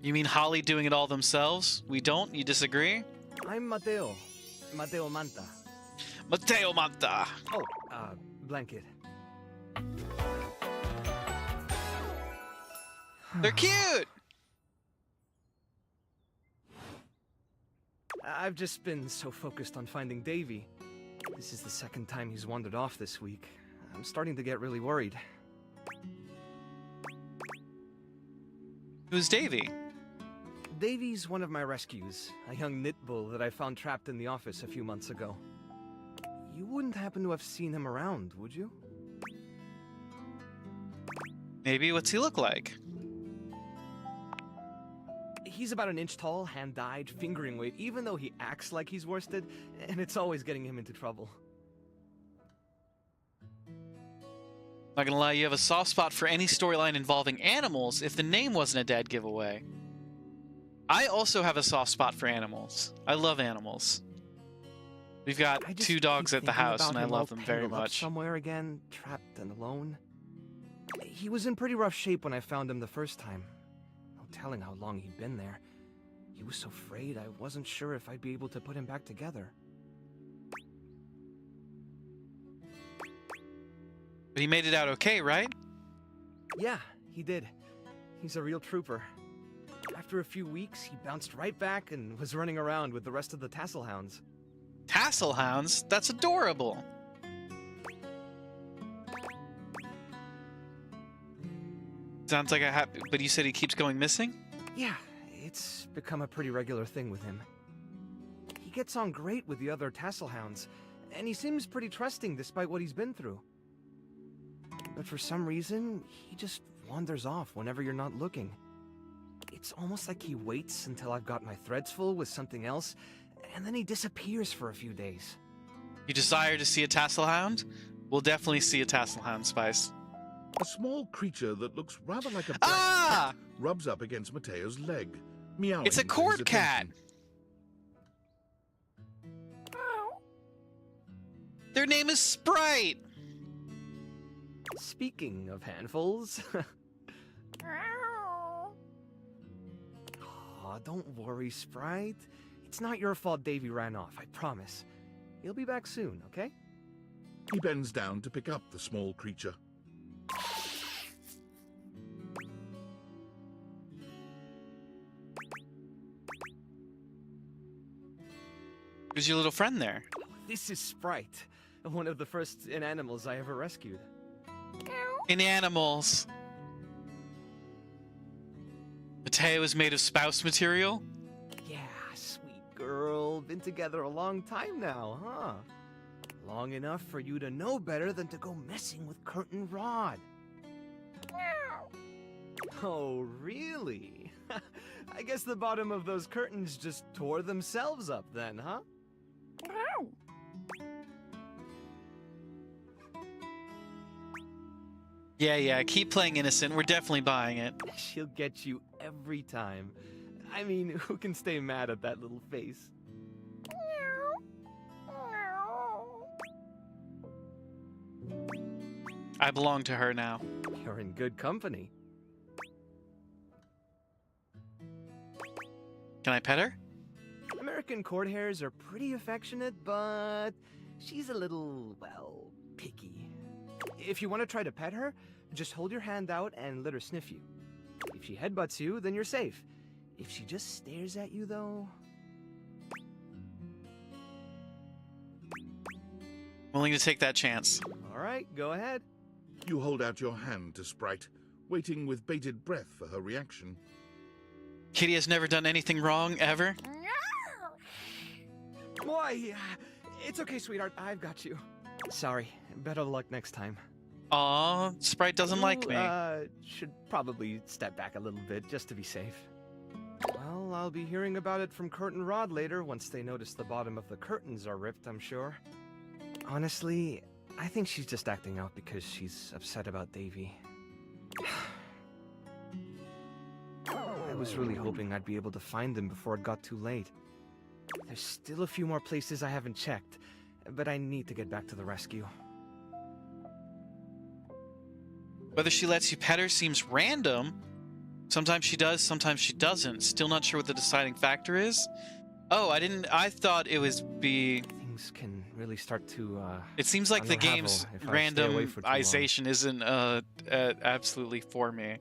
You mean Holly doing it all themselves? We don't? You disagree? I'm Mateo. Mateo Manta. Mateo Manta! Oh, blanket. They're cute! I've just been so focused on finding Davey. This is the second time he's wandered off this week. I'm starting to get really worried. Who's Davey? Davey's one of my rescues, a young knit bull that I found trapped in the office a few months ago. You wouldn't happen to have seen him around, would you? Maybe. What's he look like? He's about an inch tall, hand-dyed, fingering weight, even though he acts like he's worsted, and it's always getting him into trouble. Not gonna lie, you have a soft spot for any storyline involving animals if the name wasn't a dead giveaway. I also have a soft spot for animals. I love animals. We've got 2 dogs at the house, and I love them very much. Somewhere again, trapped and alone. He was in pretty rough shape when I found him the first time. No telling how long he'd been there. He was so frayed, I wasn't sure if I'd be able to put him back together. But he made it out okay, right? Yeah, he did. He's a real trooper. After a few weeks, he bounced right back and was running around with the rest of the tassel hounds. Tassel hounds? That's adorable. Sounds like a happy... But you said he keeps going missing? Yeah, it's become a pretty regular thing with him. He gets on great with the other tassel hounds, and he seems pretty trusting despite what he's been through. But for some reason, he just wanders off whenever you're not looking. It's almost like he waits until I've got my threads full with something else, and then he disappears for a few days. You desire to see a tassel hound? We'll definitely see a tassel hound, Spice. A small creature that looks rather like a black cat rubs up against Mateo's leg, meowing. It's a court cat! Their name is Sprite! Speaking of handfuls... Aw, don't worry, Sprite. It's not your fault Davey ran off, I promise. He'll be back soon, okay? He bends down to pick up the small creature. Who's your little friend there? This is Sprite, one of the first inanimals I ever rescued. Inanimals. Mateo is made of spouse material? Yeah, sweet girl. people been together a long time now, huh? Long enough for you to know better than to go messing with Curtin Rod. Oh, really? I guess the bottom of those curtains just tore themselves up then, huh? Yeah, keep playing innocent. We're definitely buying it. She'll get you every time. I mean, who can stay mad at that little face? I belong to her now. You're in good company. Can I pet her? American court hares are pretty affectionate, but she's a little, well, picky. If you want to try to pet her, just hold your hand out and let her sniff you. If she headbutts you, then you're safe. If she just stares at you, though... Willing to take that chance. All right, go ahead. You hold out your hand to Sprite, waiting with bated breath for her reaction. Kitty has never done anything wrong, ever? Boy, it's okay, sweetheart. I've got you. Sorry. Better luck next time. Aw, Sprite doesn't like me. Should probably step back a little bit just to be safe. Well, I'll be hearing about it from Curtin Rod later once they notice the bottom of the curtains are ripped, I'm sure. Honestly, I think she's just acting out because she's upset about Davy. I was really hoping I'd be able to find them before it got too late. There's still a few more places I haven't checked, but I need to get back to the rescue. Whether she lets you pet her seems random. Sometimes she does, sometimes she doesn't. Still not sure what the deciding factor is. Oh, I thought it was Things can really start to, It seems like the game's if I stay away for too long. randomization isn't, absolutely for me.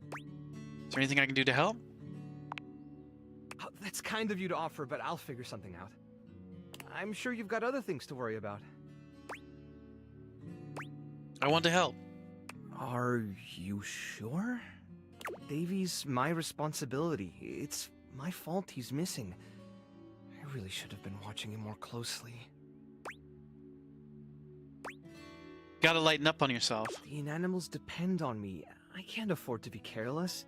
Is there anything I can do to help? Oh, that's kind of you to offer, but I'll figure something out. I'm sure you've got other things to worry about. I want to help. Are you sure? Davy's my responsibility. It's my fault he's missing. I really should have been watching him more closely. Gotta lighten up on yourself. The inanimals depend on me. I can't afford to be careless.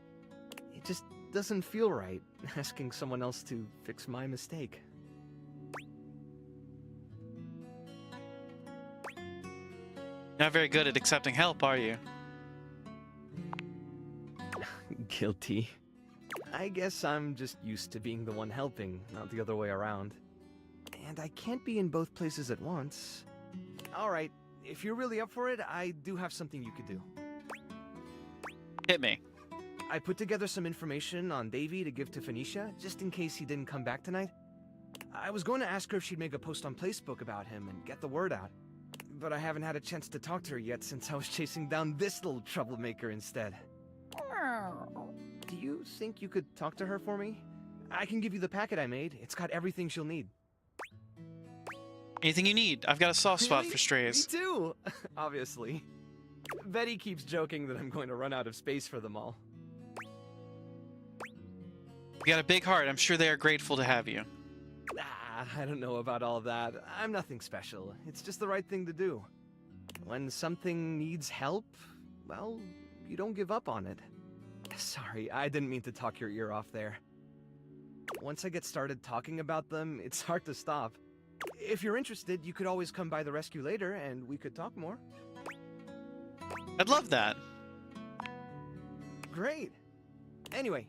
It just doesn't feel right, asking someone else to fix my mistake. Not very good at accepting help, are you? Guilty. I guess I'm just used to being the one helping, not the other way around. And I can't be in both places at once. Alright, if you're really up for it, I do have something you could do. Hit me. I put together some information on Davy to give to Phoenicia, just in case he didn't come back tonight. I was going to ask her if she'd make a post on Facebook about him and get the word out. But I haven't had a chance to talk to her yet since I was chasing down this little troublemaker instead. Do you think you could talk to her for me? I can give you the packet I made. It's got everything she'll need. Anything you need. I've got a soft spot for strays. Me too! Obviously. Betty keeps joking that I'm going to run out of space for them all. You got a big heart. I'm sure they are grateful to have you. I don't know about all that. I'm nothing special. It's just the right thing to do. When something needs help, well, you don't give up on it. Sorry, I didn't mean to talk your ear off there. Once I get started talking about them, it's hard to stop. If you're interested, you could always come by the rescue later and we could talk more. I'd love that. Great. Anyway,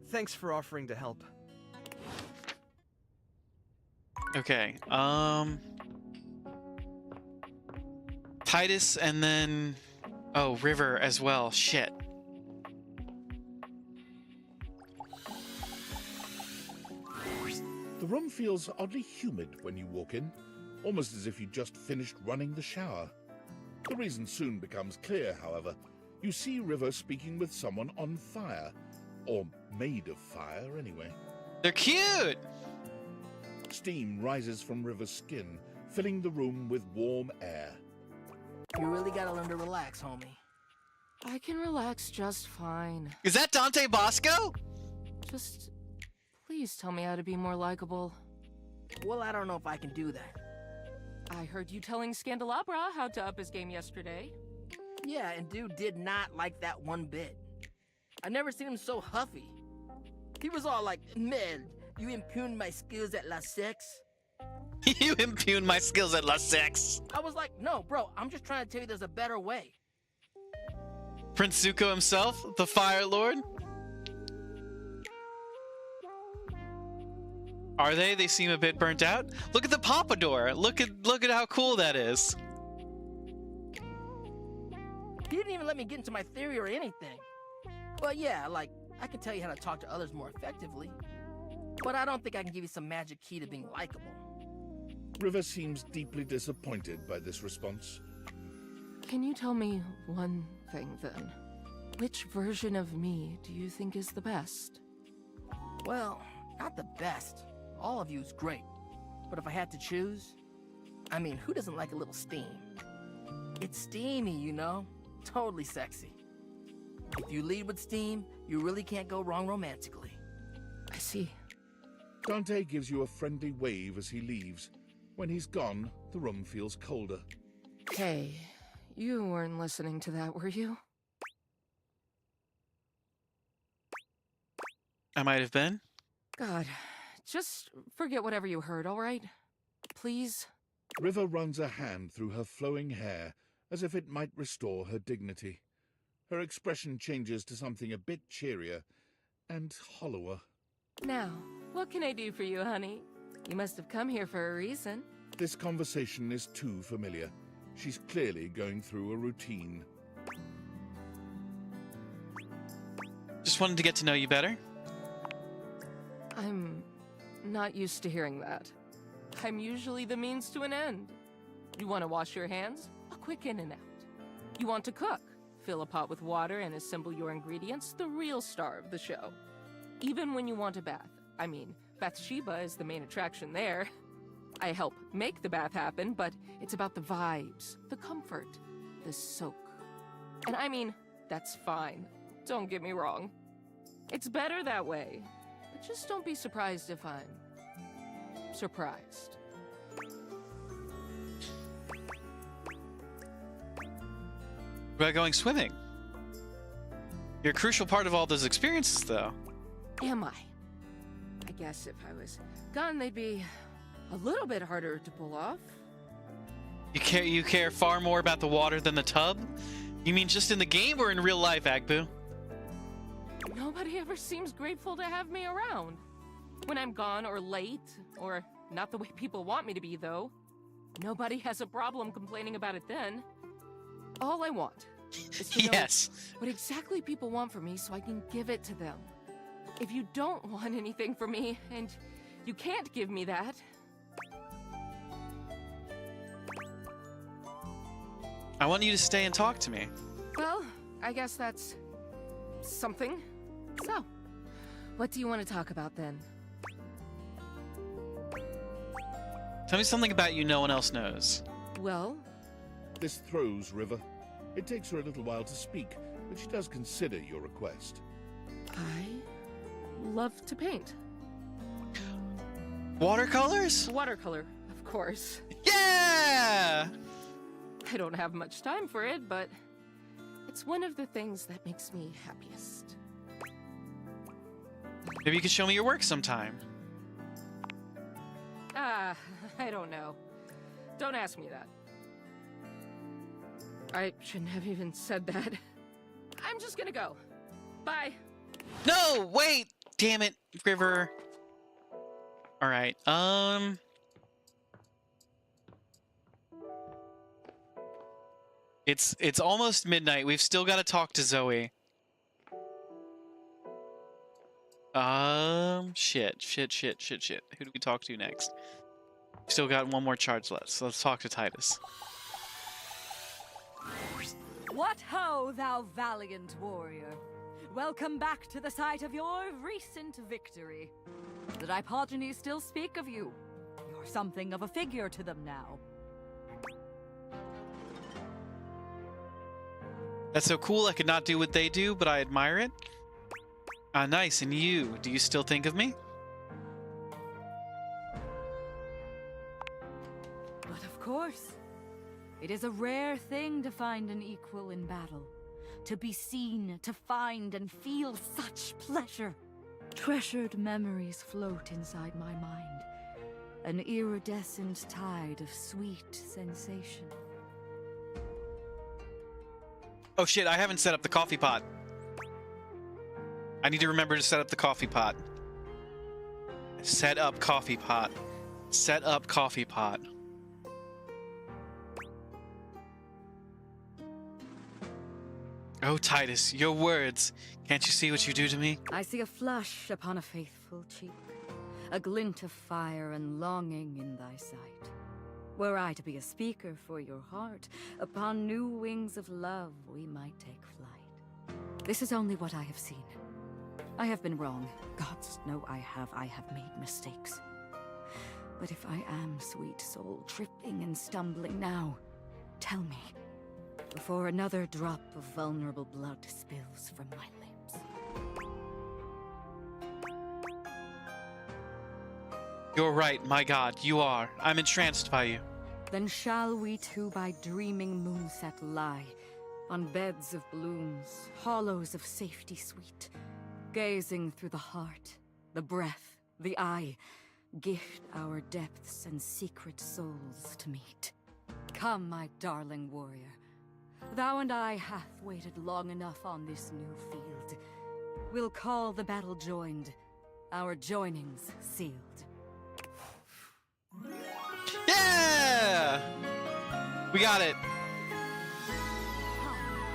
thanks for offering to help. Okay, Titus and then... Oh, River as well. Shit. The room feels oddly humid when you walk in, almost as if you just finished running the shower. The reason soon becomes clear, however. You see River speaking with someone on fire. Or made of fire, anyway. They're cute! Steam rises from River's skin, filling the room with warm air. You really gotta learn to relax, homie. I can relax just fine. Is that Dante Bosco? Just Please tell me how to be more likable. Well, I don't know if I can do that. I heard you telling Scandelabra how to up his game yesterday. Yeah, and dude did not like that one bit. I never seen him so huffy. He was all like, "Man, you impugned my skills at La Sex." You impugned my skills at La Sex. I was like, no, bro, I'm just trying to tell you there's a better way. Prince Zuko himself, the Fire Lord. Are they? They seem a bit burnt out. Look at the Pompadour. Look at how cool that is. He didn't even let me get into my theory or anything. Well, yeah, like, I can tell you how to talk to others more effectively. But I don't think I can give you some magic key to being likable. River seems deeply disappointed by this response. Can you tell me one thing, then? Which version of me do you think is the best? Well, not the best. All of you is great. But if I had to choose, I mean, who doesn't like a little steam? It's steamy, you know? Totally sexy. If you lead with steam, you really can't go wrong romantically. I see. Dante gives you a friendly wave as he leaves. When he's gone, the room feels colder. Hey, you weren't listening to that, were you? I might have been. God, just forget whatever you heard, all right? Please? River runs a hand through her flowing hair as if it might restore her dignity. Her expression changes to something a bit cheerier and hollower. Now, what can I do for you, honey? You must have come here for a reason. This conversation is too familiar. She's clearly going through a routine. Just wanted to get to know you better. I'm not used to hearing that. I'm usually the means to an end. You want to wash your hands? A quick in and out. You want to cook? Fill a pot with water and assemble your ingredients, the real star of the show. Even when you want a bath. I mean, Bathsheba is the main attraction there. I help make the bath happen, but it's about the vibes, the comfort, the soak. And I mean, that's fine. Don't get me wrong. It's better that way. But just don't be surprised if I'm surprised. What about going swimming? You're a crucial part of all those experiences, though. Am I? I guess if I was gone, they'd be a little bit harder to pull off. You care far more about the water than the tub? You mean just in the game or in real life, Agbu? Nobody ever seems grateful to have me around. When I'm gone or late, or not the way people want me to be, though. Nobody has a problem complaining about it then. All I want is to know what exactly people want from me so I can give it to them. If you don't want anything from me, and you can't give me that... I want you to stay and talk to me. Well, I guess that's... something. So, what do you want to talk about then? Tell me something about you no one else knows. Well? This throws River. It takes her a little while to speak, but she does consider your request. I love to paint. Watercolors? Watercolor, of course. Yeah! I don't have much time for it, but it's one of the things that makes me happiest. Maybe you could show me your work sometime. I don't know. Don't ask me that. I shouldn't have even said that. I'm just gonna go. Bye. No, wait! Damn it, River. Alright, It's almost midnight. We've still got to talk to Zoe. Shit. Who do we talk to next? Still got one more charge left, so let's talk to Titus. What ho, thou valiant warrior! Welcome back to the site of your recent victory. The Diplogenes still speak of you. You're something of a figure to them now. That's so cool. I could not do what they do, but I admire it. Ah, nice. And you? Do you still think of me? course. It is a rare thing to find an equal in battle. To be seen, to find and feel such pleasure. Treasured memories float inside my mind. An iridescent tide of sweet sensation. Oh shit, I haven't set up the coffee pot. I need to remember to set up the coffee pot. Set up coffee pot. Set up coffee pot. Oh, Titus, your words. Can't you see what you do to me? I see a flush upon a faithful cheek, a glint of fire and longing in thy sight. Were I to be a speaker for your heart, upon new wings of love we might take flight. This is only what I have seen. I have been wrong. Gods know I have made mistakes. But if I am, sweet soul, tripping and stumbling now, tell me, before another drop of vulnerable blood spills from my lips. You're right, my god, you are. I'm entranced by you. Then shall we two by dreaming moonset lie, on beds of blooms, hollows of safety sweet, gazing through the heart, the breath, the eye, gift our depths and secret souls to meet. Come, my darling warrior. Thou and I hath waited long enough on this new field. We'll call the battle joined, our joinings sealed. Yeah! We got it.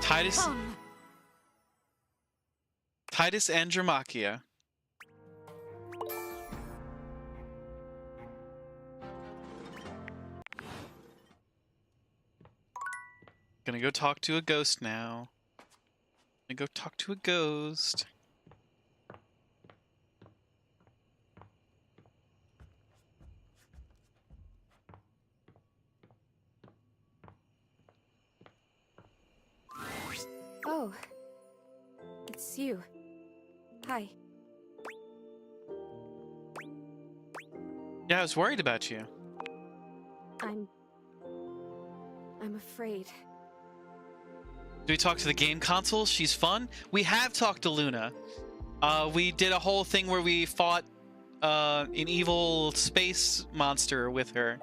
Titus. Titus Andromache. Gonna go talk to a ghost now. Gonna go talk to a ghost. Oh, it's you. Hi. Yeah, I was worried about you. I'm afraid. Do we talk to the game console? She's fun. We have talked to Luna. We did a whole thing where we fought an evil space monster with her.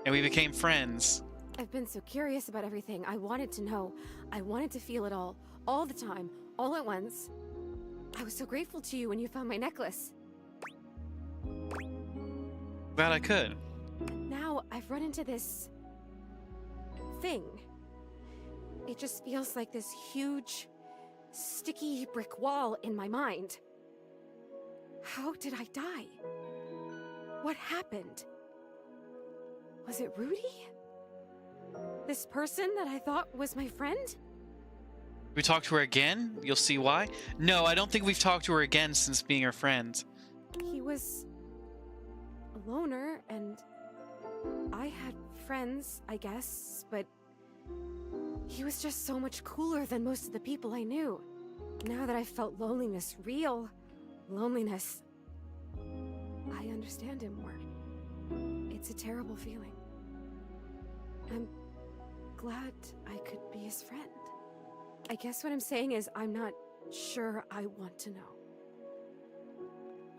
And we became friends. I've been so curious about everything. I wanted to know. I wanted to feel it all the time, all at once. I was so grateful to you when you found my necklace. Glad I could. Now I've run into this thing. It just feels like this huge, sticky brick wall in my mind. How did I die? What happened? Was it Rudy? This person that I thought was my friend? We talked to her again? You'll see why. No, I don't think we've talked to her again since being her friends. He was a loner, and I had friends, I guess, but he was just so much cooler than most of the people I knew. Now that I felt loneliness, real loneliness, I understand him more. It's a terrible feeling. I'm glad I could be his friend. I guess what I'm saying is I'm not sure I want to know.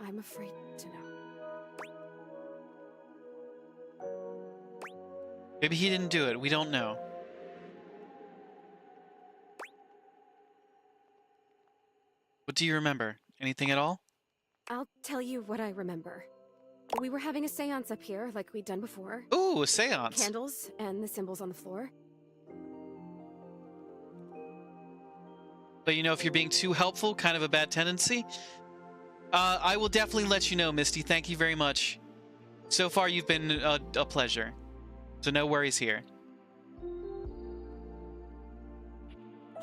I'm afraid to know. Maybe he didn't do it. We don't know. What do you remember? Anything at all? I'll tell you what I remember. We were having a seance up here, like we'd done before. Ooh, a seance. Candles and the symbols on the floor. But you know, if you're being too helpful, kind of a bad tendency. I will definitely let you know, Misty. Thank you very much. So far, you've been a pleasure. So no worries here.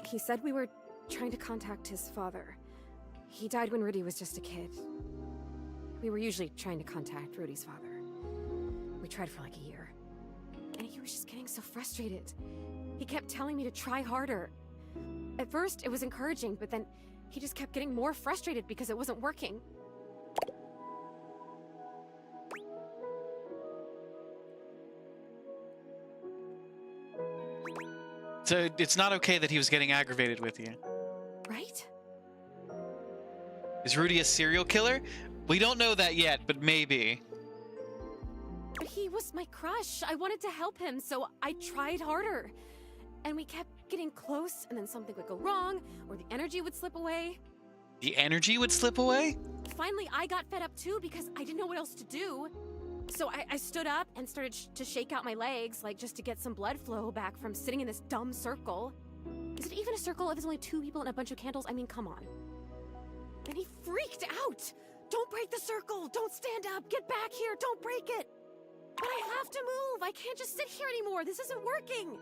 He said we were trying to contact his father. He died when Rudy was just a kid. We were usually trying to contact Rudy's father. We tried for like a year. And he was just getting so frustrated. He kept telling me to try harder. At first, it was encouraging, but then he just kept getting more frustrated because it wasn't working. So it's not okay that he was getting aggravated with you. Right? Is Rudy a serial killer? We don't know that yet, but maybe. But he was my crush. I wanted to help him, so I tried harder. And we kept getting close, and then something would go wrong, or the energy would slip away. The energy would slip away? Finally, I got fed up too because I didn't know what else to do. So I stood up and started to shake out my legs, like just to get some blood flow back from sitting in this dumb circle. Is it even a circle if there's only 2 people and a bunch of candles? I mean, come on. And he freaked out. Don't break the circle. Don't stand up. Get back here. Don't break it. But I have to move. I can't just sit here anymore. This isn't working.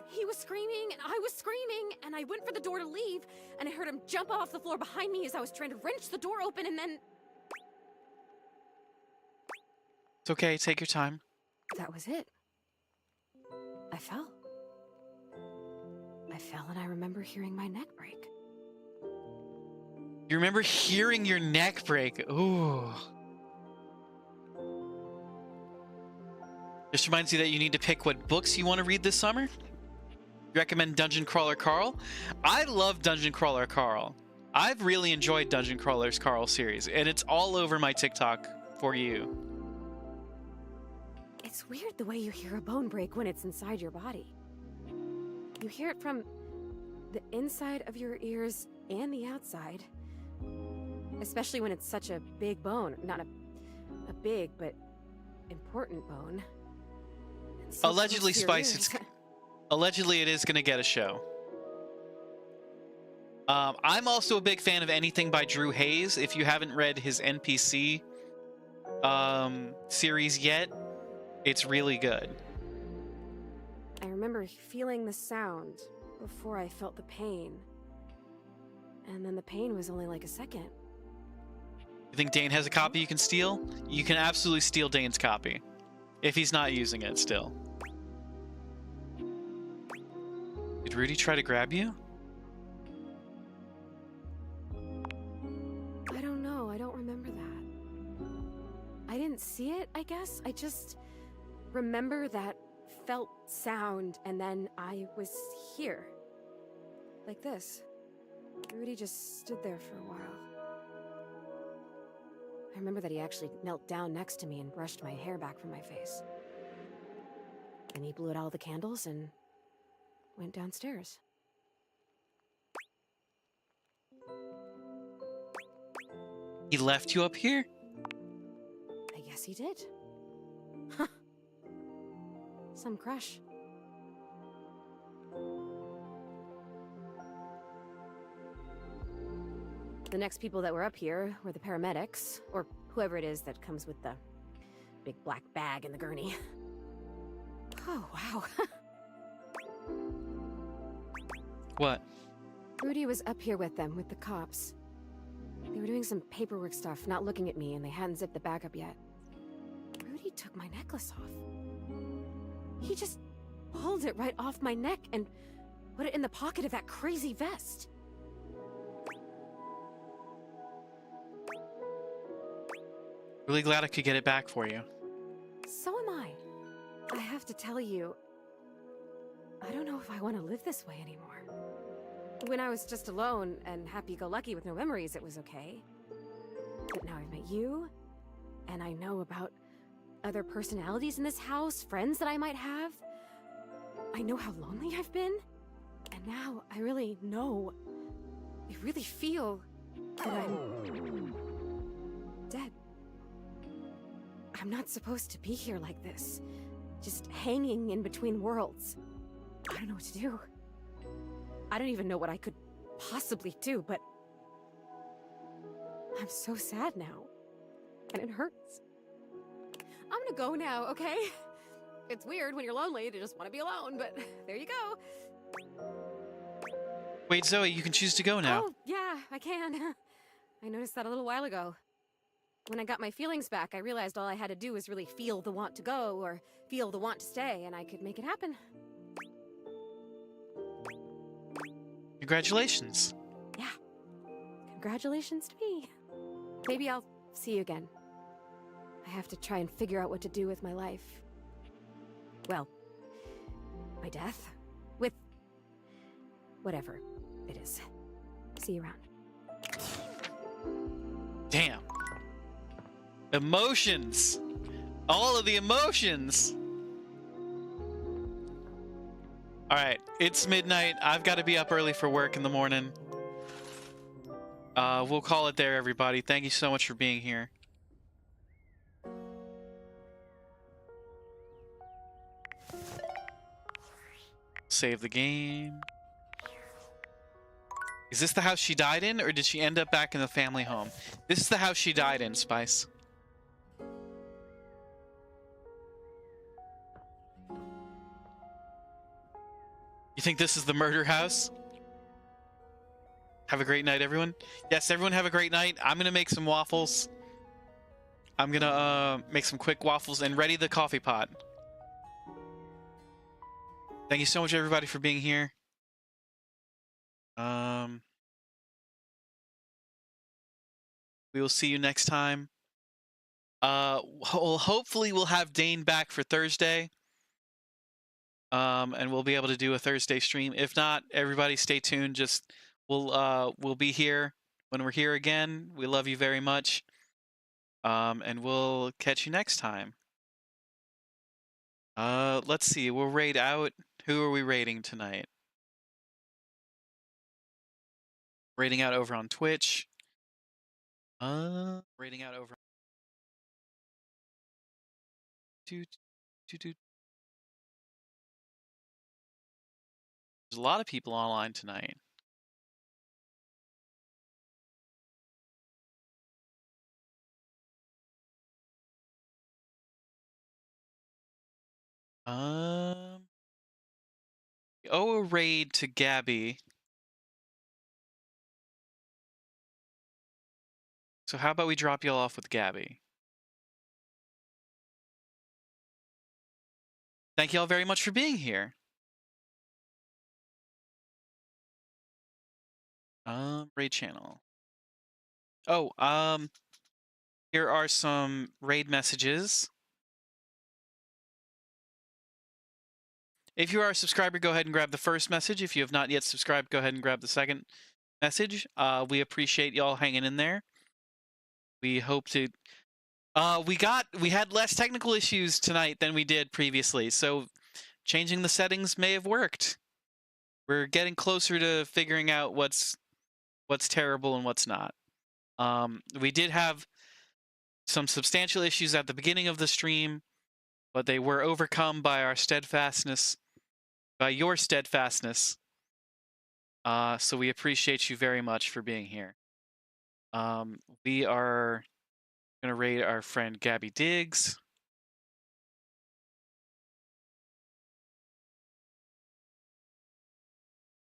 He was screaming and I was screaming and I went for the door to leave and I heard him jump off the floor behind me as I was trying to wrench the door open and then... It's okay. Take your time. That was it. I fell. I fell and I remember hearing my neck break. You remember hearing your neck break? Ooh. This reminds you that you need to pick what books you want to read this summer. You recommend Dungeon Crawler Carl? I love Dungeon Crawler Carl. I've really enjoyed Dungeon Crawler's Carl series, and it's all over my TikTok for you. It's weird the way you hear a bone break when it's inside your body. You hear it from the inside of your ears and the outside. Especially when it's such a big bone. Not a big, but important bone. So Allegedly, Spice, allegedly it is going to get a show. I'm also a big fan of anything by Drew Hayes. If you haven't read his NPC series yet, it's really good. I remember feeling the sound before I felt the pain. And then the pain was only like a second. You think Dane has a copy you can steal? You can absolutely steal Dane's copy. If he's not using it still. Did Rudy try to grab you? I don't know. I don't remember that. I didn't see it, I guess. I just remember that felt sound and then I was here. Like this. Rudy just stood there for a while. I remember that he actually knelt down next to me and brushed my hair back from my face. And he blew out all the candles and went downstairs. He left you up here? I guess he did. Huh. Some crush. The next people that were up here were the paramedics, or whoever it is that comes with the big black bag and the gurney. Oh, wow. What? Rudy was up here with them, with the cops. They were doing some paperwork stuff, not looking at me, and they hadn't zipped the bag up yet. Rudy took my necklace off. He just pulled it right off my neck and put it in the pocket of that crazy vest. Really glad I could get it back for you. So am I. I have to tell you, I don't know if I want to live this way anymore. When I was just alone and happy-go-lucky with no memories, it was okay. But now I've met you, and I know about other personalities in this house, friends that I might have. I know how lonely I've been, and now I really know, I really feel that I'm dead. I'm not supposed to be here like this, just hanging in between worlds. I don't know what to do. I don't even know what I could possibly do, but I'm so sad now, and it hurts. I'm gonna go now, okay? It's weird when you're lonely to just want to be alone, but there you go. Wait, Zoe, you can choose to go now. Oh, yeah, I can. I noticed that a little while ago. When I got my feelings back, I realized all I had to do was really feel the want to go or feel the want to stay, and I could make it happen. Congratulations. Yeah. Congratulations to me. Maybe I'll see you again. I have to try and figure out what to do with my life. Well, my death. With Whatever it is. See you around. Damn. Emotions. All of the emotions. All right, it's midnight. I've got to be up early for work in the morning. We'll call it there, everybody. Thank you so much for being here. Save the game. Is this the house she died in, or did she end up back in the family home? This is the house she died in, Spice. You think this is the murder house? Have a great night, everyone. Yes, everyone have a great night. I'm gonna make some waffles. I'm gonna make some quick waffles and ready the coffee pot. Thank you so much, everybody, for being here. We will see you next time. Hopefully we'll have Dane back for Thursday. And we'll be able to do a Thursday stream. If not, everybody stay tuned. Just we'll be here when we're here again. We love you very much. And we'll catch you next time. Let's see. We'll raid out. Who are we raiding tonight? Raiding out over on Twitch. Raiding out over. There's a lot of people online tonight. Oh, a raid to Gabby. So how about we drop y'all off with Gabby? Thank y'all very much for being here. Raid channel. Oh, here are some raid messages. If you are a subscriber, go ahead and grab the first message. If you have not yet subscribed, go ahead and grab the second message. We appreciate y'all hanging in there. We hope to... we had less technical issues tonight than we did previously, so changing the settings may have worked. We're getting closer to figuring out what's terrible and what's not. We did have some substantial issues at the beginning of the stream, but they were overcome by our steadfastness, by your steadfastness. So we appreciate you very much for being here. We are going to raid our friend Gabby Diggs.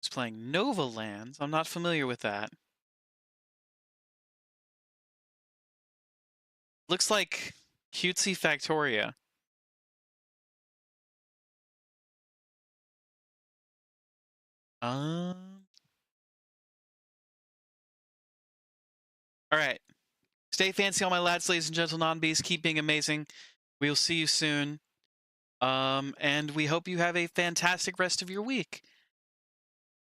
Who's playing Nova Lands. I'm not familiar with that. Looks like Cutesy Factoria. All right. Stay fancy, all my lads, ladies and gentle non-bees. Keep being amazing. We'll see you soon. And we hope you have a fantastic rest of your week.